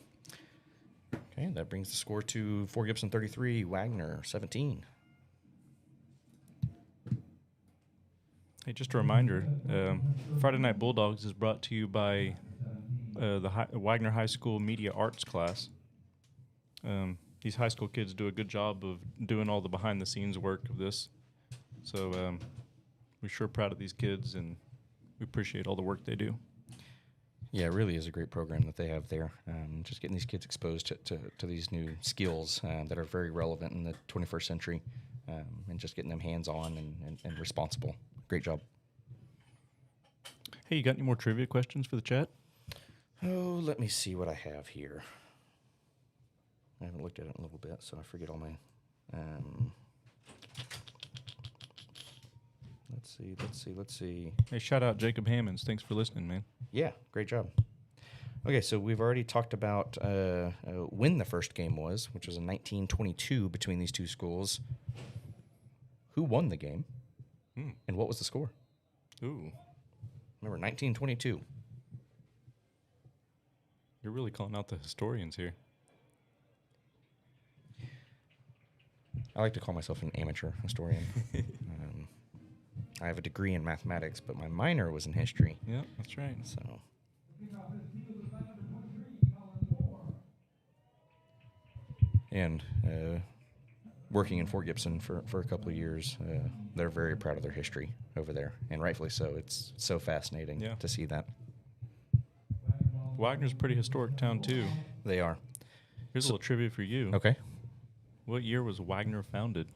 Okay, that brings the score to Fort Gibson 33, Wagner 17. Hey, just a reminder, Friday Night Bulldogs is brought to you by the Wagner High School Media Arts class. These high school kids do a good job of doing all the behind-the-scenes work of this. So we're sure proud of these kids, and we appreciate all the work they do. Yeah, it really is a great program that they have there. Just getting these kids exposed to these new skills that are very relevant in the 21st century, and just getting them hands-on and responsible. Great job. Hey, you got any more trivia questions for the chat? Oh, let me see what I have here. I haven't looked at it in a little bit, so I forget all my... Let's see. Hey, shout out Jacob Hammonds. Thanks for listening, man. Yeah, great job. Okay, so we've already talked about when the first game was, which was in 1922 between these two schools. who won the game, Hmm. and what was the score. Ooh, Remember, 1922. you're really calling out the historians here. I like to call myself an amateur historian. I have a degree in mathematics, but my minor was in history. Yeah, that's right. So, and working in Fort Gibson for a couple of years, they're very proud of their history over there, and rightfully so. It's so fascinating Yeah. to see that. Wagner's a pretty historic town, too. They are. Here's a little trivia for you. Okay. What year was Wagner founded?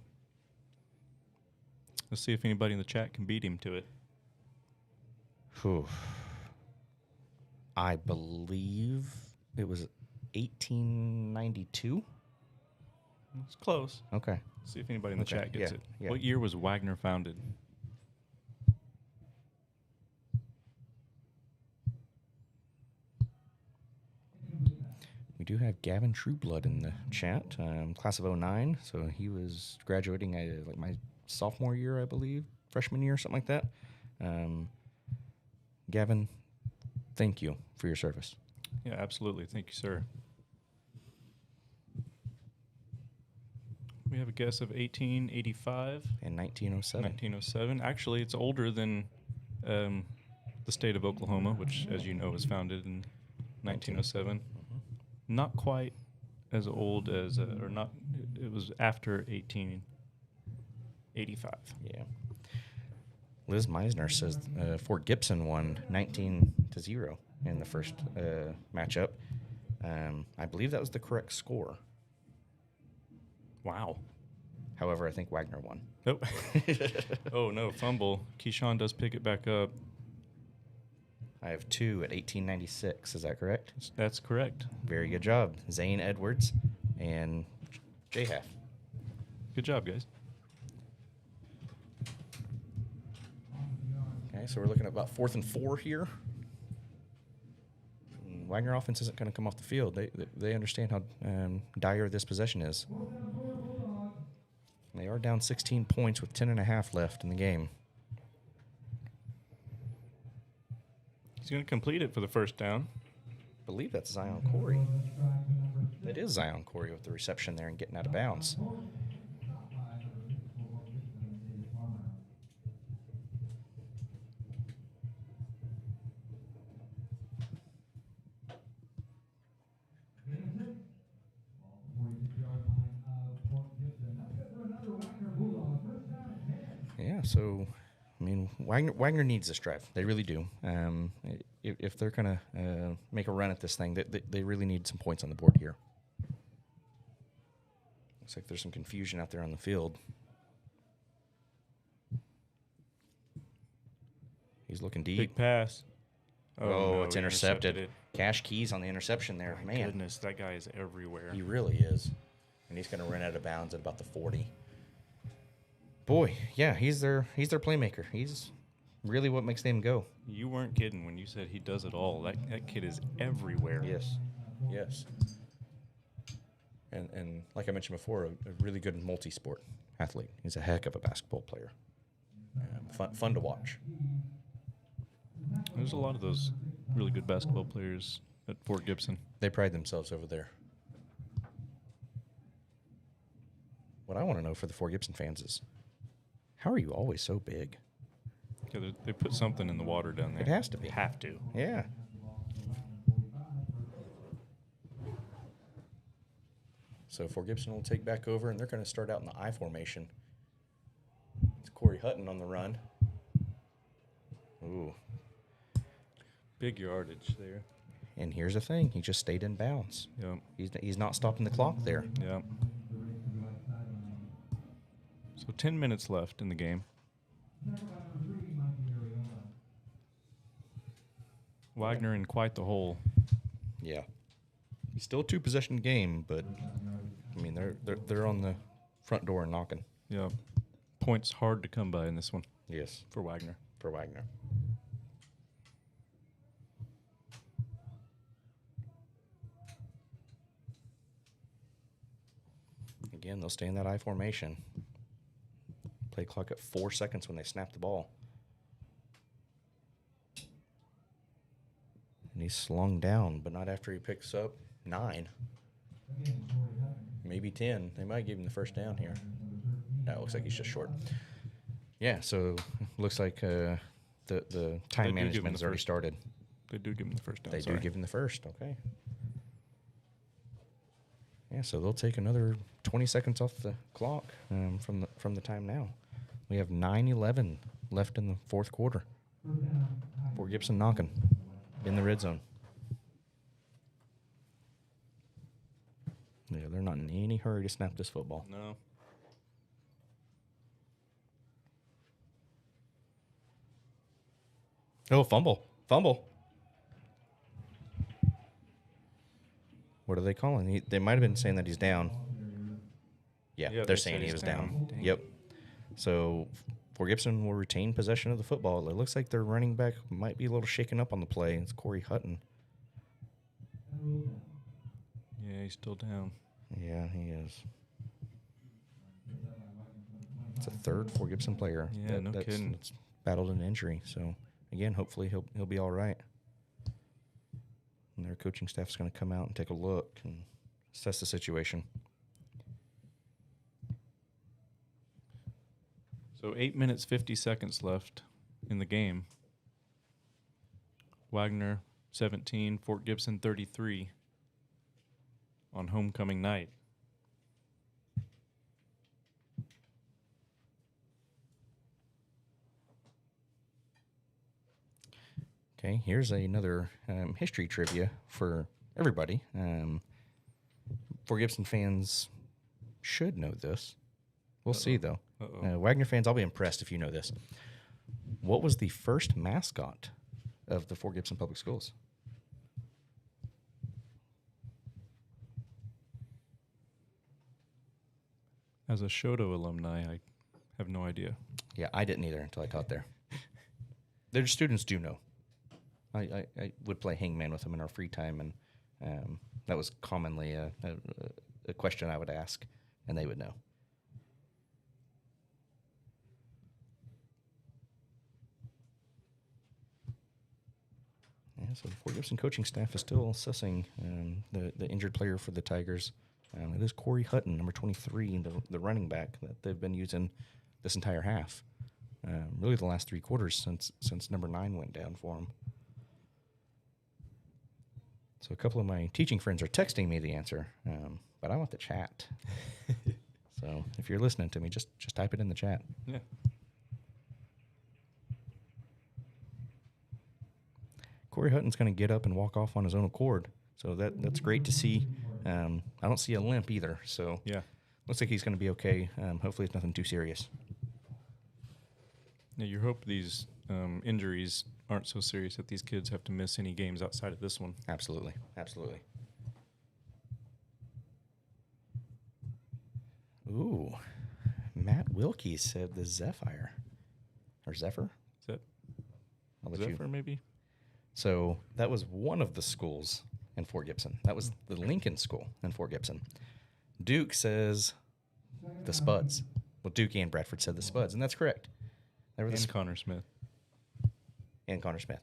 Let's see if anybody in the chat can beat him to it. Whew. I believe it was 1892. It's close. Okay. See if anybody in the Okay, chat gets yeah, it. yeah. What year was Wagner founded? We do have Gavin Trueblood in the chat, class of 09. So he was graduating like my sophomore year, I believe, freshman year, something like that. Gavin, thank you for your service. Yeah, absolutely. Thank you, sir. We have a guess of 1885, In 1907. 1907. Actually, it's older than the state of Oklahoma, which, as you know, was founded in 1907. Not quite as old as, or not, it was after 1885. Yeah. Liz Meisner says Fort Gibson won 19-0 in the first matchup. I believe that was the correct score. Wow. However, I think Wagner won. Oh, oh no, fumble. Keyshawn does pick it back up. I have 2 at 1896. Is that correct? That's correct. Very good job. Zane Edwards and J-Half. Good job, guys. Okay, so we're looking at about 4th and 4 here. Wagner offense isn't going to come off the field. They understand how dire this possession is. They are down 16 points with 10.5 left in the game. He's going to complete it for the first down. I believe that's Zion Corey. It is Zion Corey with the reception there and getting out of bounds. Yeah, so I mean, Wagner needs this drive. They really do. If they're going to make a run at this thing, they really need some points on the board here. Looks like there's some confusion out there on the field. He's looking deep. Big pass. Oh, no, it's he intercepted. it. Cash keys on the interception there. My Man, goodness, that guy is everywhere. he really is. And he's going to run out of bounds at about the 40. Boy, yeah, he's their playmaker. He's really what makes them go. You weren't kidding when you said he does it all. That kid is everywhere. Yes, yes. And like I mentioned before, a really good multi-sport athlete. He's a heck of a basketball player. Fun to watch. There's a lot of those really good basketball players at Fort Gibson. They pride themselves over there. What I want to know for the Fort Gibson fans is, how are you always so big? Yeah, they put something in the water down there. It has to be. They have to. Yeah. So Fort Gibson will take back over, and they're going to start out in the I formation. It's Corey Hutton on the run. Ooh. Big yardage there. And here's the thing. He just stayed in bounds. Yep. He's not stopping the clock there. Yep. So 10 minutes left in the game. Wagner in quite the hole. Yeah. Still a 2-possession game, but I mean they're on the front door and knocking. Yep. Points hard to come by in this one Yes, for Wagner. for Wagner. Again, they'll stay in that I formation. Play Play clock at 4 seconds when they snap the ball. And he's slung down, but not after he picks up 9. Maybe 10. They might give him the first down here. No, it looks like he's just short. Yeah, so looks like the time management has already started. They do give him the first down. They do give him the first, okay. Yeah, so they'll take another 20 seconds off the clock from the time now. We have 9:11 left in the fourth quarter. Fort Gibson knocking in the red zone. Yeah, they're not in any hurry to snap this football. No. Oh, fumble. What are they calling? They might have been saying that he's down. Yeah, Yeah, they're they saying said he he's was down. down. Dang. Yep. So Fort Gibson will retain possession of the football. It looks like their running back might be a little shaken up on the play. It's Corey Hutton. Yeah, he's still down. Yeah, he is. It's a third Fort Gibson player. Yeah, no kidding. That's battled an injury. So again, hopefully he'll be all right. And their coaching staff is going to come out and take a look and assess the situation. So 8 minutes, 50 seconds left in the game. Wagner, 17, Fort Gibson, 33 on homecoming night. Okay, here's another history trivia for everybody. Fort Gibson fans should know this. We'll see, though. Wagner fans, I'll be impressed if you know this. What was the first mascot of the Fort Gibson Public Schools? As a Shoto alumni, I have no idea. Yeah, I didn't either until I taught there. Their students do know. I would play hangman with them in our free time, and that was commonly a question I would ask, and they would know. Yeah, so the Fort Gibson coaching staff is still assessing the injured player for the Tigers. It is Corey Hutton, number 23, the running back that they've been using this entire half. Really the last 3 quarters since number 9 went down for him. So a couple of my teaching friends are texting me the answer, but I want the chat. So if you're listening to me, just type it in the chat. Yeah. Corey Hutton's going to get up and walk off on his own accord, so that's great to see. I don't see a limp either, so Yeah. looks like he's going to be okay. Hopefully it's nothing too serious. Yeah, you hope these injuries aren't so serious that these kids have to miss any games outside of this one. Absolutely. Ooh, Matt Wilkie said the Zephyr. Or Zephyr? Is that I'll let Zephyr, you. maybe? So that was one of the schools in Fort Gibson. That was the Lincoln School in Fort Gibson. Duke says the Spuds. Well, Duke and Bradford said the Spuds, and that's correct. They were the And Connor Smith. and Connor Smith.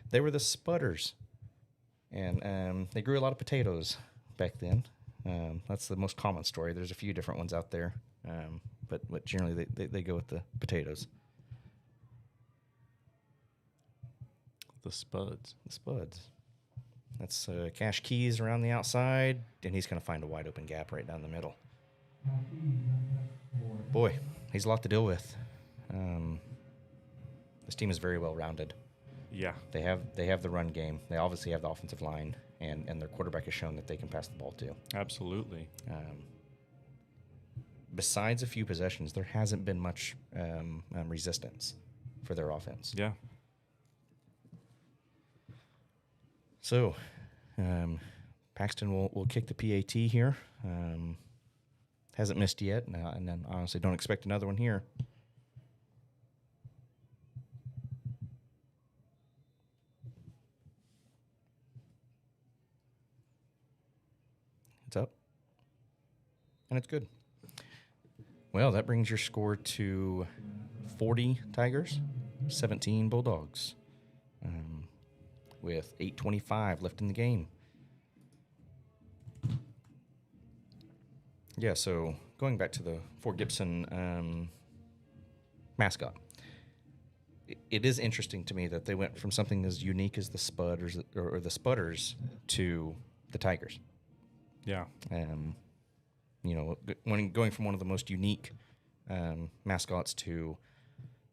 They were the Spudders, and they grew a lot of potatoes back then. That's the most common story. There's a few different ones out there, but generally they go with the potatoes. The Spuds. The Spuds. That's Cash Keys around the outside, and he's going to find a wide open gap right down the middle. Boy, he's a lot to deal with. This team is very well rounded. Yeah. They have the run game. They obviously have the offensive line, and their quarterback has shown that they can pass the ball too. Absolutely. Besides a few possessions, there hasn't been much resistance for their offense. Yeah. So, Paxton will kick the PAT here. Hasn't missed yet, and then honestly don't expect another one here. It's up, and it's good. Well, that brings your score to 40 Tigers, 17 Bulldogs, with 8:25 left in the game. Yeah, so going back to the Fort Gibson mascot, it is interesting to me that they went from something as unique as the Spud or the Spudders to the Tigers. Yeah. Going from one of the most unique mascots to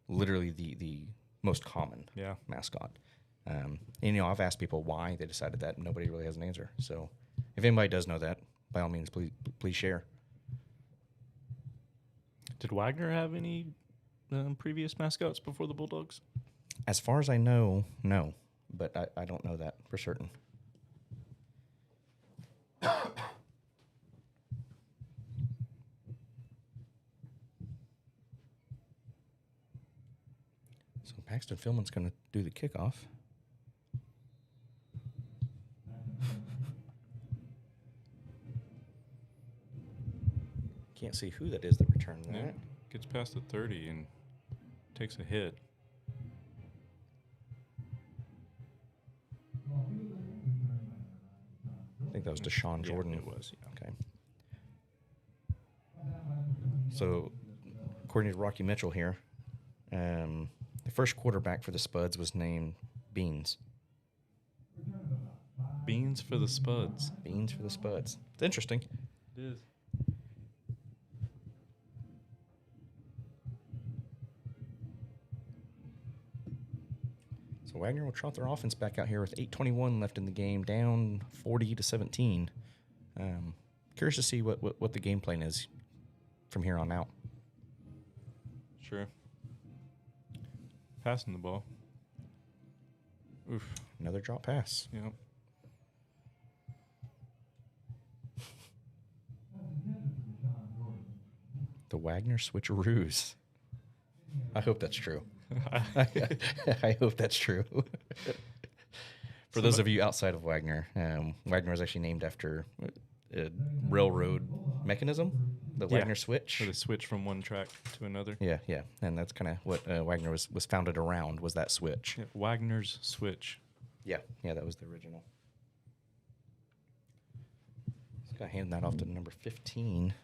literally the most common mascot. I've asked people why they decided that, and nobody really has an answer. So if anybody does know that, by all means, please share. Did Wagner have any previous mascots before the Bulldogs? As far as I know, no. But I don't know that for certain. So Paxton Philman's going to do the kickoff. Can't see who that is that returned that. Yeah. Gets past the 30 and takes a hit. I think that was Deshaun Jordan. Yeah, it was, yeah. Okay. So, according to Rocky Mitchell here, the first quarterback for the Spuds was named Beans. Beans for the Spuds. Beans for the Spuds. It's interesting. It is. So Wagner will trot their offense back out here with 8:21 left in the game, down 40-17. Curious to see what the game plan is from here on out. Sure. Passing the ball. Oof. Another drop pass. Yep. The Wagner switcheroos. I hope that's true. I hope that's true. For those of you outside of Wagner, Wagner was actually named after a railroad mechanism, the Wagner switch. So they switch from one track to another. Yeah, and that's kind of what Wagner was founded around, was that switch. Yeah, Wagner's switch. Yeah, that was the original. Just got to hand that off to number 15.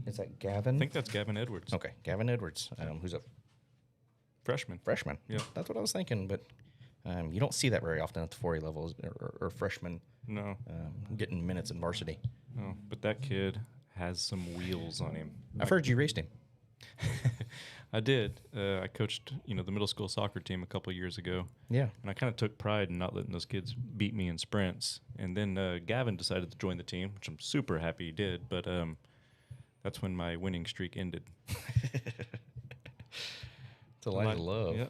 Is that Gavin? I think that's Gavin Edwards. Okay, Gavin Edwards, who's a Freshman. Yeah, that's what I was thinking, but you don't see that very often at the 4A levels or freshmen No. getting minutes in varsity. No, but that kid has some wheels on him. I've heard you raced him. I did. I coached, the middle school soccer team a couple years ago. Yeah. And I kind of took pride in not letting those kids beat me in sprints. And then Gavin decided to join the team, which I'm super happy he did. But that's when my winning streak ended. It's a light of love. Yeah.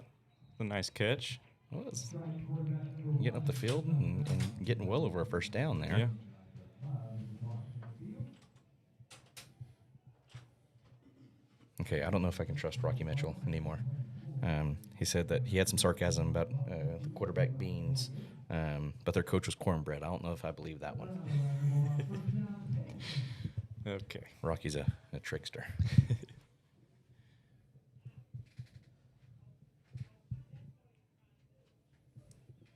A nice catch. Well, getting up the field and getting well over a first down there. Yeah. Okay, I don't know if I can trust Rocky Mitchell anymore. He said that he had some sarcasm about the quarterback Beans, but their coach was cornbread. I don't know if I believe that one. Okay. Rocky's a trickster.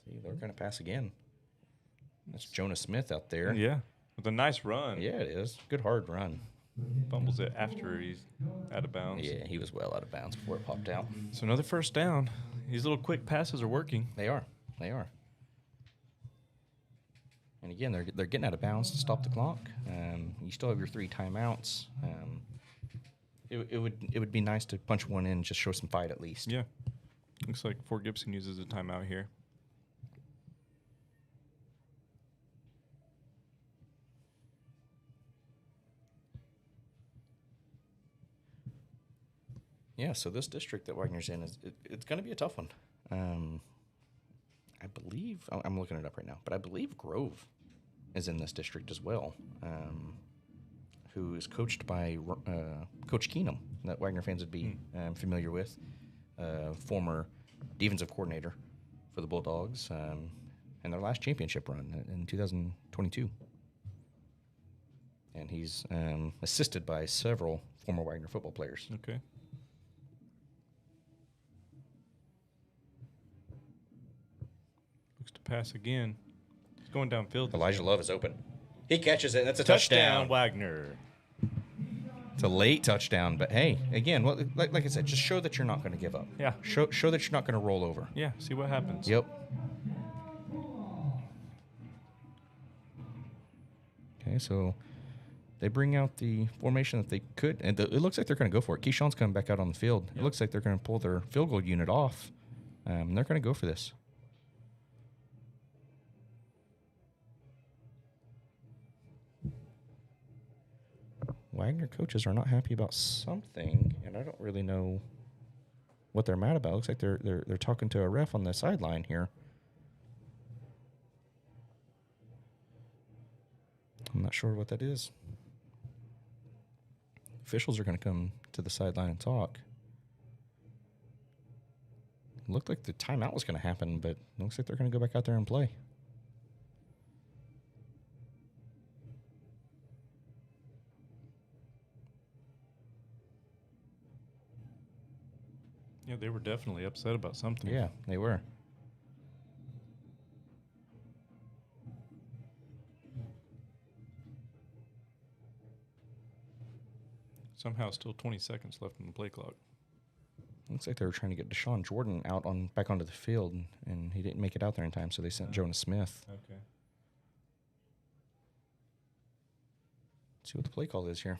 See, they're going to pass again. That's Jonah Smith out there. Yeah. With a nice run. Yeah, it is. Good hard run. Fumbles it after he's out of bounds. Yeah, he was well out of bounds before it popped out. So another first down. These little quick passes are working. They are. And again, they're getting out of bounds to stop the clock. You still have your 3 timeouts. It would be nice to punch one in, just show some fight at least. Yeah. Looks like Fort Gibson uses a timeout here. Yeah, so this district that Wagner's in it's going to be a tough one. I believe I'm looking it up right now, but I believe Grove is in this district as well, who is coached by Coach Keenum, that Wagner fans would be familiar with, former defensive coordinator for the Bulldogs, and their last championship run in 2022. and he's assisted by several former Wagner football players. Okay. Looks to pass again. He's going downfield. Elijah Love is open. He catches it. That's a touchdown. Wagner. It's a late touchdown, but hey, again, like I said, just show that you're not going to give up. Yeah. Show that you're not going to roll over. Yeah, see what happens. Yep. Okay, so they bring out the formation that they could, and it looks like they're going to go for it. Keyshawn's coming back out on the field. It looks like they're going to pull their field goal unit off. They're going to go for this. Wagner coaches are not happy about something, and I don't really know what they're mad about. It looks like they're talking to a ref on the sideline here. I'm not sure what that is. Officials are going to come to the sideline and talk. It looked like the timeout was going to happen, but it looks like they're going to go back out there and play. Yeah, they were definitely upset about something. Yeah, they were. Somehow still 20 seconds left in the play clock. Looks like they were trying to get Deshaun Jordan out back onto the field, and he didn't make it out there in time, so they sent Jonas Smith. Okay. See what the play call is here.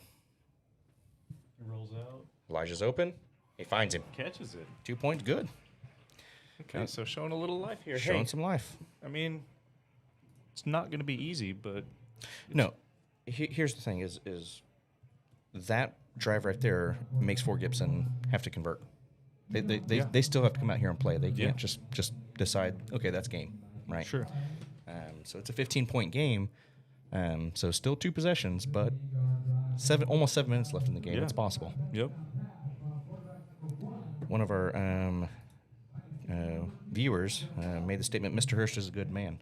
He rolls out. Elijah's open. He finds him. Catches it. 2 points, good. Okay, so showing a little life here. Showing Hey, some life. I mean, it's not going to be easy, but No, here's the thing: is that drive right there makes Fort Gibson have to convert. They still have to come out here and play. They can't just decide, okay, that's game, right? sure. So it's a 15-point game. So still 2 possessions, but almost 7 minutes left in the game. Yeah. It's possible. Yep. One of our viewers made the statement, "Mr. Hurst is a good man."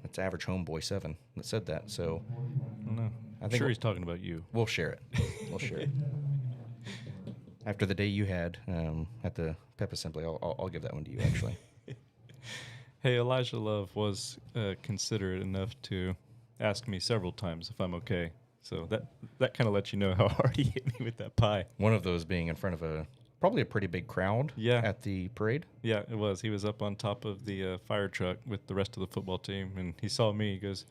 It's Average Homeboy 7 that said that. So I don't know. I I'm think sure he's talking about you. we'll share it. We'll share it. After the day you had at the pep assembly, I'll give that one to you, actually. Hey, Elijah Love was considerate enough to ask me several times if I'm okay. So that kind of lets you know how hard he hit me with that pie. One of those being in front of probably a pretty big crowd at the parade. Yeah, it was. He was up on top of the fire truck with the rest of the football team, and he saw me. He goes,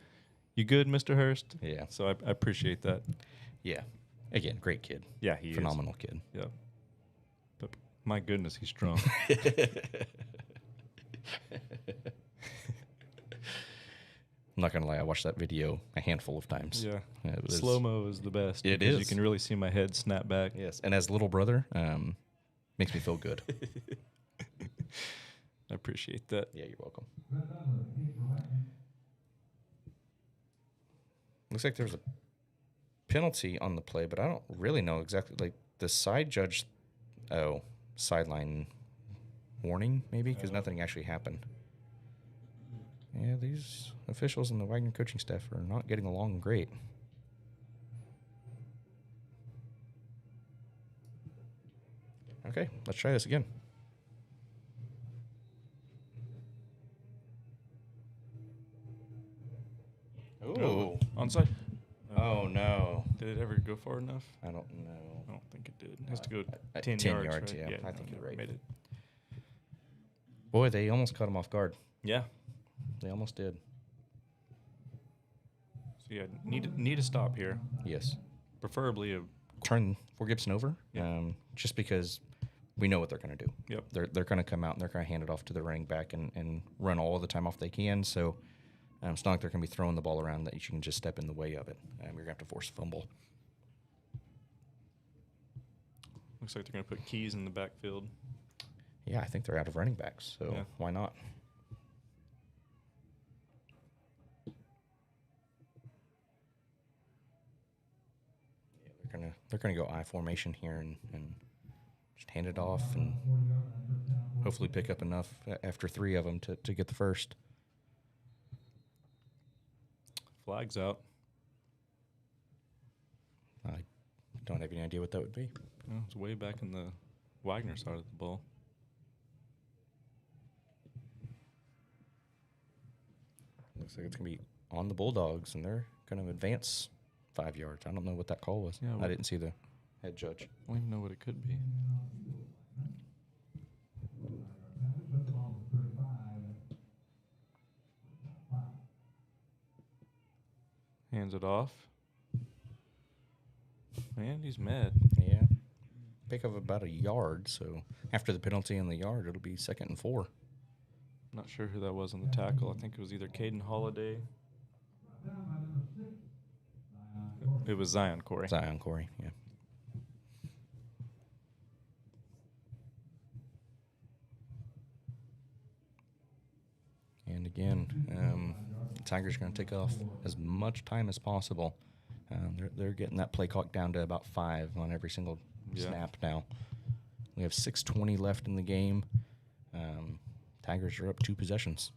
"You good, Mr. Hurst?" Yeah. So I appreciate that. Yeah. Again, great kid. Yeah, he Phenomenal kid. is. Yeah. But my goodness, he's strong. I'm not going to lie. I watched that video a handful of times. Yeah. It was, Slow-mo is the best. It because is. You can really see my head snap back. Yes. And as little brother, makes me feel good. I appreciate that. Yeah, you're welcome. Looks like there's a penalty on the play, but I don't really know exactly. Like the side judge, sideline warning maybe, because nothing actually happened. Yeah, these officials and the Wagner coaching staff are not getting along great. Okay, let's try this again. Ooh. Onside? Oh, no. Did it ever go far enough? I don't know. I don't think it did. It has to go 10 10 yards. yards, Right? yeah. I think you're right. Made it. Boy, they almost caught him off guard. Yeah. They almost did. So yeah, need a stop here. Yes. Preferably a Turn Fort Gibson over, Yeah. just because we know what they're going to do. Yep. They're going to come out and they're going to hand it off to the running back and run all the time off they can. So it's not like they're going to be throwing the ball around that you can just step in the way of it. You're going to have to force a fumble. looks like they're going to put Keys in the backfield. Yeah, I think they're out of running backs, so Yeah. why not? Yeah, they're gonna go I formation here and just hand it off and hopefully pick up enough after 3 of them to get the first. Flags out. Don't have any idea what that would be. Oh, it's way back in the Wagner side of the ball. Looks like it's going to be on the Bulldogs, and they're going to advance 5 yards. I don't know what that call was. Yeah, I didn't see the head judge. I don't even know what it could be. Hands it off. Man, he's mad. Yeah. Pick of about a yard, so after the penalty in the yard, it'll be 2nd and 4. Not sure who that was on the tackle. I think it was either Caden Holiday. It was Zion Corey. Zion Corey, yeah. And again, the Tigers are going to take off as much time as possible. They're getting that play clock down to about 5 on every single snap now. We have 6:20 left in the game. Tigers are up 2 possessions.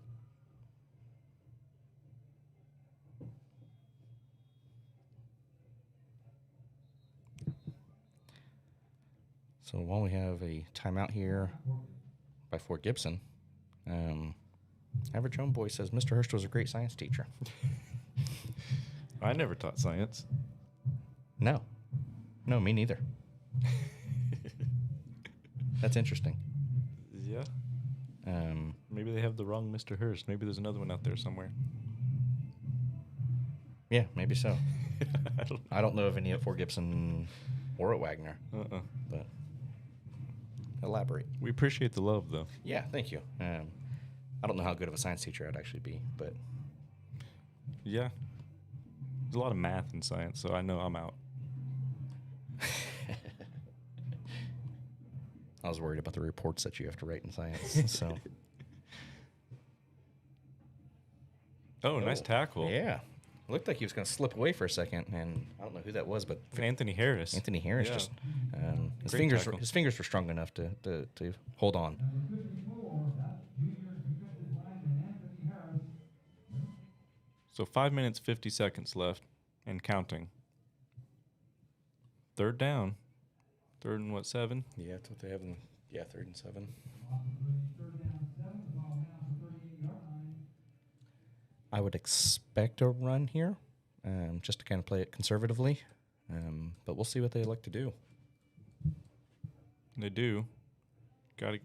So while we have a timeout here by Fort Gibson, Average Homeboy says Mr. Hurst was a great science teacher. I never taught science. No, me neither. That's interesting. Yeah. Maybe they have the wrong Mr. Hurst. Maybe there's another one out there somewhere. Yeah, maybe so. I don't know of any at Fort Gibson or at Wagner. But elaborate. We appreciate the love, though. Yeah, thank you. I don't know how good of a science teacher I'd actually be, but Yeah. There's a lot of math in science, so I know I'm out. I was worried about the reports that you have to write in science. So. Oh, nice tackle. Yeah. Looked like he was going to slip away for a second, and I don't know who that was, but Anthony Harris. Anthony Harris Yeah. just Great tackle. his fingers were strong enough to hold on. So 5 minutes, 50 seconds left and counting. 3rd down. 3rd and what, 7? Yeah, that's what they have. 3rd and 7. I would expect a run here, just to kind of play it conservatively, but we'll see what they like to do. They do. Got to.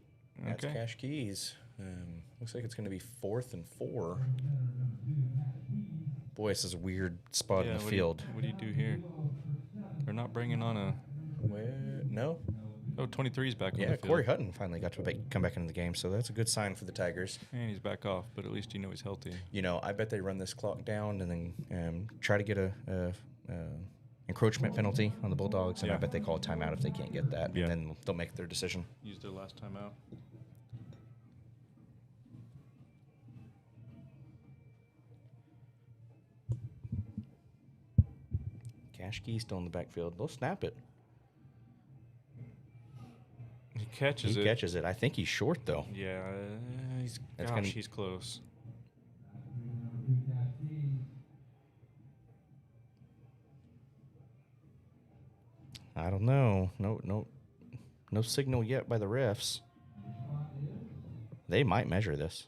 That's Okay. Cash Keys. Looks like it's going to be 4th and 4. Boy, this is a weird spot in the field. What do you do here? They're not bringing on a. No? Oh, 23's back on the Yeah, field. Corey Hutton finally got to come back into the game, so that's a good sign for the Tigers. And he's back off, but at least you know he's healthy. You know, I bet they run this clock down and then try to get a encroachment penalty on the Bulldogs, and I Yeah. bet they call a timeout if they can't get that, Yeah. and then they'll make their decision. Used their last time out. Cash Key still in the backfield. They'll snap it. He catches He it. catches it. I think he's short, though. Yeah, That's gonna- he's close. I don't know. No signal yet by the refs. They might measure this.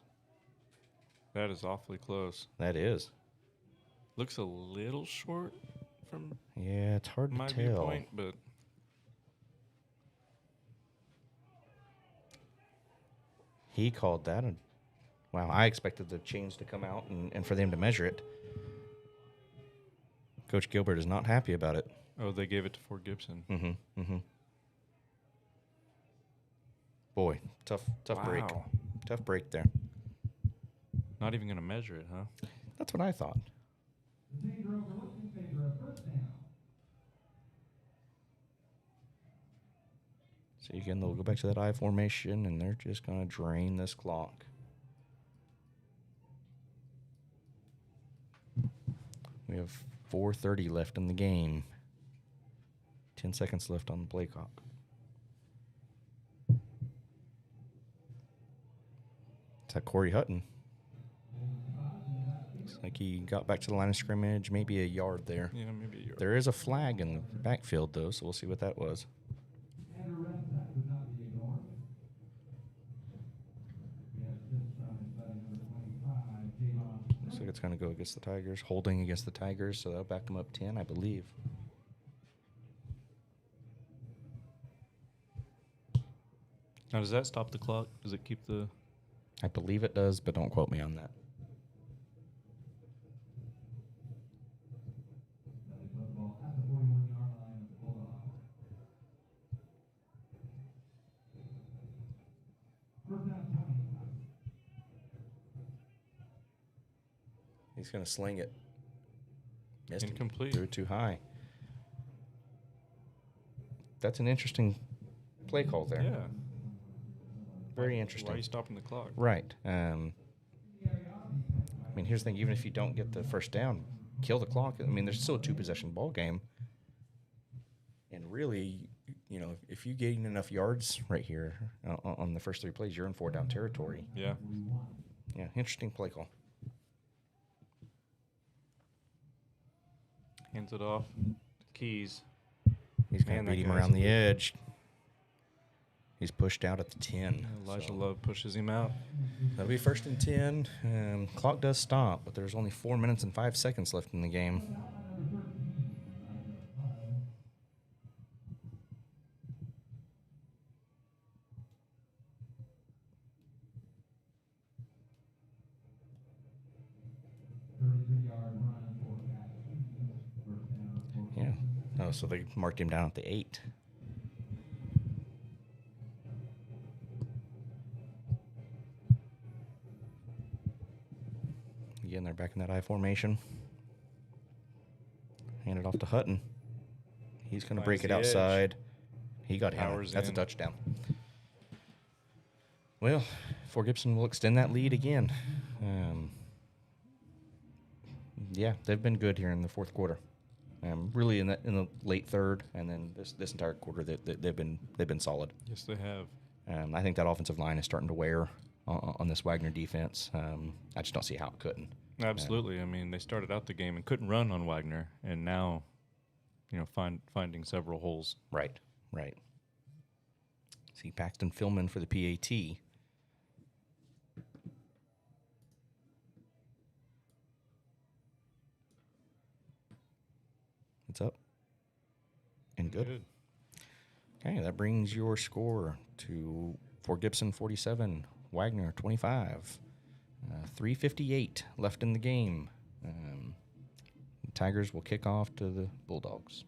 That is awfully close. That is. Looks a little short from Yeah, it's hard my to tell. viewpoint, but He called that. Wow, I expected the chains to come out and for them to measure it. Coach Gilbert is not happy about it. oh, they gave it to Fort Gibson. Boy, tough break. Wow. Tough break there. Not even going to measure it, huh? That's what I thought. So again, they'll go back to that I formation, and they're just going to drain this clock. We have 4:30 left in the game. 10 seconds left on the play clock. It's that Corey Hutton. Looks like he got back to the line of scrimmage, maybe a yard there. Yeah, maybe you're. There is a flag in the backfield, though, so we'll see what that was. Looks like it's going to go against the Tigers, holding against the Tigers, so that'll back them up 10, I believe. Now, does that stop the clock? Does it keep the... I believe it does, but don't quote me on that. He's going to sling it. Missed it. Incomplete. Threw it too high. That's an interesting play call there. Yeah. Very interesting. Why are you stopping the clock? Right. I mean, here's the thing. Even if you don't get the first down, kill the clock. I mean, there's still a 2-possession ball game. And really, you know, if you gain enough yards right here on the first 3 plays, you're in 4-down territory. Yeah. Yeah, interesting play call. Hands it off. Keys. He's going Man, to that beat him guy's around the good. edge. He's pushed out at the 10. Elijah so Love pushes him out. that'll be 1st and 10. Clock does stop, but there's only 4 minutes and 5 seconds left in the game. Yeah. Oh, so they marked him down at the 8. Again, they're back in that I formation. Hand it off to Hutton. He's going to break it Finds the outside. He got hammered. Powers That's in. a touchdown. Well, Fort Gibson will extend that lead again. Yeah, they've been good here in the 4th quarter. Really in the late 3rd, and then this entire quarter they've been solid. Yes, they have. I think that offensive line is starting to wear on this Wagner defense. I just don't see how it couldn't. Absolutely. I mean, they started out the game and couldn't run on Wagner, and now, you know, finding several holes. Right. See Paxton Philman for the PAT. It's up. And good. Okay, that brings your score to Fort Gibson 47, Wagner 25. 3:58 left in the game. The Tigers will kick off to the Bulldogs.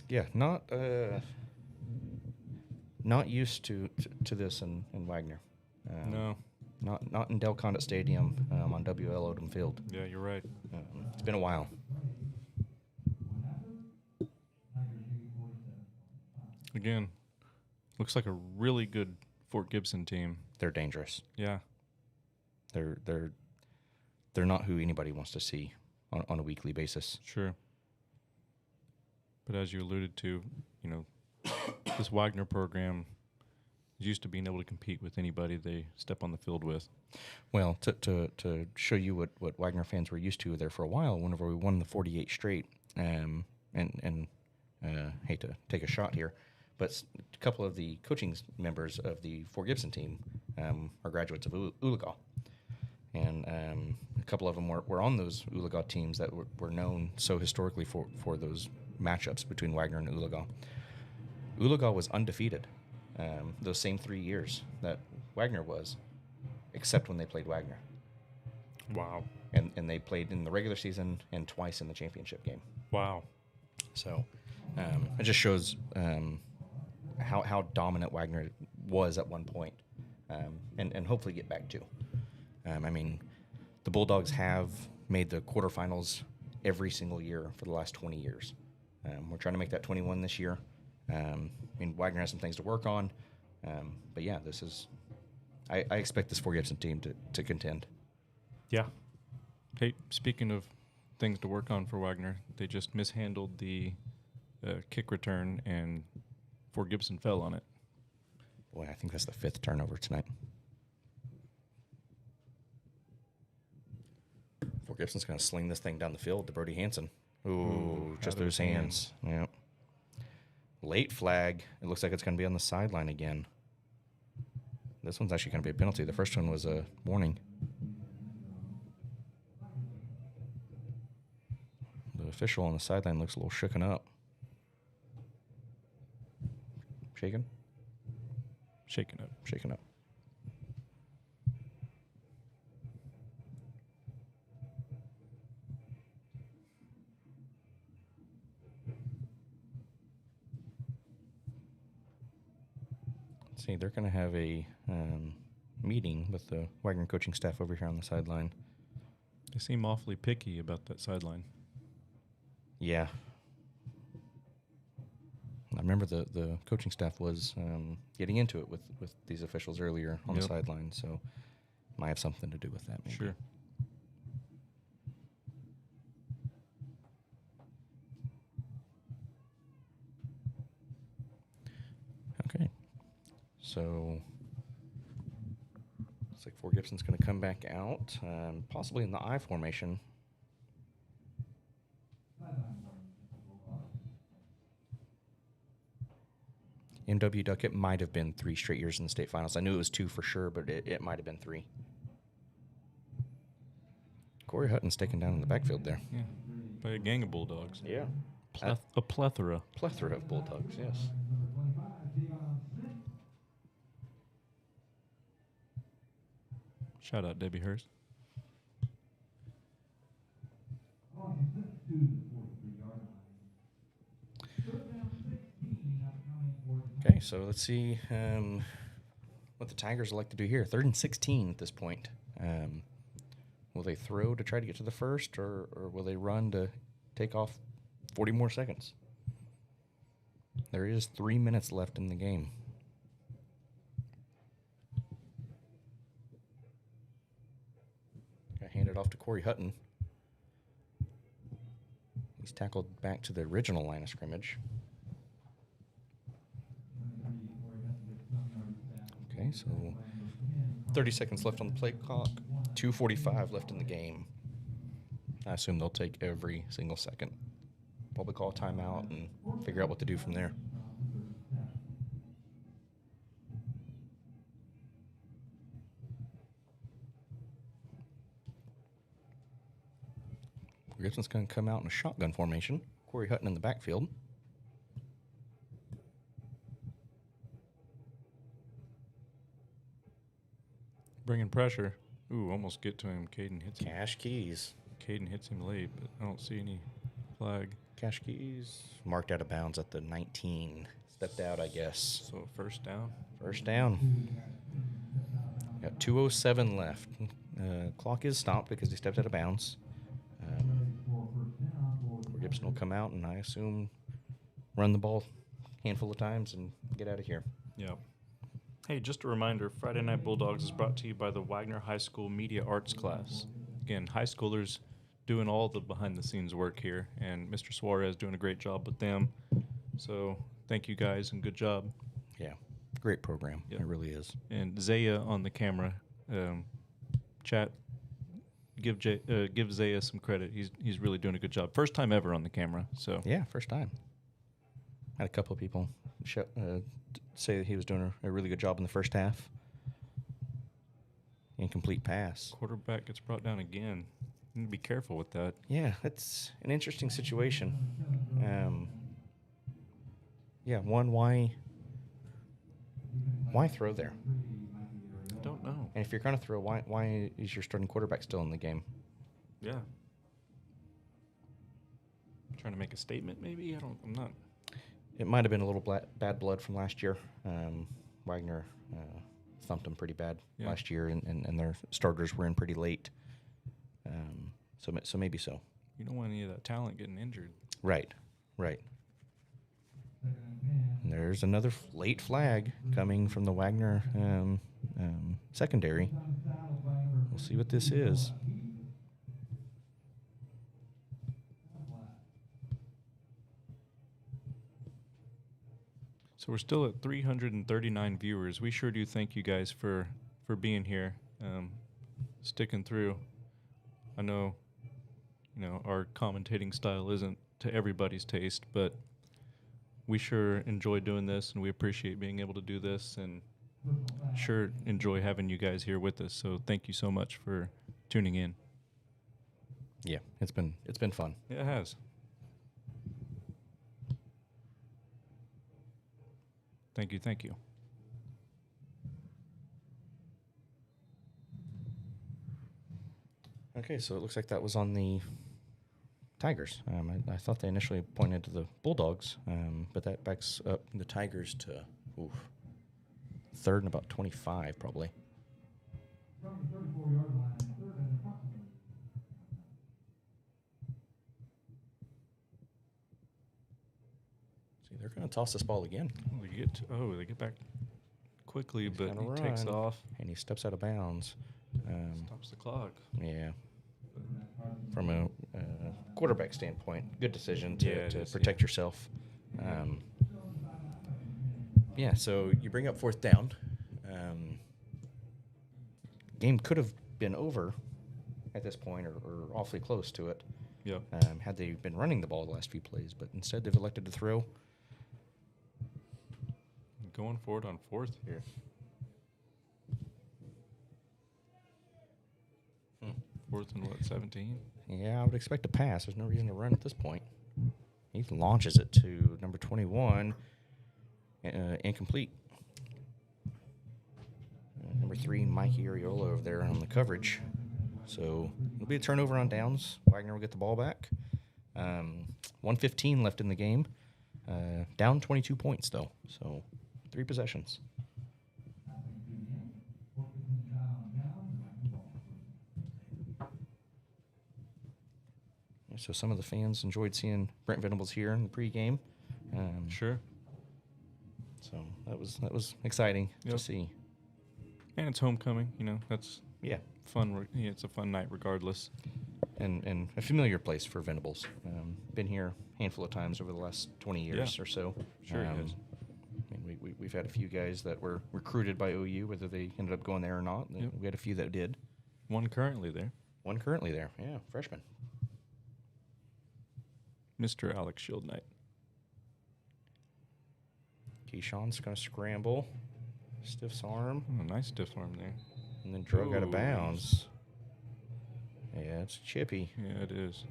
Yeah, not used to this in Wagner. No. Not in Del Condit Stadium on W.L. Odom Field. Yeah, you're right. It's been a while. Again, looks like a really good Fort Gibson team. They're dangerous. Yeah. They're not who anybody wants to see on a weekly basis. Sure. But as you alluded to, you know, this Wagner program is used to being able to compete with anybody they step on the field with. Well, to show you what Wagner fans were used to there for a while, whenever we won the 48 straight, and hate to take a shot here, but a couple of the coaching members of the Fort Gibson team are graduates of Oologah. And a couple of them were on those Oologah teams that were known so historically for those matchups between Wagner and Oologah. Oologah was undefeated those same 3 years that Wagner was, except when they played Wagner. Wow. And they played in the regular season and twice in the championship game. Wow. So it just shows how dominant Wagner was at one point, and hopefully get back to. I mean, the Bulldogs have made the quarterfinals every single year for the last 20 years. We're trying to make that 21 this year. I mean, Wagner has some things to work on. But yeah, this is... I expect this Fort Gibson team to contend. Yeah. Hey, speaking of things to work on for Wagner, they just mishandled the kick return, and Fort Gibson fell on it. Boy, I think that's the 5th turnover tonight. Gibson's going to sling this thing down the field to Brody Hansen. Ooh, just out of those his hands. Yep. Late flag. It looks like it's going to be on the sideline again. This one's actually going to be a penalty. The first one was a warning. The official on the sideline looks a little shooken up. Shaken? Shaking up. Shaken up. See, they're going to have a meeting with the Wagner coaching staff over here on the sideline. They seem awfully picky about that sideline. Yeah. I remember the coaching staff was getting into it with these officials earlier on the sideline, so might have something to do with that, maybe. Sure. Okay. So looks like Fort Gibson's going to come back out, possibly in the I formation. MW Duckett might have been 3 straight years in the state finals. I knew it was 2 for sure, but it might have been 3. Corey Hutton's taken down in the backfield there. Yeah. By a gang of Bulldogs. Yeah. A plethora. Plethora of Bulldogs, yes. Shout out Debbie Hurst. Okay, so let's see what the Tigers like to do here. 3rd and 16 at this point. Will they throw to try to get to the first, or will they run to take off 40 more seconds? There is 3 minutes left in the game. Got handed off to Corey Hutton. He's tackled back to the original line of scrimmage. Okay, so 30 seconds left on the play clock. 2:45 left in the game. I assume they'll take every single second. Probably call a timeout and figure out what to do from there. Gibson's going to come out in a shotgun formation. Corey Hutton in the backfield. Bringing pressure. Ooh, almost get to him. Caden hits him. Cash Keys. Caden hits him late, but I don't see any flag. Cash Keys marked out of bounds at the 19. Stepped out, I guess. So first down. First down. Got 2:07 left. Clock is stopped because he stepped out of bounds. Gibson will come out and I assume run the ball a handful of times and get out of here. Yeah. Hey, just a reminder, Friday Night Bulldogs is brought to you by the Wagner High School Media Arts class. Again, high schoolers doing all the behind-the-scenes work here, and Mr. Suarez doing a great job with them. So thank you guys, and good job. Yeah, great program. Yep. It really is. And Zaya on the camera, chat, give Zaya some credit. He's really doing a good job. First time ever on the camera. So Yeah, first time. Had a couple of people say that he was doing a really good job in the first half. Incomplete pass. quarterback gets brought down again. You need to be careful with that. Yeah, that's an interesting situation. Why throw there? I don't know. And if you're going to throw, why is your starting quarterback still in the game? Yeah. Trying to make a statement, maybe? I'm not. It might have been a little bad blood from last year. Wagner thumped them pretty bad last year, and their starters were in pretty late. So maybe so. You don't want any of that talent getting injured. Right. And there's another late flag coming from the Wagner secondary. We'll see what this is. So we're still at 339 viewers. We sure do thank you guys for being here, sticking through. I know our commentating style isn't to everybody's taste, but we sure enjoy doing this, and we appreciate being able to do this, and sure enjoy having you guys here with us. So thank you so much for tuning in. Yeah, it's been fun. Yeah, it has. Thank you. Okay, so it looks like that was on the Tigers. I thought they initially pointed to the Bulldogs, but that backs up the Tigers to third and about 25, probably. From the 34-yard line, third and approximately. See, they're going to toss this ball again. They get back quickly, He's but gonna he takes run, off. and he steps out of bounds. Stops the clock. Yeah. From a quarterback standpoint, good decision to protect yourself. Yeah, so you bring up fourth down. Game could have been over at this point or awfully close to it. Yep. Had they been running the ball the last few plays, but instead they've elected to throw. Going forward on fourth here. Fourth and 17? Yeah, I would expect a pass. There's no reason to run at this point. He launches it to number 21, incomplete. Number 3, Mikey Ariola over there on the coverage. So it'll be a turnover on downs. Wagner will get the ball back. 1:15 left in the game. Down 22 points, though. So 3 possessions. So some of the fans enjoyed seeing Brent Venables here in the pregame. Sure. So that was exciting to Yep. see. And it's homecoming, that's Yeah, fun. It's a fun night regardless. and a familiar place for Venables. Been here a handful of times over the last 20 years Yeah. or so. Sure it is. And we've had a few guys that were recruited by OU, whether they ended up going there or not. Yep. We had a few that did. One currently there. One currently there. Yeah, freshman. Mr. Alex Shield Knight. Keyshawn's going to scramble. Stiffs arm. Oh, nice stiff arm there. And then drug out of Ooh. bounds. Yeah, it's chippy. Yeah, it is.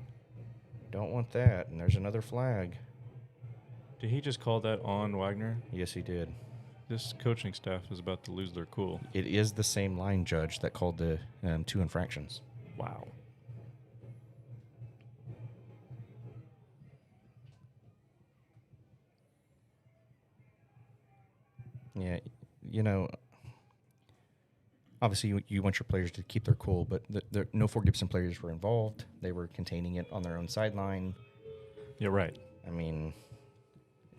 Don't want that. And there's another flag. Did he just call that on Wagner? Yes, he did. This coaching staff is about to lose their cool. It is the same line judge that called the 2 infractions. Wow. Yeah, obviously you want your players to keep their cool, but no 4 Gibson players were involved. They were containing it on their own sideline. Yeah, right. I mean,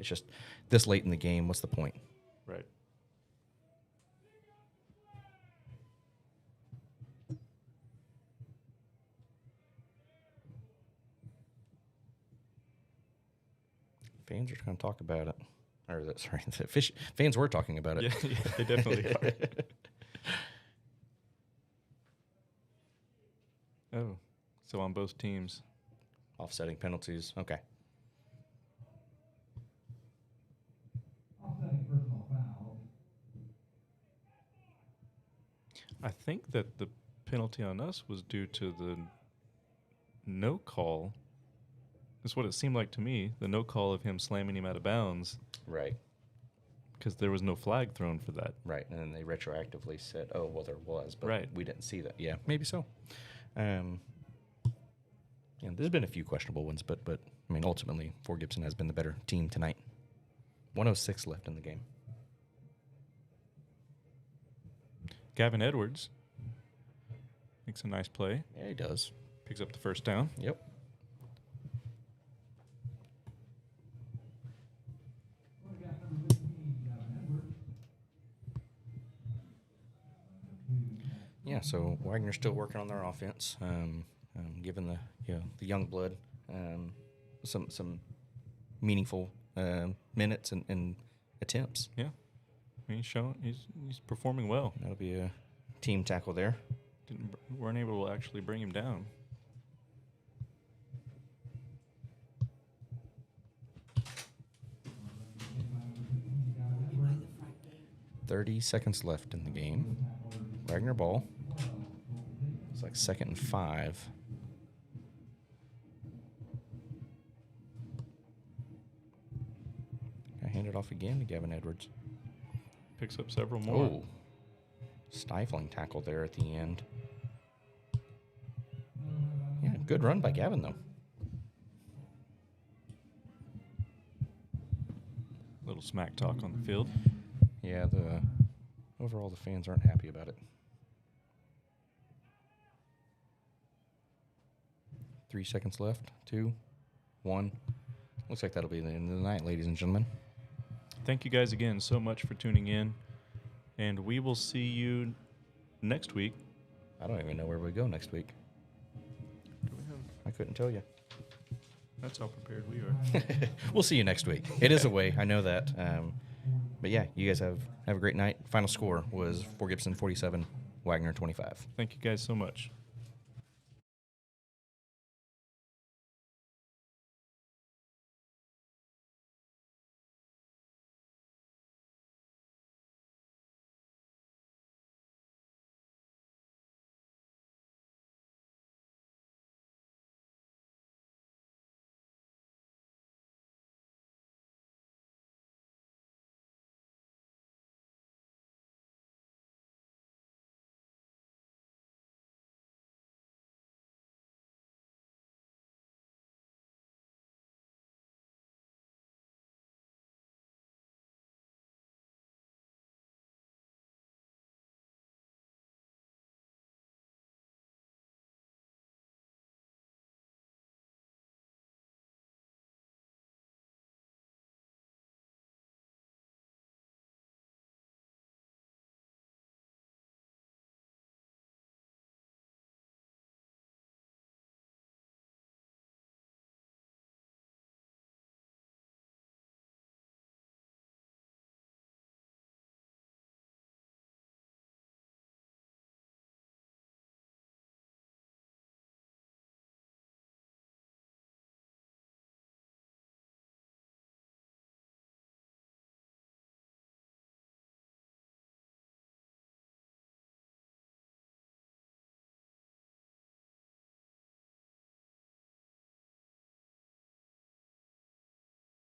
it's just this late in the game, what's the point? Right. Fans are going to talk about it. Fans were talking about it. Yeah, they definitely are. Oh, so on both teams. Offsetting penalties. Okay. Offsetting personal foul. I think that the penalty on us was due to the no call. That's what it seemed like to me. The no call of him slamming him out of bounds. Right. Because there was no flag thrown for that. Right. And then they retroactively said, oh, well, there was, but Right. we didn't see that. Yeah, maybe so. There's been a few questionable ones, but I mean, ultimately, 4 Gibson has been the better team tonight. 1:06 left in the game. Gavin Edwards makes a nice play. Yeah, he does. Picks up the first down. Yep. Photograph number 15, Gavin Edwards. Yeah, so Wagner's still working on their offense, giving the young blood some meaningful minutes and attempts. Yeah. I mean, he's performing well. That'll be a team tackle there. Weren't able to actually bring him down. 30 seconds left in the game. Wagner ball. It's like 2nd and 5. I hand it off again to Gavin Edwards. Picks up several more. Oh, stifling tackle there at the end. Yeah, good run by Gavin, though. Little smack talk on the field. Yeah, overall the fans aren't happy about it. 3 seconds left. 2, 1. Looks like that'll be the end of the night, ladies and gentlemen. Thank you guys again so much for tuning in, and we will see you next week. I don't even know where we go next week. I couldn't tell you. That's how prepared we are. We'll see you next week. It is away, I know that. But yeah, you guys have a great night. Final score was Fort Gibson 47, Wagner 25. Thank you guys so much.